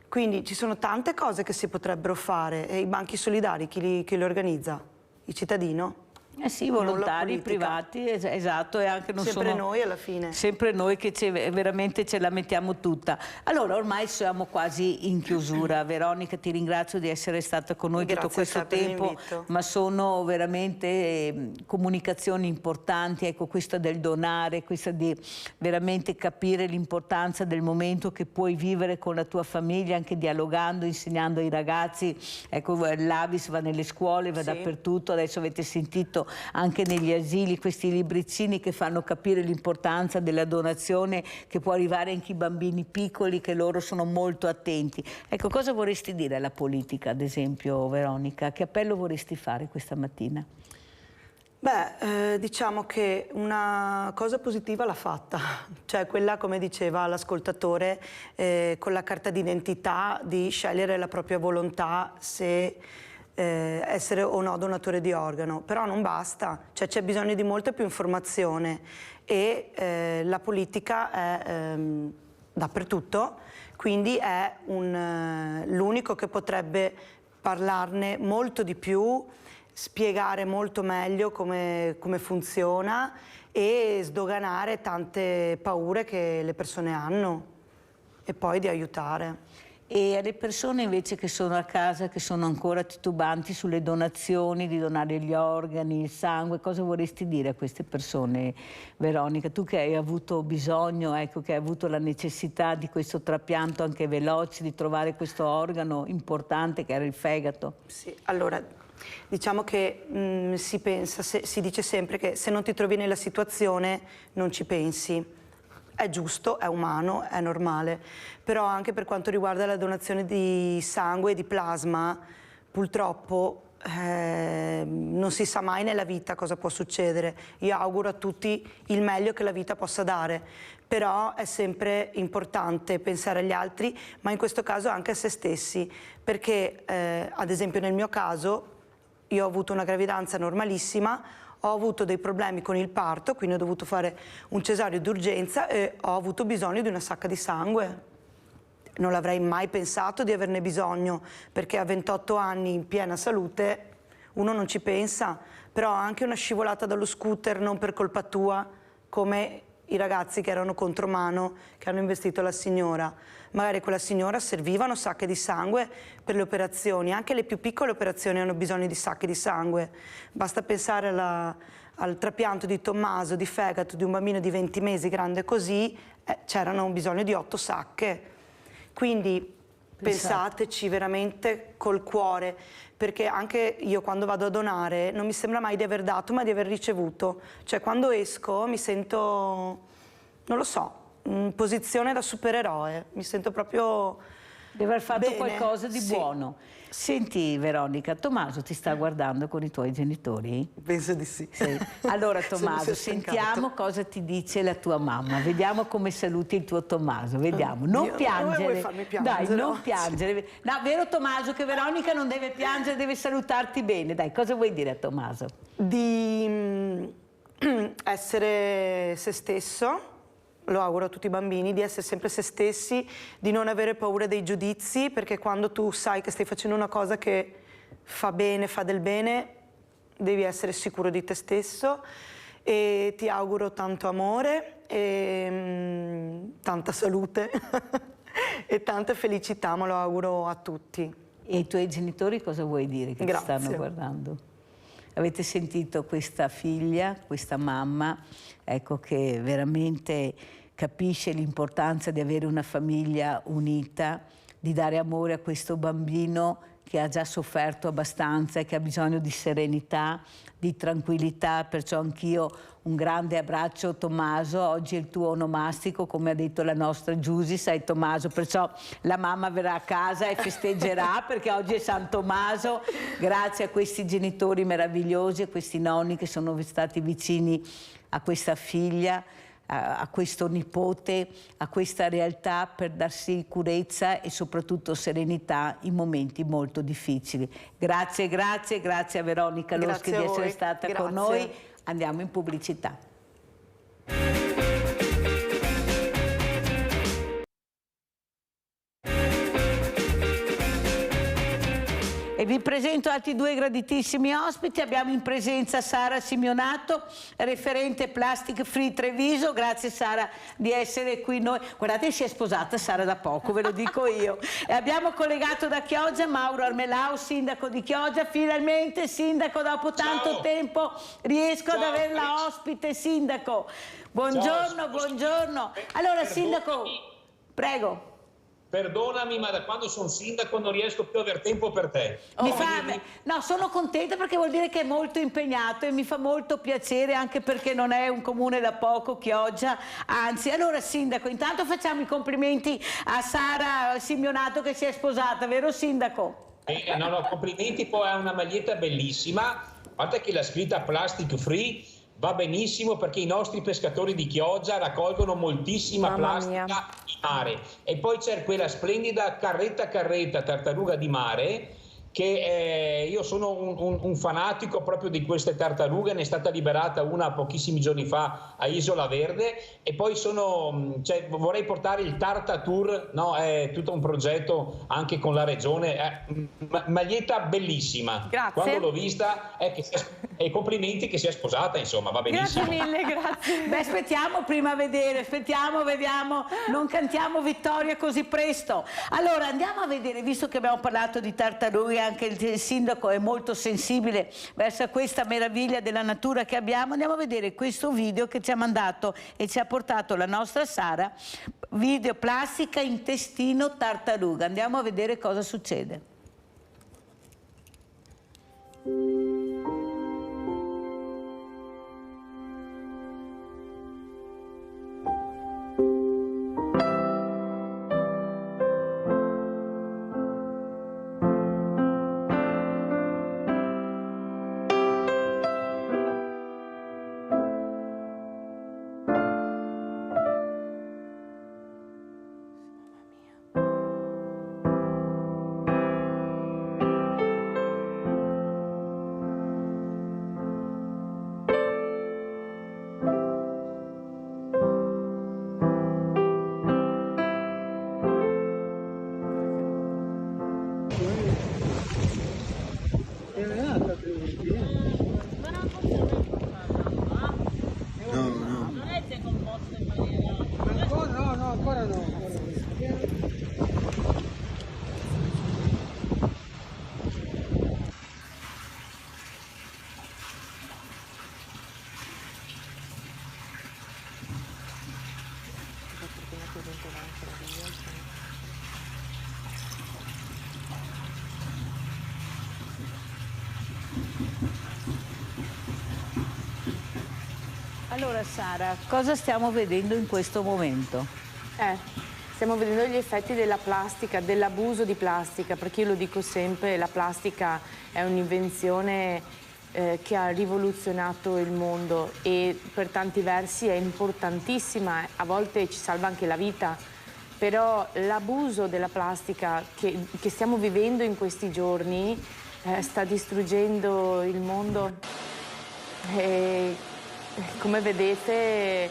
Quindi ci sono tante cose che si potrebbero fare, e i banchi solidari chi li organizza? Il cittadino? Sì, volontari, privati, esatto, e anche non sempre sono... noi alla fine. Sempre noi che veramente ce la mettiamo tutta. Allora, ormai siamo quasi in chiusura. Veronica, ti ringrazio di essere stata con noi tutto questo tempo, ma sono veramente comunicazioni importanti, ecco, questa del donare, questa di veramente capire l'importanza del momento che puoi vivere con la tua famiglia, anche dialogando, insegnando ai ragazzi. Ecco, l'Avis va nelle scuole, va dappertutto, adesso avete sentito anche negli asili questi libricini che fanno capire l'importanza della donazione, che può arrivare anche ai bambini piccoli, che loro sono molto attenti. Ecco, cosa vorresti dire alla politica, ad esempio, Veronica? Che appello vorresti fare questa mattina? Beh, diciamo che una cosa positiva l'ha fatta, cioè quella, come diceva l'ascoltatore, con la carta d'identità di scegliere la propria volontà se essere o no donatore di organo, però non basta, cioè c'è bisogno di molta più informazione e la politica è dappertutto, quindi è l'unico che potrebbe parlarne molto di più, spiegare molto meglio come funziona e sdoganare tante paure che le persone hanno e poi di aiutare. E alle persone invece che sono a casa, che sono ancora titubanti sulle donazioni, di donare gli organi, il sangue, cosa vorresti dire a queste persone, Veronica? Tu che hai avuto bisogno, ecco, che hai avuto la necessità di questo trapianto anche veloce, di trovare questo organo importante che era il fegato. Sì, allora, diciamo che si dice sempre che se non ti trovi nella situazione non ci pensi. È giusto, è umano, è normale, però anche per quanto riguarda la donazione di sangue e di plasma, purtroppo non si sa mai nella vita cosa può succedere. Io auguro a tutti il meglio che la vita possa dare, però è sempre importante pensare agli altri, ma in questo caso anche a se stessi, perché ad esempio nel mio caso io ho avuto una gravidanza normalissima, ho avuto dei problemi con il parto, quindi ho dovuto fare un cesareo d'urgenza e ho avuto bisogno di una sacca di sangue. Non l'avrei mai pensato di averne bisogno, perché a 28 anni in piena salute uno non ci pensa, però anche una scivolata dallo scooter non per colpa tua, come i ragazzi che erano contromano, che hanno investito la signora. Magari quella signora servivano sacche di sangue per le operazioni, anche le più piccole operazioni hanno bisogno di sacche di sangue. Basta pensare al trapianto di Tommaso, di fegato, di un bambino di 20 mesi grande così, c'erano bisogno di 8 sacche. Quindi pensateci veramente col cuore, perché anche io quando vado a donare non mi sembra mai di aver dato, ma di aver ricevuto. Cioè quando esco mi sento, non lo so, in posizione da supereroe, mi sento proprio di aver fatto bene. Qualcosa di buono. Senti Veronica, Tommaso ti sta guardando con i tuoi genitori? Penso di sì. Allora Tommaso, sentiamo cosa ti dice la tua mamma, vediamo come saluti il tuo Tommaso, vediamo. Non piangere, vuoi farmi piangere, dai, non piangere. No, vero Tommaso che Veronica non deve piangere, deve salutarti bene. Dai, cosa vuoi dire a Tommaso? Di essere se stesso. Lo auguro a tutti i bambini, di essere sempre se stessi, di non avere paura dei giudizi, perché quando tu sai che stai facendo una cosa che fa bene, fa del bene, devi essere sicuro di te stesso e ti auguro tanto amore e tanta salute e tanta felicità, ma lo auguro a tutti. E ai tuoi genitori cosa vuoi dire che ti stanno guardando? Avete sentito questa figlia, questa mamma, ecco, che veramente capisce l'importanza di avere una famiglia unita, di dare amore a questo bambino che ha già sofferto abbastanza e che ha bisogno di serenità, di tranquillità, perciò anch'io un grande abbraccio Tommaso, oggi è il tuo onomastico, come ha detto la nostra Giusy, sai Tommaso, perciò la mamma verrà a casa e festeggerà perché oggi è San Tommaso, grazie a questi genitori meravigliosi, a questi nonni che sono stati vicini a questa figlia, a questo nipote, a questa realtà per dar sicurezza e soprattutto serenità in momenti molto difficili. Grazie, grazie, grazie a Veronica Loschi di essere stata con noi. Andiamo in pubblicità. E vi presento altri due graditissimi ospiti. Abbiamo in presenza Sara Simeonato, referente Plastic Free Treviso. Grazie Sara di essere qui noi. Guardate, si è sposata Sara da poco, ve lo dico io. E abbiamo collegato da Chioggia Mauro Armelau, sindaco di Chioggia. Finalmente, sindaco, dopo tanto tempo riesco ad averla ospite, sindaco. Buongiorno, buongiorno. Allora, sindaco, prego. Perdonami, ma da quando sono sindaco non riesco più a avere tempo per te. No, sono contenta perché vuol dire che è molto impegnato e mi fa molto piacere, anche perché non è un comune da poco, Chioggia, anzi. Allora, sindaco, intanto facciamo i complimenti a Sara Simeonato che si è sposata, vero sindaco? No, complimenti, poi ha una maglietta bellissima, a parte che la scritta Plastic Free va benissimo perché i nostri pescatori di Chioggia raccolgono moltissima plastica in mare. E poi c'è quella splendida carretta tartaruga di mare che io sono un fanatico proprio di queste tartarughe, ne è stata liberata una pochissimi giorni fa a Isola Verde e poi vorrei portare il Tarta Tour, no? È tutto un progetto anche con la regione, maglietta bellissima. Grazie. Quando l'ho vista e complimenti che sia sposata, insomma, va benissimo. Grazie mille, grazie. Beh, aspettiamo prima a vedere, vediamo, non cantiamo vittoria così presto. Allora andiamo a vedere, visto che abbiamo parlato di tartarughe, anche il sindaco è molto sensibile verso questa meraviglia della natura che abbiamo. Andiamo a vedere questo video che ci ha mandato e ci ha portato la nostra Sara, video plastica intestino tartaruga. Andiamo a vedere cosa succede. Allora Sara, cosa stiamo vedendo in questo momento? Stiamo vedendo gli effetti della plastica, dell'abuso di plastica, perché io lo dico sempre, la plastica è un'invenzione che ha rivoluzionato il mondo e per tanti versi è importantissima, a volte ci salva anche la vita, però l'abuso della plastica che stiamo vivendo in questi giorni sta distruggendo il mondo. E, come vedete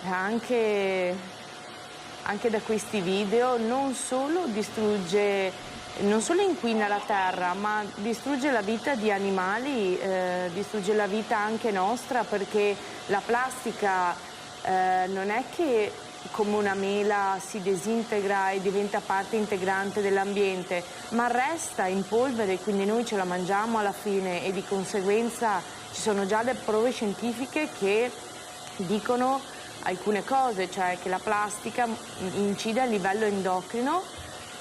anche da questi video non solo inquina la terra, ma distrugge la vita di animali, distrugge la vita anche nostra, perché la plastica non è che come una mela si disintegra e diventa parte integrante dell'ambiente, ma resta in polvere, quindi noi ce la mangiamo alla fine e di conseguenza ci sono già le prove scientifiche che dicono alcune cose, cioè che la plastica incide a livello endocrino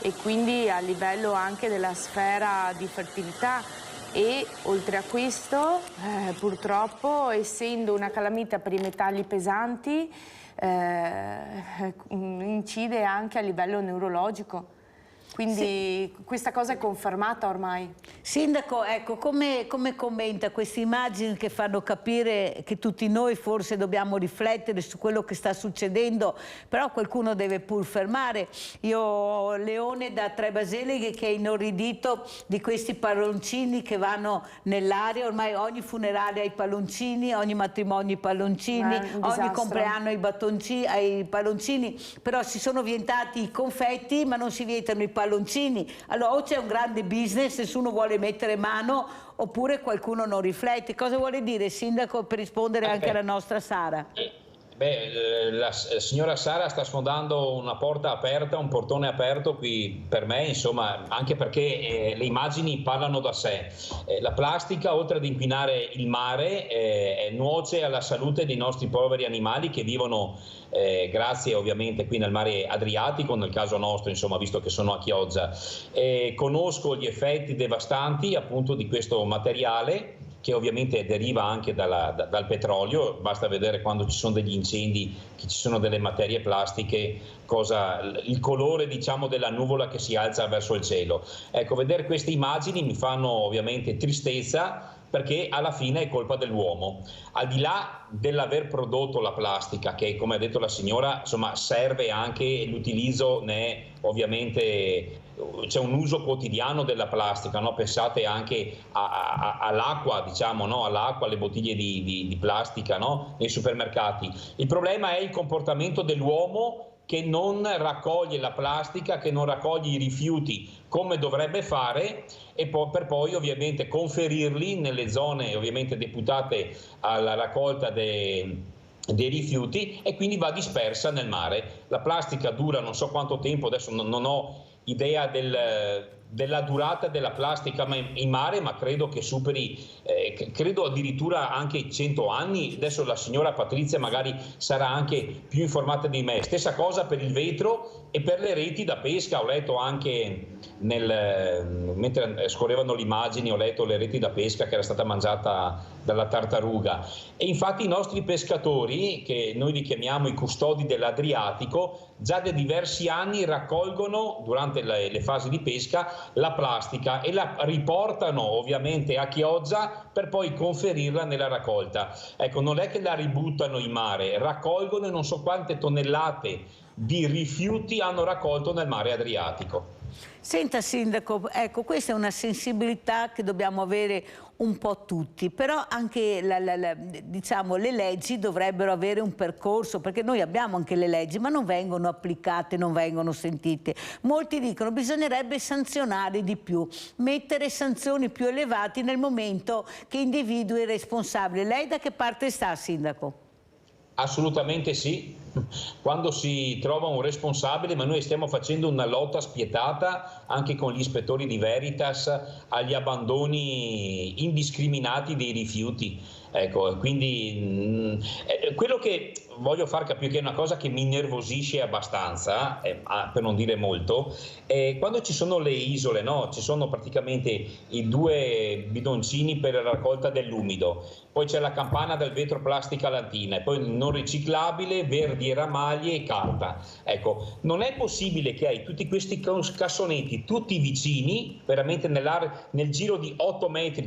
e quindi a livello anche della sfera di fertilità e oltre a questo purtroppo, essendo una calamita per i metalli pesanti, incide anche a livello neurologico. Quindi questa cosa è confermata ormai. Sindaco, ecco, come commenta queste immagini che fanno capire che tutti noi forse dobbiamo riflettere su quello che sta succedendo, però qualcuno deve pur fermare. Io ho Leone da Tre Baseleghe che è inorridito di questi palloncini che vanno nell'aria, ormai ogni funerale ha i palloncini, ogni matrimonio i palloncini, ogni compleanno ai palloncini, però si sono vietati i confetti ma non si vietano i palloncini palloncini. Allora o c'è un grande business, nessuno vuole mettere mano, oppure qualcuno non riflette. Cosa vuole dire, Sindaco, per rispondere anche alla nostra Sara? La signora Sara sta sfondando una porta aperta, un portone aperto qui per me, insomma, anche perché le immagini parlano da sé. La plastica, oltre ad inquinare il mare, nuoce alla salute dei nostri poveri animali che vivono grazie ovviamente qui nel mare Adriatico, nel caso nostro, insomma, visto che sono a Chioggia. Conosco gli effetti devastanti appunto di questo materiale, che ovviamente deriva anche dal petrolio. Basta vedere quando ci sono degli incendi, che ci sono delle materie plastiche, il colore, diciamo, della nuvola che si alza verso il cielo. Ecco, vedere queste immagini mi fanno ovviamente tristezza, perché alla fine è colpa dell'uomo. Al di là dell'aver prodotto la plastica, che come ha detto la signora, insomma, serve anche l'utilizzo, ovviamente c'è un uso quotidiano della plastica, no? Pensate anche all'acqua, diciamo, no? All'acqua, alle bottiglie di plastica, no? Nei supermercati. Il problema è il comportamento dell'uomo, che non raccoglie la plastica, che non raccoglie i rifiuti come dovrebbe fare, e per poi ovviamente conferirli nelle zone ovviamente deputate alla raccolta dei rifiuti, e quindi va dispersa nel mare. La plastica dura non so quanto tempo, adesso non ho idea della durata della plastica in mare, ma credo che superi, credo addirittura anche 100 anni. Adesso la signora Patrizia magari sarà anche più informata di me. Stessa cosa per il vetro e per le reti da pesca. Ho letto anche, mentre scorrevano le immagini, ho letto le reti da pesca che era stata mangiata dalla tartaruga. E infatti i nostri pescatori, che noi li chiamiamo i custodi dell'Adriatico, già da diversi anni raccolgono durante le fasi di pesca la plastica e la riportano ovviamente a Chioggia per poi conferirla nella raccolta. Ecco, non è che la ributtano in mare, raccolgono, e non so quante tonnellate di rifiuti hanno raccolto nel mare Adriatico. Senta Sindaco, ecco, questa è una sensibilità che dobbiamo avere un po' tutti, però anche diciamo, le leggi dovrebbero avere un percorso, perché noi abbiamo anche le leggi, ma non vengono applicate, non vengono sentite. Molti dicono che bisognerebbe sanzionare di più, mettere sanzioni più elevate nel momento che individui il responsabile. Lei da che parte sta, Sindaco? Assolutamente sì, quando si trova un responsabile, ma noi stiamo facendo una lotta spietata anche con gli ispettori di Veritas agli abbandoni indiscriminati dei rifiuti. Ecco, quindi quello che voglio far capire, che è una cosa che mi innervosisce abbastanza, per non dire molto, quando ci sono le isole, no? Ci sono praticamente i 2 bidoncini per la raccolta dell'umido, poi c'è la campana del vetro plastica lattina, e poi il non riciclabile, verdi e ramaglie e carta. Ecco, non è possibile che hai tutti questi cassonetti tutti vicini, veramente nel giro di 8 metri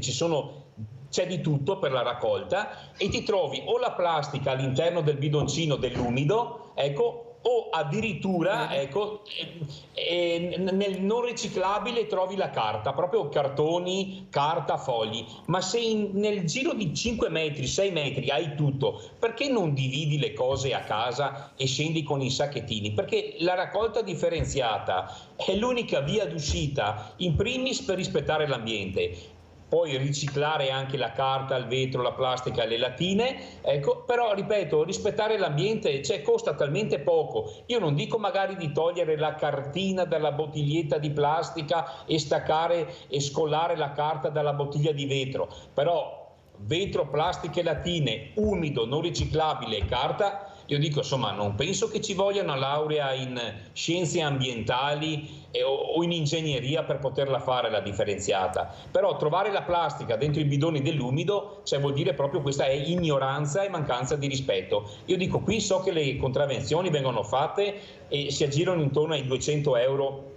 c'è di tutto per la raccolta, e ti trovi o la plastica all'interno del bidoncino dell'umido, ecco, o addirittura, ecco, nel non riciclabile trovi la carta, proprio cartoni, carta, fogli. Ma se nel giro di 5 metri, 6 metri hai tutto, perché non dividi le cose a casa e scendi con i sacchettini? Perché la raccolta differenziata è l'unica via d'uscita, in primis per rispettare l'ambiente, poi riciclare anche la carta, il vetro, la plastica e le lattine, ecco, però ripeto, rispettare l'ambiente, costa talmente poco. Io non dico magari di togliere la cartina dalla bottiglietta di plastica e staccare e scollare la carta dalla bottiglia di vetro, però vetro, plastica e lattine, umido, non riciclabile e carta, io dico, insomma, non penso che ci voglia una laurea in scienze ambientali o in ingegneria per poterla fare la differenziata. Però trovare la plastica dentro i bidoni dell'umido, vuol dire proprio questa è ignoranza e mancanza di rispetto. Io dico, qui so che le contravvenzioni vengono fatte e si aggirano intorno ai 200 euro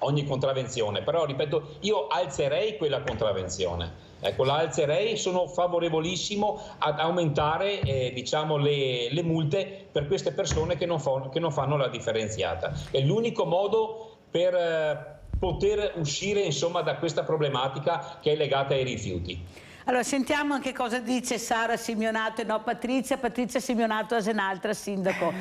ogni contravvenzione, però ripeto, io alzerei quella contravvenzione. Ecco, la alzerei, sono favorevolissimo ad aumentare diciamo le multe per queste persone che non fanno la differenziata. È l'unico modo per poter uscire, insomma, da questa problematica che è legata ai rifiuti. Allora sentiamo anche cosa dice Sara Simeonato e no Patrizia Simeonato è un'altra sindaco.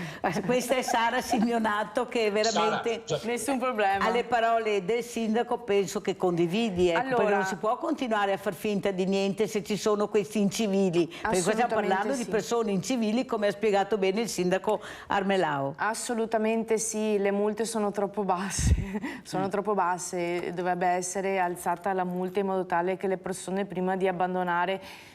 Questa è Sara Simeonato che veramente nessun problema. alle parole del sindaco penso che condividi, ecco, Allora, perché non si può continuare a far finta di niente se ci sono questi incivili, perché qua stiamo parlando di persone incivili, come ha spiegato bene il sindaco Armelao. Assolutamente sì, le multe sono troppo basse, dovrebbe essere alzata la multa in modo tale che le persone prima di abbandonare,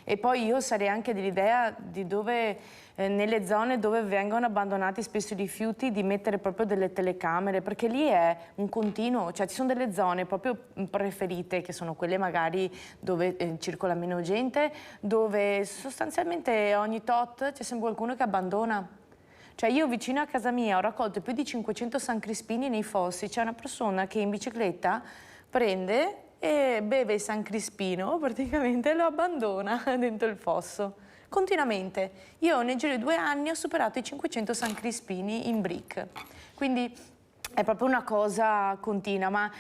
e poi io sarei anche dell'idea di dove nelle zone dove vengono abbandonati spesso i rifiuti di mettere proprio delle telecamere, perché lì è un continuo, cioè ci sono delle zone proprio preferite che sono quelle magari dove circola meno gente, dove sostanzialmente ogni tot c'è sempre qualcuno che abbandona. Cioè io vicino a casa mia ho raccolto più di 500 San Crispini nei fossi, c'è una persona che in bicicletta prende e beve il San Crispino praticamente e lo abbandona dentro il fosso. Continuamente. Io nel giro di 2 anni ho superato i 500 San Crispini in brick. Quindi è proprio una cosa continua, ma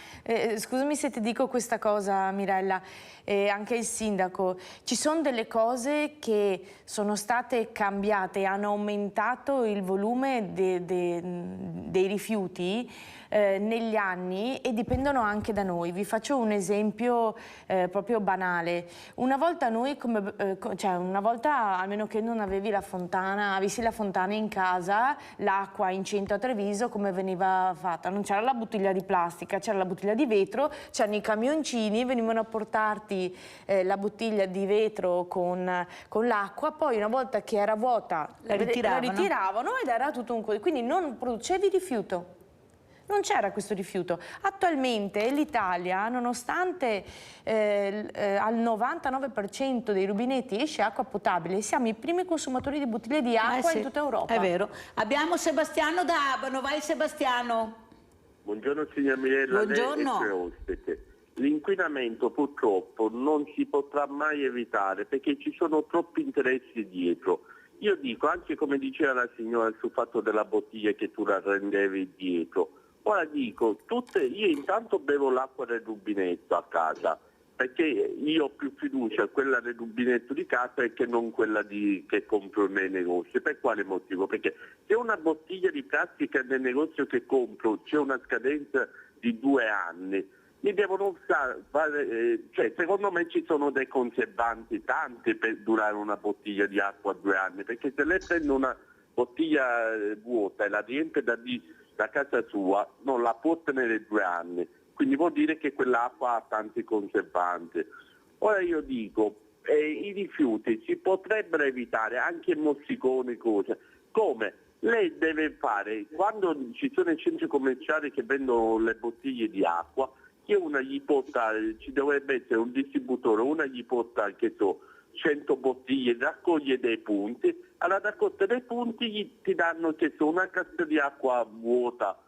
scusami se ti dico questa cosa, Mirella, anche il sindaco, ci sono delle cose che sono state cambiate, hanno aumentato il volume dei rifiuti negli anni e dipendono anche da noi. Vi faccio un esempio proprio banale. Una volta noi, una volta almeno che non avevi la fontana, avessi la fontana in casa, l'acqua in centro a Treviso come veniva fatta? Non c'era la bottiglia di plastica, c'era la bottiglia di vetro, c'erano i camioncini, venivano a portarti la bottiglia di vetro con l'acqua, poi una volta che era vuota la ritiravano ed era tutto un... Quindi non producevi rifiuto. Non c'era questo rifiuto. Attualmente l'Italia, nonostante al 99% dei rubinetti esce acqua potabile, siamo i primi consumatori di bottiglie di acqua in tutta Europa. È vero. Abbiamo Sebastiano da Abano. Vai Sebastiano. Buongiorno signora Mirella, buongiorno. lei e suoi ospite. L'inquinamento purtroppo non si potrà mai evitare perché ci sono troppi interessi dietro. Io dico, anche come diceva la signora sul fatto della bottiglia che tu la rendevi dietro, ora dico, io intanto bevo l'acqua del rubinetto a casa, perché io ho più fiducia a quella del rubinetto di casa che non quella che compro nei negozi. Per quale motivo? Perché se una bottiglia di plastica nel negozio che compro c'è una scadenza di 2 anni, mi devono fare, cioè secondo me ci sono dei conservanti tanti per durare una bottiglia di acqua 2 anni, perché se lei prende una bottiglia vuota e la riempie da casa sua non la può tenere 2 anni, quindi vuol dire che quell'acqua ha tanti conservanti. Ora io dico, i rifiuti si potrebbero evitare, anche mozziconi, cose, come? Lei deve fare, quando ci sono i centri commerciali che vendono le bottiglie di acqua, che una gli porta, ci dovrebbe essere un distributore, una gli porta, che so, 100 bottiglie, raccoglie dei punti, alla raccolta dei punti ti danno, che so, una cassa di acqua vuota,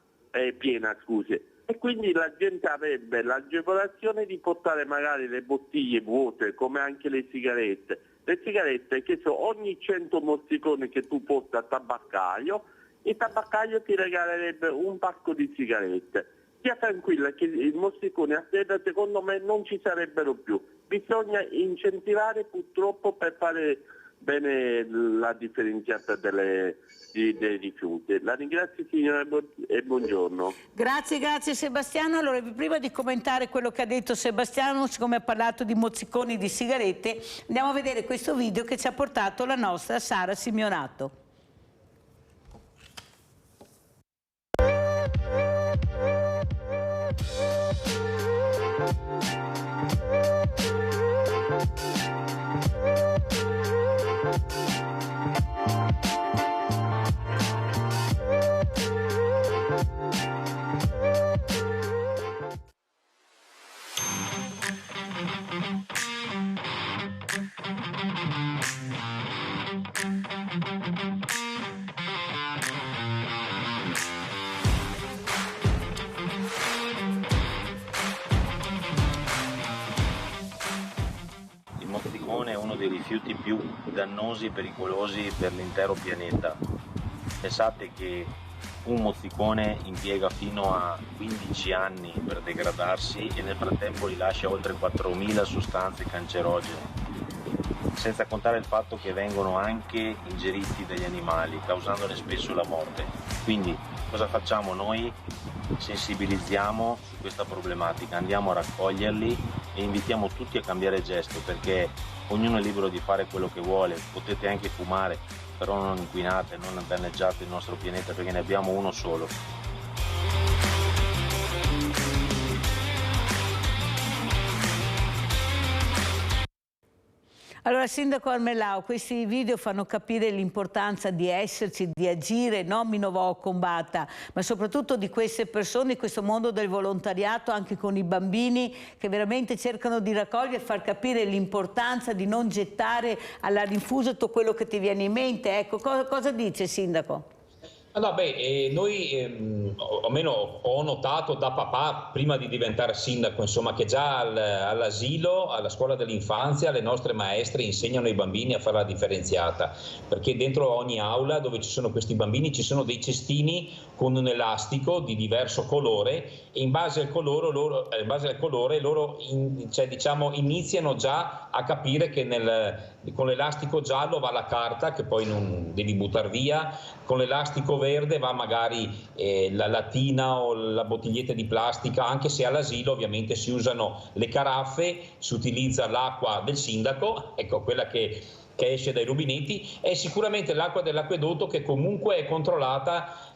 piena, scusi, e quindi la gente avrebbe l'agevolazione di portare magari le bottiglie vuote, come anche le sigarette. Le sigarette, che so, ogni 100 mozziconi che tu porti al tabaccaio, il tabaccaio ti regalerebbe un pacco di sigarette. Stia tranquilla che i mozziconi a sera secondo me non ci sarebbero più. Bisogna incentivare purtroppo per fare bene la differenziata dei rifiuti. La ringrazio signora e buongiorno. Grazie Sebastiano. Allora, prima di commentare quello che ha detto Sebastiano, siccome ha parlato di mozziconi e di sigarette, andiamo a vedere questo video che ci ha portato la nostra Sara Simeonato. È uno dei rifiuti più dannosi e pericolosi per l'intero pianeta. Pensate che un mozzicone impiega fino a 15 anni per degradarsi e nel frattempo rilascia oltre 4.000 sostanze cancerogene. senza contare il fatto che vengono anche ingeriti dagli animali, causandone spesso la morte. Quindi cosa facciamo noi? Sensibilizziamo su questa problematica, andiamo a raccoglierli e invitiamo tutti a cambiare gesto, perché ognuno è libero di fare quello che vuole, potete anche fumare, però non inquinate, non danneggiate il nostro pianeta, perché ne abbiamo uno solo. Allora, Sindaco Armelau, questi video fanno capire l'importanza di esserci, di agire, non mi novo combatta, ma soprattutto di queste persone, in questo mondo del volontariato, anche con i bambini, che veramente cercano di raccogliere e far capire l'importanza di non gettare alla rinfusa tutto quello che ti viene in mente. Ecco, cosa dice, Sindaco? Noi, o almeno ho notato da papà, prima di diventare sindaco, insomma, che già all'asilo, alla scuola dell'infanzia, le nostre maestre insegnano ai bambini a fare la differenziata, perché dentro ogni aula dove ci sono questi bambini ci sono dei cestini con un elastico di diverso colore, e in base al colore loro iniziano già a capire che con l'elastico giallo va la carta, che poi non devi buttare via, con l'elastico verde va magari la lattina o la bottiglietta di plastica, anche se all'asilo ovviamente si usano le caraffe, si utilizza l'acqua del sindaco, ecco, quella che esce dai rubinetti, è sicuramente l'acqua dell'acquedotto, che comunque è controllata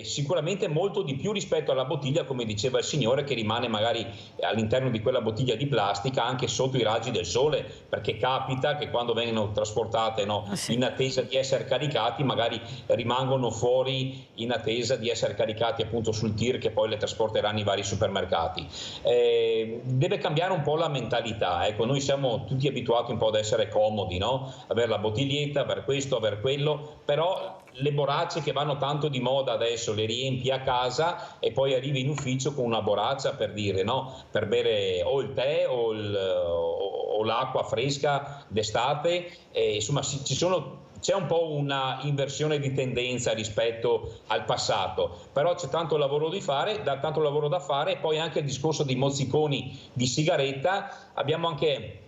sicuramente molto di più rispetto alla bottiglia, come diceva il signore, che rimane magari all'interno di quella bottiglia di plastica anche sotto i raggi del sole, perché capita che quando vengono trasportate in attesa di essere caricati, magari rimangono fuori in attesa di essere caricati appunto sul tir, che poi le trasporteranno i vari supermercati. Deve cambiare un po' la mentalità, ecco, noi siamo tutti abituati un po' ad essere comodi, no? Avere la bottiglietta, avere questo, avere quello, però le borracce che vanno tanto di moda adesso le riempi a casa e poi arrivi in ufficio con una borraccia, per dire, no? Per bere o il tè o l'acqua fresca d'estate, insomma c'è un po' una inversione di tendenza rispetto al passato, però c'è tanto lavoro da fare, e poi anche il discorso dei mozziconi di sigaretta. Abbiamo anche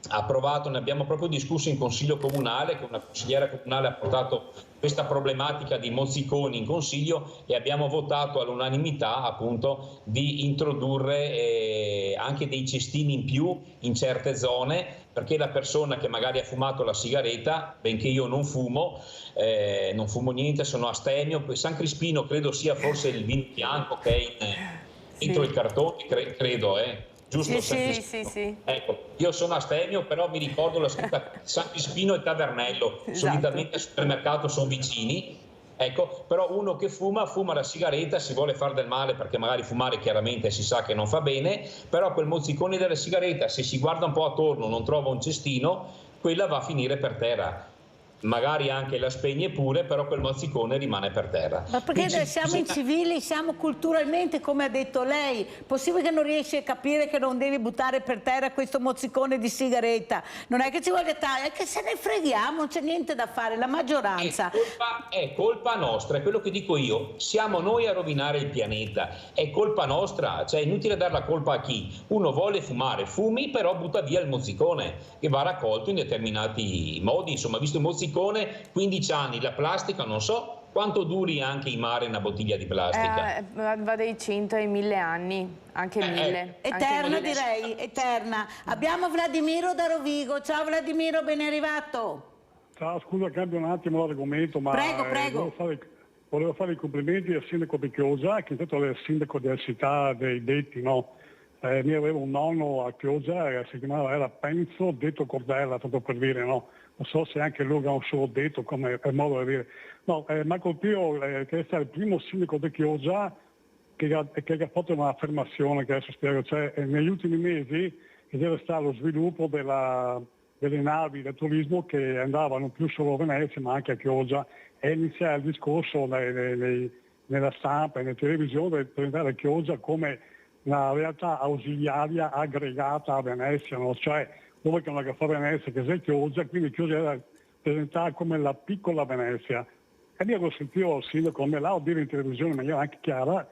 approvato, ne abbiamo proprio discusso in consiglio comunale, che una consigliera comunale ha portato questa problematica di mozziconi in consiglio, e abbiamo votato all'unanimità appunto di introdurre anche dei cestini in più in certe zone, perché la persona che magari ha fumato la sigaretta, benché io non fumo niente, sono astemio, San Crispino credo sia forse il vino bianco che è dentro il cartone, credo, giusto? Sì. Ecco, io sono astemio, però mi ricordo la scritta San Crispino e Tavernello, esatto. Solitamente al supermercato sono vicini, ecco, però uno che fuma la sigaretta, si vuole fare del male, perché magari fumare chiaramente si sa che non fa bene, però quel mozzicone della sigaretta, se si guarda un po' attorno, non trova un cestino, quella va a finire per terra. Magari anche la spegne pure, però quel mozzicone rimane per terra. Ma perché siamo incivili, siamo culturalmente, come ha detto lei, possibile che non riesci a capire che non devi buttare per terra questo mozzicone di sigaretta? Non è che ci voglia è che se ne freghiamo, non c'è niente da fare, la maggioranza. È colpa nostra, è quello che dico io, siamo noi a rovinare il pianeta, è colpa nostra, cioè è inutile dare la colpa a chi. Uno vuole fumare, fumi, però butta via il mozzicone, che va raccolto in determinati modi, insomma, visto il mozzicone 15 anni, la plastica non so quanto duri anche in mare una bottiglia di plastica. Va dai 100 ai 1000 anni, anche 1000. Eterna, direi, eterna. Abbiamo Vladimiro da Rovigo. Ciao Vladimiro, ben arrivato. Ciao, scusa, cambio un attimo l'argomento, ma prego. Volevo fare i complimenti al sindaco di Chioggia, che intanto è il sindaco della città dei detti, no? Mi avevo un nonno a Chioggia, si chiamava, era Penzo Detto Cordella, tanto per dire, no? Non so se anche lui ha un suo detto come è modo di dire. No, Marco Pio, che è stato il primo sindaco di Chioggia che ha fatto un'affermazione che adesso spiego, cioè negli ultimi mesi che deve stare lo sviluppo delle navi del turismo che andavano più solo a Venezia ma anche a Chioggia, e iniziare il discorso nella stampa e nelle televisioni di presentare Chioggia come una realtà ausiliaria aggregata a Venezia, no? Cioè dove che non fa Venezia, che c'è Chioggia, quindi Chioggia era presentata come la piccola Venezia. E io ho sentito il sindaco Armelau dire in televisione in maniera anche chiara,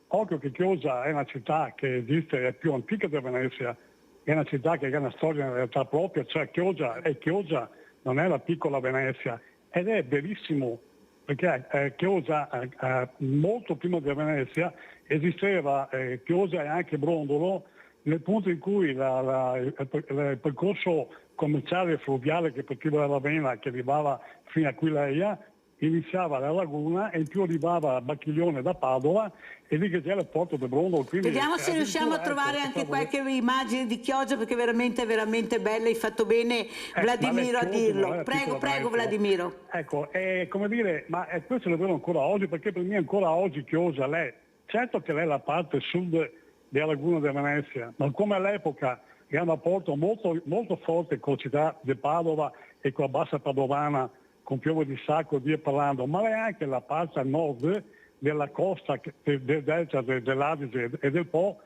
occhio che Chioggia è una città che esiste, è più antica di Venezia, è una città che ha una storia in realtà propria, cioè Chioggia non è la piccola Venezia, ed è bellissimo perché Chioggia, molto prima di Venezia, esisteva Chioggia e anche Brondolo, nel punto in cui il percorso commerciale e fluviale che partiva da Ravenna, che arrivava fino a Aquileia, iniziava la laguna e in più arrivava a Bacchiglione da Padova e lì che c'era il porto di Brondolo. Vediamo se riusciamo a trovare anche qualche immagine di Chioggia, perché è veramente bella, hai fatto bene Vladimiro a dirlo. Prego Vladimiro. Ecco, come dire, ma questo lo vedo ancora oggi, perché per me ancora oggi Chioggia, certo che lei è la parte sud della laguna di Venezia, ma come all'epoca era un rapporto molto, molto forte con la città di Padova e con la bassa padovana, con Pieve di Sacco e via parlando, ma è anche la parte a nord della costa del delta dell'Adige e del Po,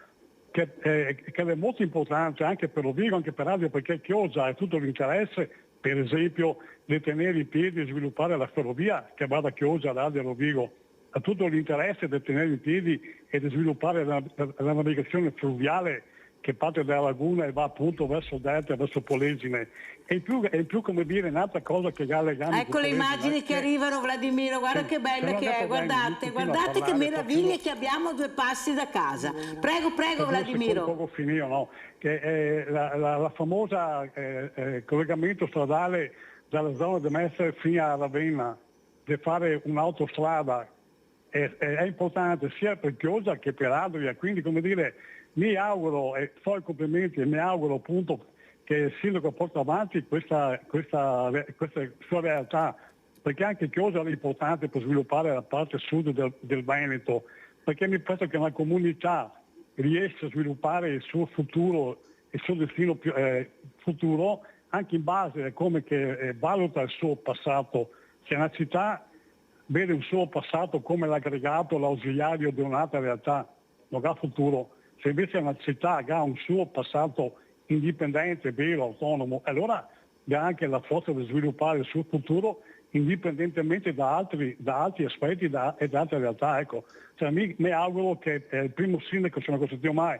che è molto importante anche per Rovigo, anche per Adige, perché Chioggia ha tutto l'interesse, per esempio, di tenere in piedi e sviluppare la ferrovia che va da Chioggia ad Adige e Rovigo, ha tutto l'interesse di tenere in piedi e di sviluppare la navigazione fluviale che parte dalla laguna e va appunto verso il delta, verso Polesine. E in più come dire, un'altra cosa che ha legami. Ecco le immagini che arrivano, Vladimiro, guarda che bella che è, guardate che meraviglie che abbiamo a 2 passi da casa. Prego Vladimiro. Poco finito, no? Che la famosa collegamento stradale dalla zona di Mestre fino a Ravenna, di fare un'autostrada, è importante sia per Chioggia che per Adria, quindi come dire, mi auguro e fo i complimenti e mi auguro appunto che il sindaco porta avanti questa sua realtà, perché anche Chioggia è importante per sviluppare la parte sud del Veneto, perché mi penso che una comunità riesce a sviluppare il suo futuro, il suo destino futuro, anche in base a come che valuta il suo passato. Se una città vede il suo passato come l'aggregato, l'ausiliario di un'altra realtà, non ha futuro. Se invece una città ha un suo passato indipendente, vero, autonomo, allora ha anche la forza di sviluppare il suo futuro indipendentemente da altri aspetti e da altre realtà. Ecco. Cioè, mi auguro che il primo sindaco, se non ho sentito mai,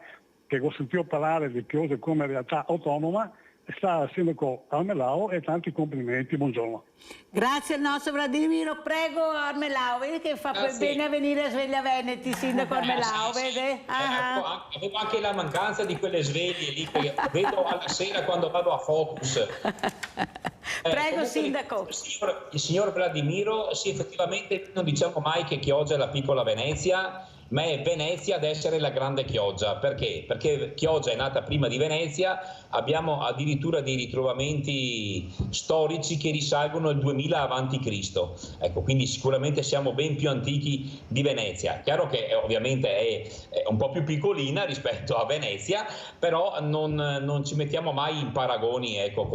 che ho sentito parlare di Chioggia come realtà autonoma, sta il sindaco Armelao, e tanti complimenti, buongiorno. Grazie al nostro Vladimiro, prego Armelao, vedi che fa bene a venire a Sveglia Veneti, sindaco Armelao, vede? Avevo anche la mancanza di quelle sveglie lì che vedo alla sera quando vado a Focus. Prego sindaco. Il signor Vladimiro, sì, effettivamente non diciamo mai che Chioggia è la piccola Venezia, ma è Venezia ad essere la grande Chioggia. Perché? Perché Chioggia è nata prima di Venezia, abbiamo addirittura dei ritrovamenti storici che risalgono al 2000 a.C. Ecco, quindi sicuramente siamo ben più antichi di Venezia. Chiaro che ovviamente è un po' più piccolina rispetto a Venezia, però non ci mettiamo mai in paragoni, ecco,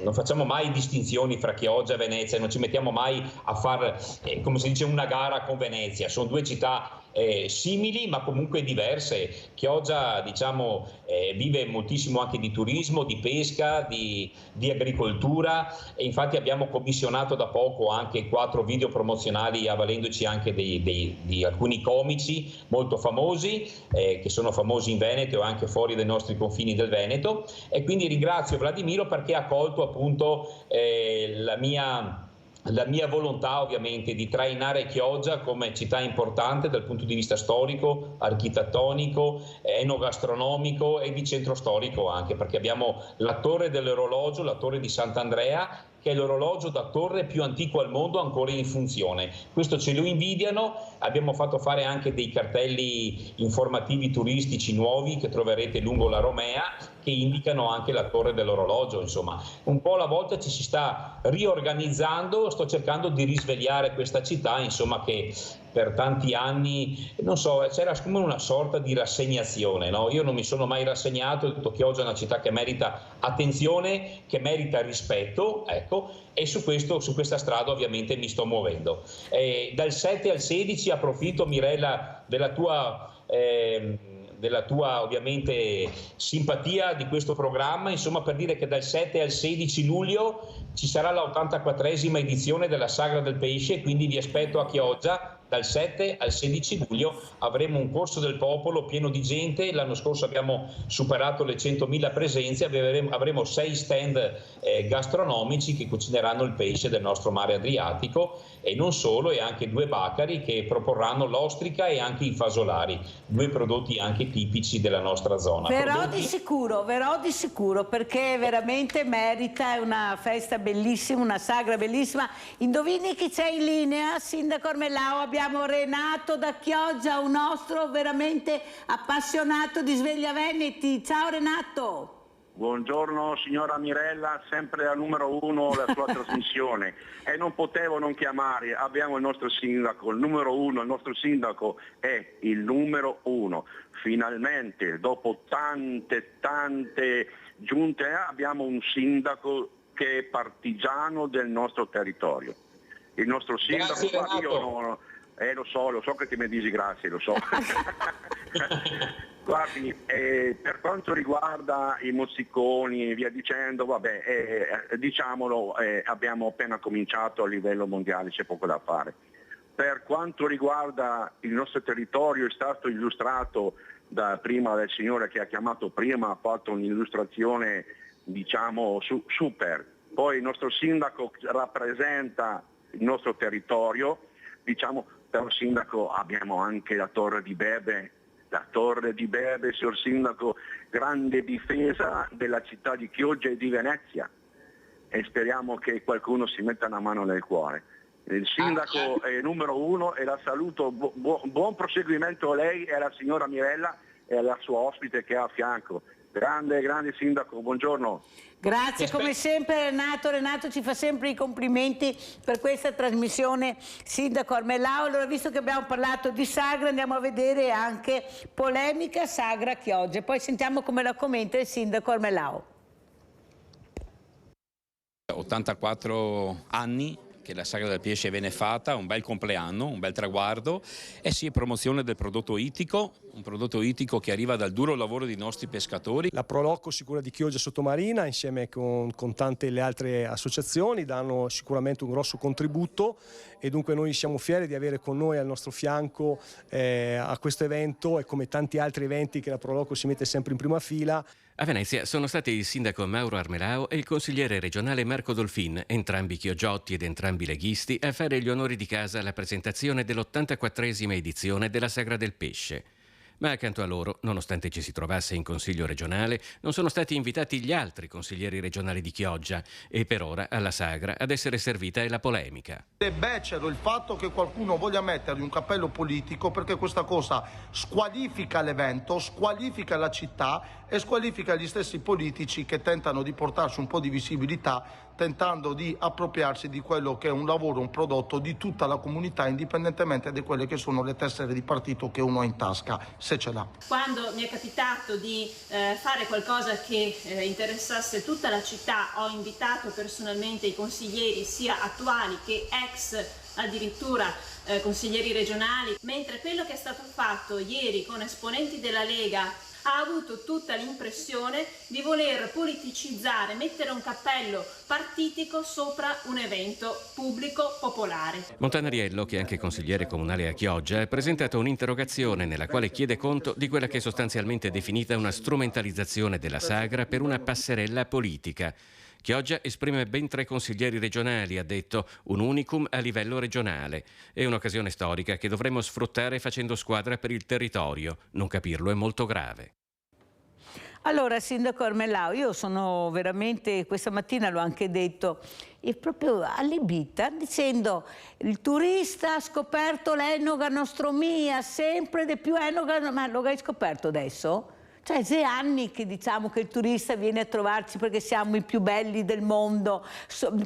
non facciamo mai distinzioni fra Chioggia e Venezia, non ci mettiamo mai a fare, come si dice, una gara con Venezia. Sono 2 città simili ma comunque diverse. Chioggia, diciamo, vive moltissimo anche di turismo, di pesca, di agricoltura, e infatti abbiamo commissionato da poco anche 4 video promozionali avvalendoci anche di alcuni comici molto famosi, che sono famosi in Veneto e anche fuori dai nostri confini del Veneto, e quindi ringrazio Vladimiro perché ha colto appunto la mia volontà ovviamente di trainare Chioggia come città importante dal punto di vista storico, architettonico, enogastronomico e di centro storico anche, perché abbiamo la torre dell'orologio, la torre di Sant'Andrea, che è l'orologio da torre più antico al mondo ancora in funzione. Questo ce lo invidiano, abbiamo fatto fare anche dei cartelli informativi turistici nuovi che troverete lungo la Romea, che indicano anche la torre dell'orologio. Insomma, un po' alla volta ci si sta riorganizzando, sto cercando di risvegliare questa città, insomma, che per tanti anni, non so, c'era come una sorta di rassegnazione, no? Io non mi sono mai rassegnato, ho detto Chioggia è una città che merita attenzione, che merita rispetto, ecco, e su questa strada ovviamente mi sto muovendo. Dal 7 al 16 approfitto, Mirella, della tua ovviamente simpatia di questo programma, insomma, per dire che dal 7 al 16 luglio ci sarà la 84esima edizione della Sagra del Pesce, quindi vi aspetto a Chioggia dal 7 al 16 luglio avremo un corso del popolo pieno di gente. L'anno scorso abbiamo superato le 100.000 presenze, avremo 6 stand gastronomici che cucineranno il pesce del nostro mare Adriatico, e non solo, e anche 2 bacari che proporranno l'ostrica e anche i fasolari, 2 prodotti anche tipici della nostra zona. Verrò di sicuro, perché veramente merita, è una festa bellissima, una sagra bellissima. Indovini chi c'è in linea? Sindaco Armelao, abbiamo Renato da Chioggia, un nostro veramente appassionato di Sveglia Veneti. Ciao Renato. Buongiorno signora Mirella, sempre al numero 1 la sua trasmissione, e non potevo non chiamare, abbiamo il nostro sindaco, il numero 1, il nostro sindaco è il numero 1. Finalmente, dopo tante giunte, abbiamo un sindaco che è partigiano del nostro territorio. Il nostro sindaco, lo so che ti mi dici grazie, lo so. Guardi, per quanto riguarda i mozziconi e via dicendo, vabbè, diciamolo, abbiamo appena cominciato a livello mondiale, c'è poco da fare. Per quanto riguarda il nostro territorio, è stato illustrato prima del signore che ha chiamato prima, ha fatto un'illustrazione diciamo super. Poi il nostro sindaco rappresenta il nostro territorio, diciamo, per il sindaco abbiamo anche la Torre di Bebe. La Torre di Bebe, signor Sindaco, grande difesa della città di Chioggia e di Venezia, e speriamo che qualcuno si metta una mano nel cuore. Il Sindaco è numero 1 e la saluto, buon proseguimento a lei e alla signora Mirella e alla sua ospite che è a fianco. Grande Sindaco, buongiorno. Grazie come sempre Renato. Renato ci fa sempre i complimenti per questa trasmissione, Sindaco Armelao. Allora, visto che abbiamo parlato di sagra, andiamo a vedere anche polemica sagra Chioggia, poi sentiamo come la commenta il Sindaco Armelao. 84 anni che la sagra del pesce viene fatta, un bel compleanno, un bel traguardo, e sì, promozione del prodotto ittico, un prodotto ittico che arriva dal duro lavoro dei nostri pescatori. La Proloco Sicura di Chioggia Sottomarina, insieme con tante le altre associazioni, danno sicuramente un grosso contributo, e dunque noi siamo fieri di avere con noi al nostro fianco a questo evento, e come tanti altri eventi che la Proloco si mette sempre in prima fila. A Venezia sono stati il sindaco Mauro Armelao e il consigliere regionale Marco Dolfin, entrambi chioggiotti ed entrambi leghisti, a fare gli onori di casa alla presentazione dell'84esima edizione della Sagra del Pesce. Ma accanto a loro, nonostante ci si trovasse in Consiglio regionale, non sono stati invitati gli altri consiglieri regionali di Chioggia, e per ora alla sagra ad essere servita è la polemica. È becero il fatto che qualcuno voglia mettergli un cappello politico, perché questa cosa squalifica l'evento, squalifica la città e squalifica gli stessi politici che tentano di portarsi un po' di visibilità, tentando di appropriarsi di quello che è un lavoro, un prodotto di tutta la comunità, indipendentemente da quelle che sono le tessere di partito che uno ha in tasca, se ce l'ha. Quando mi è capitato di fare qualcosa che interessasse tutta la città, ho invitato personalmente i consiglieri, sia attuali che ex addirittura consiglieri regionali, mentre quello che è stato fatto ieri con esponenti della Lega ha avuto tutta l'impressione di voler politicizzare, mettere un cappello partitico sopra un evento pubblico popolare. Montanariello, che è anche consigliere comunale a Chioggia, ha presentato un'interrogazione nella quale chiede conto di quella che è sostanzialmente definita una strumentalizzazione della sagra per una passerella politica. Chioggia esprime ben 3 consiglieri regionali, ha detto, un unicum a livello regionale. È un'occasione storica che dovremmo sfruttare facendo squadra per il territorio. Non capirlo è molto grave. Allora, Sindaco Armelao, io sono veramente, questa mattina l'ho anche detto, è proprio allibita dicendo il turista ha scoperto l'Enoga Nostromia, sempre di più Enoga, ma lo hai scoperto adesso? Cioè, 6 anni che diciamo che il turista viene a trovarci perché siamo i più belli del mondo,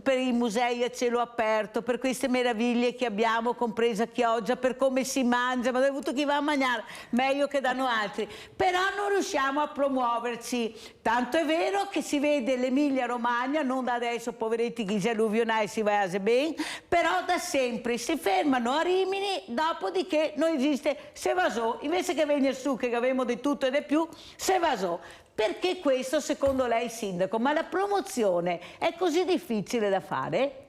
per i musei a cielo aperto, per queste meraviglie che abbiamo, compresa Chioggia, per come si mangia, ma dove avuto chi va a mangiare, meglio che danno altri. Però non riusciamo a promuoverci. Tanto è vero che si vede l'Emilia Romagna, non da adesso, poveretti, chi si alluvionai si va a ben, però da sempre si fermano a Rimini, dopodiché non esiste Sevasò, invece che venire su, che avevamo di tutto e di più, Sevasò. Perché questo secondo lei, sindaco? Ma la promozione è così difficile da fare?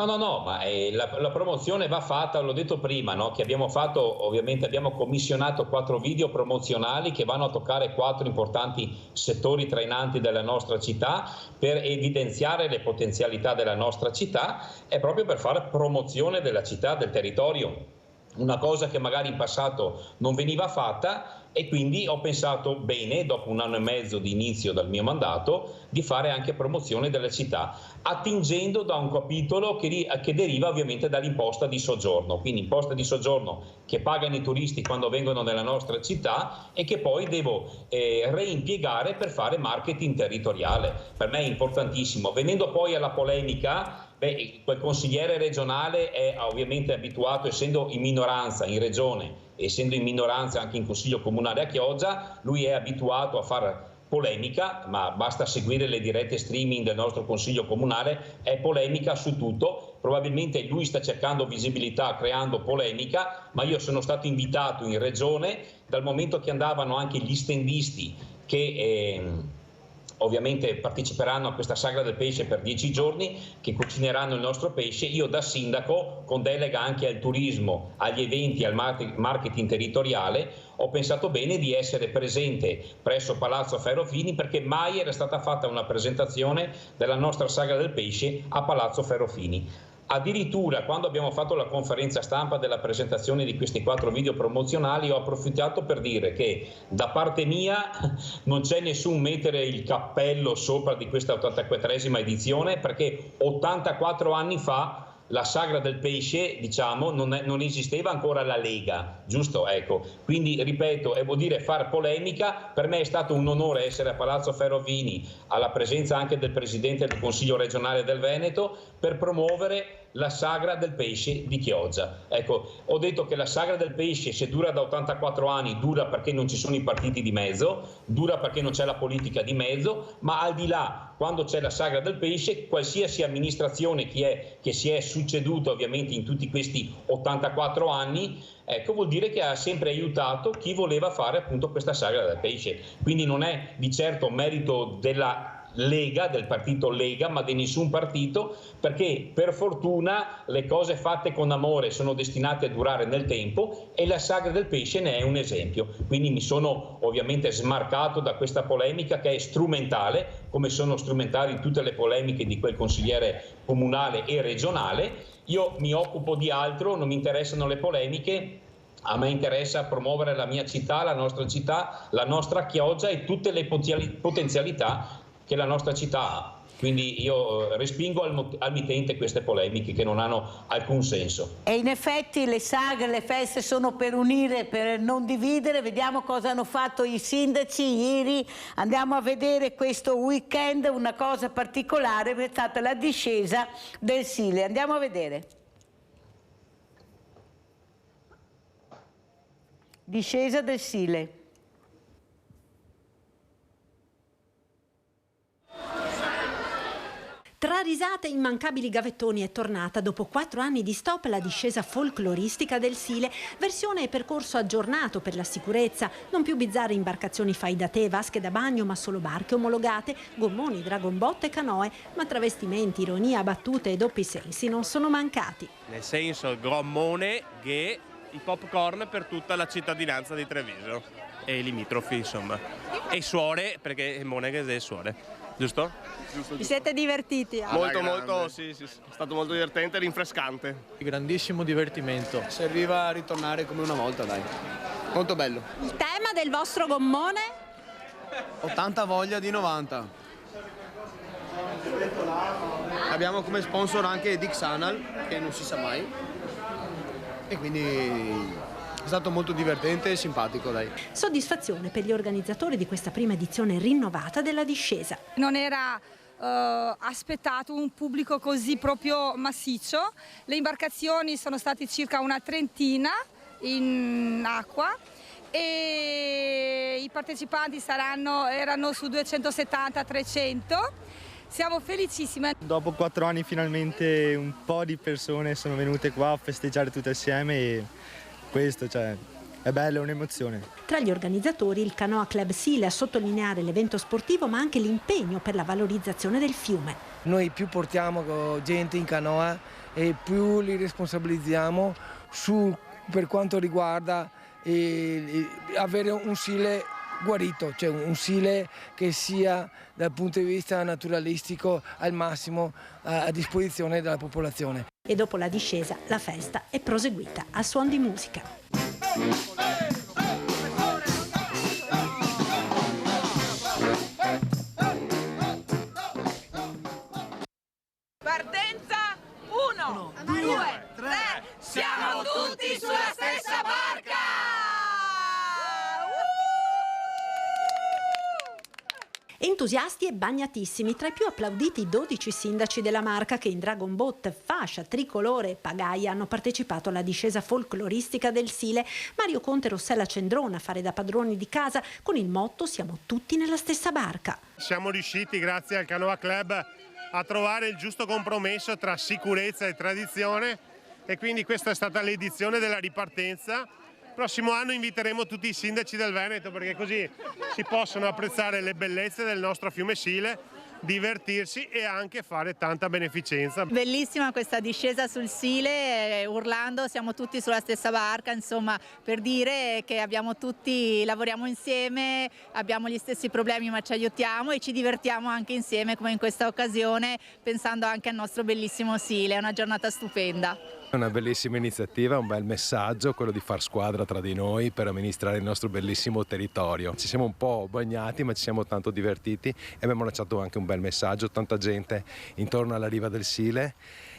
No, ma la promozione va fatta, l'ho detto prima, no? Che abbiamo fatto, ovviamente abbiamo commissionato 4 video promozionali che vanno a toccare 4 importanti settori trainanti della nostra città per evidenziare le potenzialità della nostra città e proprio per fare promozione della città, del territorio. Una cosa che magari in passato non veniva fatta e quindi ho pensato bene, dopo 1 anno e mezzo di inizio dal mio mandato, di fare anche promozione della città, attingendo da un capitolo che deriva ovviamente dall'imposta di soggiorno, quindi imposta di soggiorno che pagano i turisti quando vengono nella nostra città e che poi devo reimpiegare per fare marketing territoriale. Per me è importantissimo. Venendo poi alla polemica, quel consigliere regionale è ovviamente abituato, essendo in minoranza in regione, essendo in minoranza anche in consiglio comunale a Chioggia, lui è abituato a fare polemica, ma basta seguire le dirette streaming del nostro consiglio comunale, è polemica su tutto. Probabilmente lui sta cercando visibilità creando polemica, ma io sono stato invitato in regione, dal momento che andavano anche gli stendisti che ovviamente parteciperanno a questa sagra del pesce per 10 giorni, che cucineranno il nostro pesce. Io da sindaco, con delega anche al turismo, agli eventi, al marketing territoriale, ho pensato bene di essere presente presso Palazzo Ferrofini, perché mai era stata fatta una presentazione della nostra sagra del pesce a Palazzo Ferrofini. Addirittura quando abbiamo fatto la conferenza stampa della presentazione di questi 4 video promozionali ho approfittato per dire che da parte mia non c'è nessun mettere il cappello sopra di questa 84esima edizione, perché 84 anni fa la sagra del pesce, diciamo, non esisteva ancora la Lega, giusto? Ecco, quindi ripeto, e vuol dire far polemica. Per me è stato un onore essere a Palazzo Ferrovini, alla presenza anche del Presidente del Consiglio regionale del Veneto, per promuovere la sagra del pesce di Chioggia. Ecco, ho detto che la sagra del pesce, se dura da 84 anni, dura perché non ci sono i partiti di mezzo, dura perché non c'è la politica di mezzo, ma al di là, quando c'è la sagra del pesce, qualsiasi amministrazione che si è succeduta ovviamente in tutti questi 84 anni, ecco, vuol dire che ha sempre aiutato chi voleva fare appunto questa sagra del pesce. Quindi non è di certo merito della Lega, del partito Lega, ma di nessun partito, perché per fortuna le cose fatte con amore sono destinate a durare nel tempo e la sagra del pesce ne è un esempio. Quindi mi sono ovviamente smarcato da questa polemica che è strumentale, come sono strumentali tutte le polemiche di quel consigliere comunale e regionale. Io mi occupo di altro, non mi interessano le polemiche. A me interessa promuovere la mia città, la nostra Chioggia e tutte le potenzialità che la nostra città ha. Quindi io respingo al mittente queste polemiche che non hanno alcun senso. E in effetti le sagre, le feste sono per unire, per non dividere. Vediamo cosa hanno fatto i sindaci ieri. Andiamo a vedere questo weekend, una cosa particolare è stata la discesa del Sile. Andiamo a vedere. Discesa del Sile. Tra risate e immancabili gavettoni è tornata dopo 4 anni di stop la discesa folcloristica del Sile, versione e percorso aggiornato per la sicurezza, non più bizzarre imbarcazioni fai da te, vasche da bagno, ma solo barche omologate, gommoni, dragonbotte e canoe, ma travestimenti, ironia, battute e doppi sensi non sono mancati. Nel senso, gommone che i popcorn per tutta la cittadinanza di Treviso e i limitrofi, insomma, e suore, perché Monegas è suore. Giusto? Vi siete divertiti? Molto, sì, è stato molto divertente e rinfrescante. Grandissimo divertimento. Serviva a ritornare come una volta, dai. Molto bello. Il tema del vostro gommone? 80 voglia di 90. Abbiamo come sponsor anche Dixanal, che non si sa mai. E quindi è stato molto divertente e simpatico, dai. Soddisfazione per gli organizzatori di questa prima edizione rinnovata della discesa. Non era aspettato un pubblico così proprio massiccio. Le imbarcazioni sono state circa una trentina in acqua e i partecipanti erano su 270-300. Siamo felicissime. Dopo 4 anni finalmente un po' di persone sono venute qua a festeggiare tutte assieme e questo, è bello, è un'emozione. Tra gli organizzatori il Canoa Club Sile a sottolineare l'evento sportivo ma anche l'impegno per la valorizzazione del fiume. Noi più portiamo gente in canoa e più li responsabilizziamo per quanto riguarda avere un SILE guarito, cioè un SILE che sia dal punto di vista naturalistico al massimo a disposizione della popolazione. E dopo la discesa la festa è proseguita a suon di musica. Partenza 1, 2, 3, siamo tutti sulla stessa barca! Entusiasti e bagnatissimi, tra i più applauditi i 12 sindaci della Marca che in Dragon Boat, fascia tricolore e pagaia hanno partecipato alla discesa folcloristica del Sile. Mario Conte e Rossella Cendrona a fare da padroni di casa con il motto "Siamo tutti nella stessa barca". Siamo riusciti, grazie al Canoa Club, a trovare il giusto compromesso tra sicurezza e tradizione, e quindi questa è stata l'edizione della ripartenza. Prossimo anno inviteremo tutti i sindaci del Veneto, perché così si possono apprezzare le bellezze del nostro fiume Sile, divertirsi e anche fare tanta beneficenza. Bellissima questa discesa sul Sile, urlando "siamo tutti sulla stessa barca", insomma, per dire che lavoriamo insieme, abbiamo gli stessi problemi ma ci aiutiamo e ci divertiamo anche insieme, come in questa occasione, pensando anche al nostro bellissimo Sile. È una giornata stupenda. È una bellissima iniziativa, un bel messaggio, quello di far squadra tra di noi per amministrare il nostro bellissimo territorio. Ci siamo un po' bagnati, ma ci siamo tanto divertiti e abbiamo lanciato anche un bel messaggio, tanta gente intorno alla riva del Sile,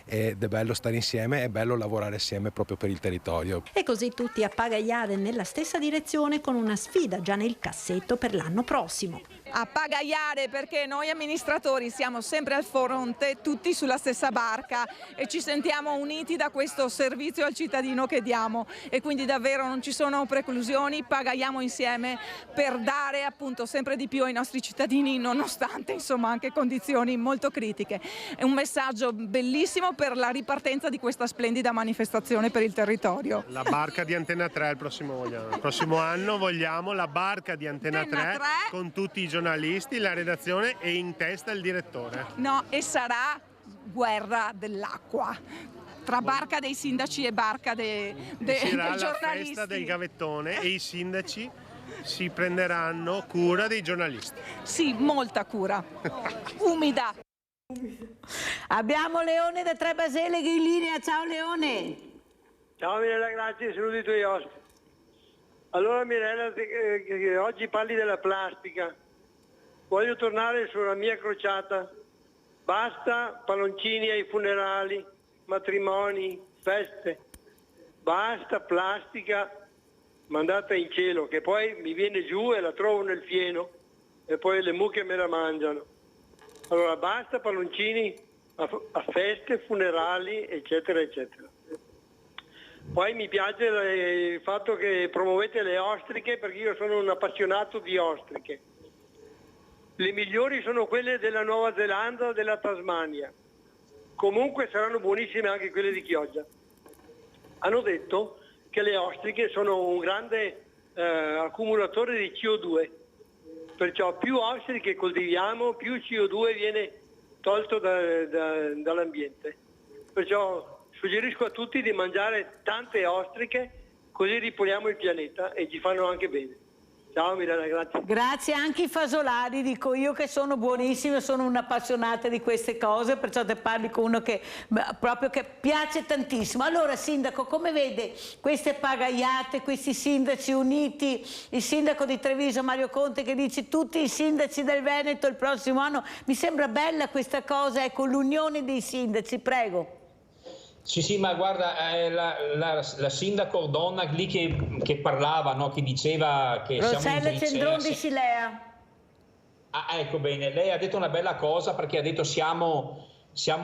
ed è bello stare insieme, è bello lavorare assieme proprio per il territorio. E così tutti a pagaiare nella stessa direzione, con una sfida già nel cassetto per l'anno prossimo. A pagaiare, perché noi amministratori siamo sempre al fronte, tutti sulla stessa barca, e ci sentiamo uniti da questo servizio al cittadino che diamo, e quindi davvero non ci sono preclusioni, pagaiamo insieme per dare appunto sempre di più ai nostri cittadini, nonostante insomma anche condizioni molto critiche. È un messaggio bellissimo per la ripartenza di questa splendida manifestazione per il territorio. La barca di Antenna 3 il prossimo anno vogliamo la barca di Antenna 3 con tutti i giornalisti, la redazione e in testa il direttore. No, e sarà guerra dell'acqua tra barca dei sindaci e barca dei giornalisti. Sarà la festa del gavettone e i sindaci si prenderanno cura dei giornalisti. Sì, molta cura. Umida. Abbiamo Leone da Trebaseleghe in linea. Ciao Leone. Ciao Mirella, grazie, saluto i tuoi ospiti. Allora Mirella, che oggi parli della plastica. Voglio tornare sulla mia crociata. Basta palloncini ai funerali, matrimoni, feste. Basta plastica mandata in cielo, che poi mi viene giù e la trovo nel fieno e poi le mucche me la mangiano. Allora basta palloncini a feste, funerali, eccetera, eccetera. Poi mi piace il fatto che promuovete le ostriche, perché io sono un appassionato di ostriche. Le migliori sono quelle della Nuova Zelanda, della Tasmania. Comunque saranno buonissime anche quelle di Chioggia. Hanno detto che le ostriche sono un grande accumulatore di CO2, perciò più ostriche coltiviamo, più CO2 viene tolto dall'ambiente. Perciò suggerisco a tutti di mangiare tante ostriche, così ripuliamo il pianeta e ci fanno anche bene. Ciao Mirella, grazie. Grazie anche i fasolari, dico io, che sono buonissimi, sono un'appassionata di queste cose, perciò te parli con uno che proprio che piace tantissimo. Allora Sindaco, come vede queste pagaiate, questi sindaci uniti, il sindaco di Treviso Mario Conte che dice tutti i sindaci del Veneto il prossimo anno? Mi sembra bella questa cosa, ecco, l'unione dei sindaci, prego. Sì, ma guarda, la sindaco donna lì che parlava, no? Che diceva che Rossella Cendron di Silea. Ecco bene, lei ha detto una bella cosa, perché ha detto siamo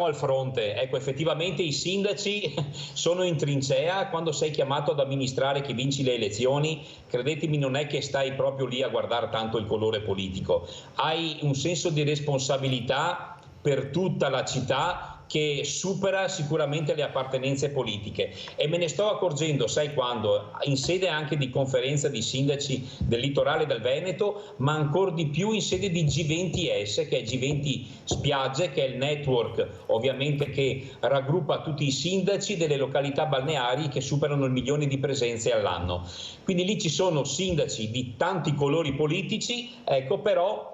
al fronte. Ecco, effettivamente i sindaci sono in trincea. Quando sei chiamato ad amministrare, che vinci le elezioni, credetemi, non è che stai proprio lì a guardare tanto il colore politico. Hai un senso di responsabilità per tutta la città, che supera sicuramente le appartenenze politiche, e me ne sto accorgendo, sai quando? In sede anche di conferenza di sindaci del litorale del Veneto, ma ancora di più in sede di G20S, che è G20 Spiagge, che è il network ovviamente che raggruppa tutti i sindaci delle località balneari che superano il 1 milione di presenze all'anno. Quindi lì ci sono sindaci di tanti colori politici, ecco, però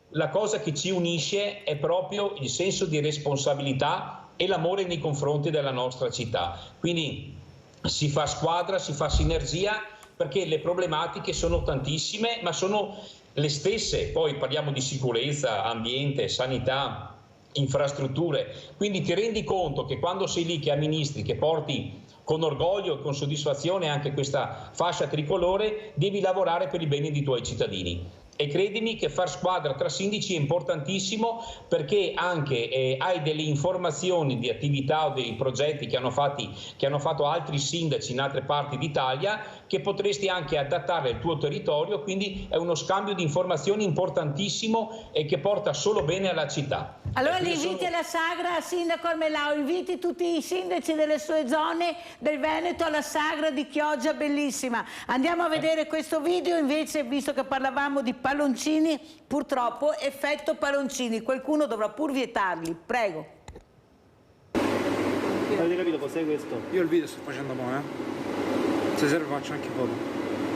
la cosa che ci unisce è proprio il senso di responsabilità e l'amore nei confronti della nostra città. Quindi si fa squadra, si fa sinergia, perché le problematiche sono tantissime, ma sono le stesse. Poi parliamo di sicurezza, ambiente, sanità, infrastrutture. Quindi ti rendi conto che quando sei lì che amministri, che porti con orgoglio e con soddisfazione anche questa fascia tricolore, devi lavorare per il bene dei tuoi cittadini. E credimi che far squadra tra sindaci è importantissimo, perché anche hai delle informazioni di attività o dei progetti che hanno fatto altri sindaci in altre parti d'Italia, che potresti anche adattare al tuo territorio, quindi è uno scambio di informazioni importantissimo e che porta solo bene alla città. Allora li inviti alla sagra, Sindaco Armelau, inviti tutti i sindaci delle sue zone del Veneto alla sagra di Chioggia bellissima. Andiamo a vedere questo video invece, visto che parlavamo di palloncini, purtroppo effetto palloncini, qualcuno dovrà pur vietarli, prego. Avete capito cos'è questo? Io il video sto facendo mo', se serve faccio anche foto.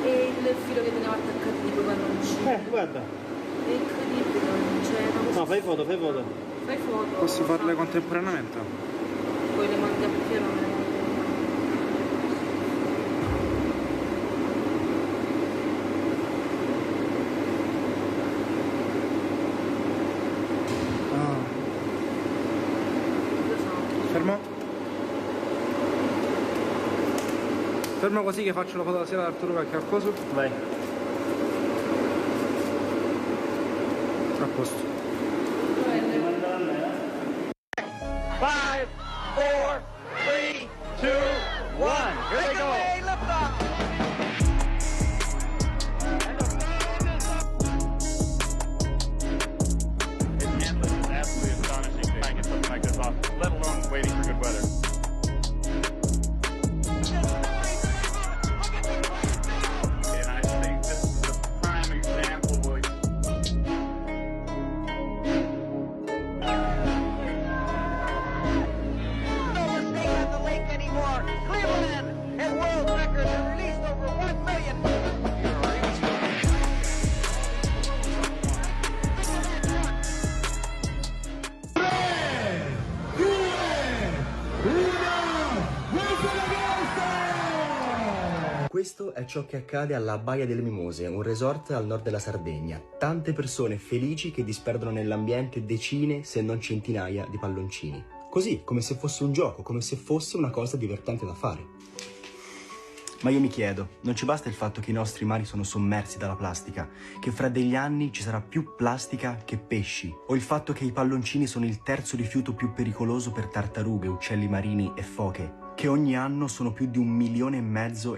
E il filo che teniamo attaccato di quei palloncini? Guarda. È incredibile, non c'è una cosa... No, fai foto, fai foto. Fai foto. Posso farle contemporaneamente? Poi le mandiamo piano. Fermo. Fermo così che faccio la foto sia da Arturo che a Coso. Vai. A posto. 5, 4, 3, 2, 1. Here they go. It's endless. It's absolutely astonishing to try and get something like this off, let alone waiting for good weather. And I think this is the prime example where Cleveland and world records have released over 1 million. Questo è ciò che accade alla Baia delle Mimose, un resort al nord della Sardegna. Tante persone felici che disperdono nell'ambiente decine, se non centinaia, di palloncini. Così, come se fosse un gioco, come se fosse una cosa divertente da fare. Ma io mi chiedo, non ci basta il fatto che i nostri mari sono sommersi dalla plastica, che fra degli anni ci sarà più plastica che pesci, o il fatto che i palloncini sono il terzo rifiuto più pericoloso per tartarughe, uccelli marini e foche, che ogni anno sono più di 1,5 milioni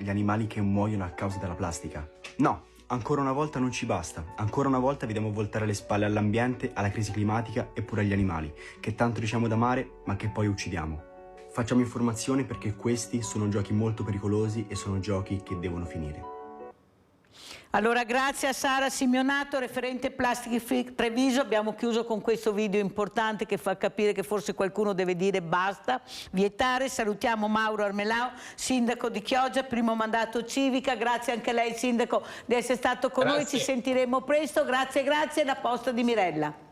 gli animali che muoiono a causa della plastica? No. Ancora una volta non ci basta, ancora una volta vediamo voltare le spalle all'ambiente, alla crisi climatica e pure agli animali, che tanto diciamo d'amare ma che poi uccidiamo. Facciamo informazione perché questi sono giochi molto pericolosi e sono giochi che devono finire. Allora grazie a Sara Simeonato, referente Plastic Free Treviso. Abbiamo chiuso con questo video importante che fa capire che forse qualcuno deve dire basta, vietare. Salutiamo Mauro Armelau, sindaco di Chioggia, primo mandato civica. Grazie anche a lei sindaco di essere stato con noi, ci sentiremo presto. Grazie, la posta di Mirella.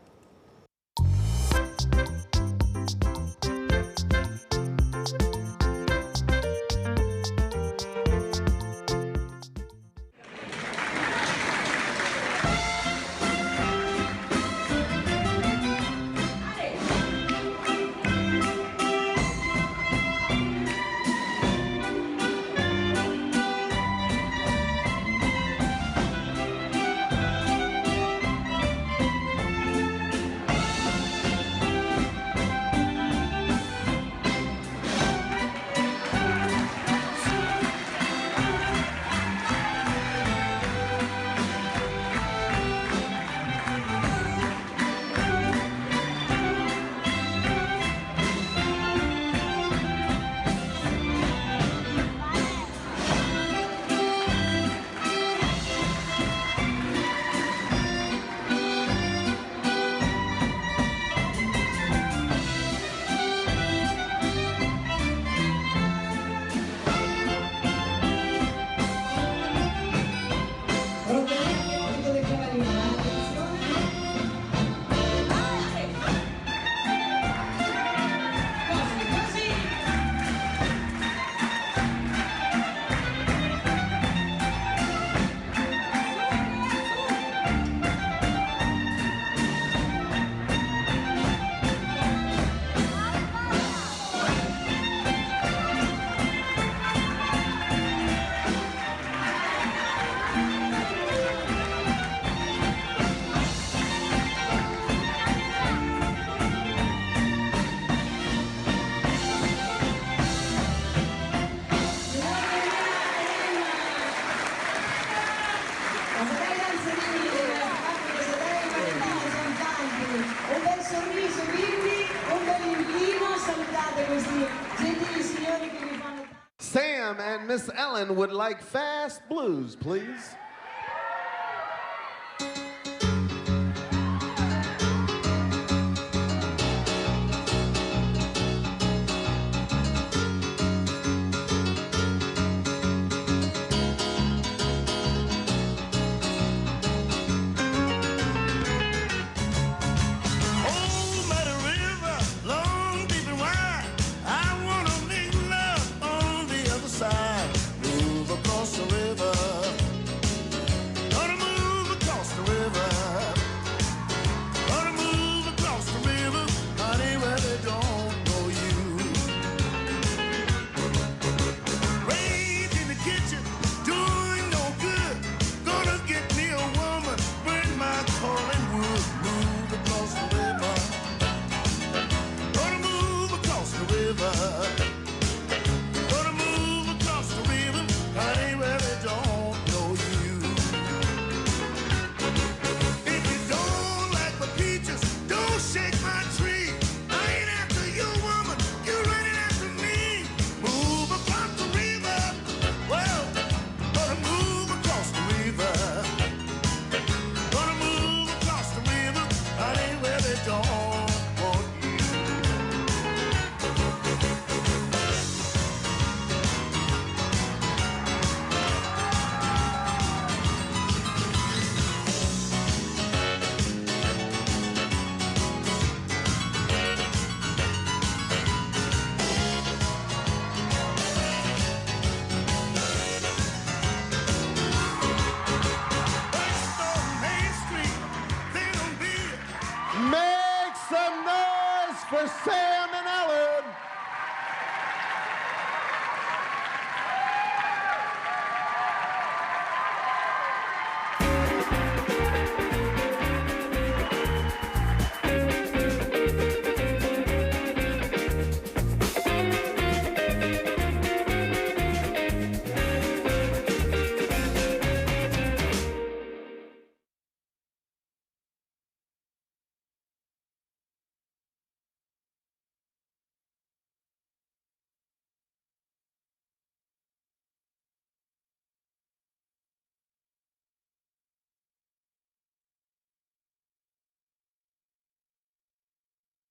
Miss Ellen would like fast blues, please.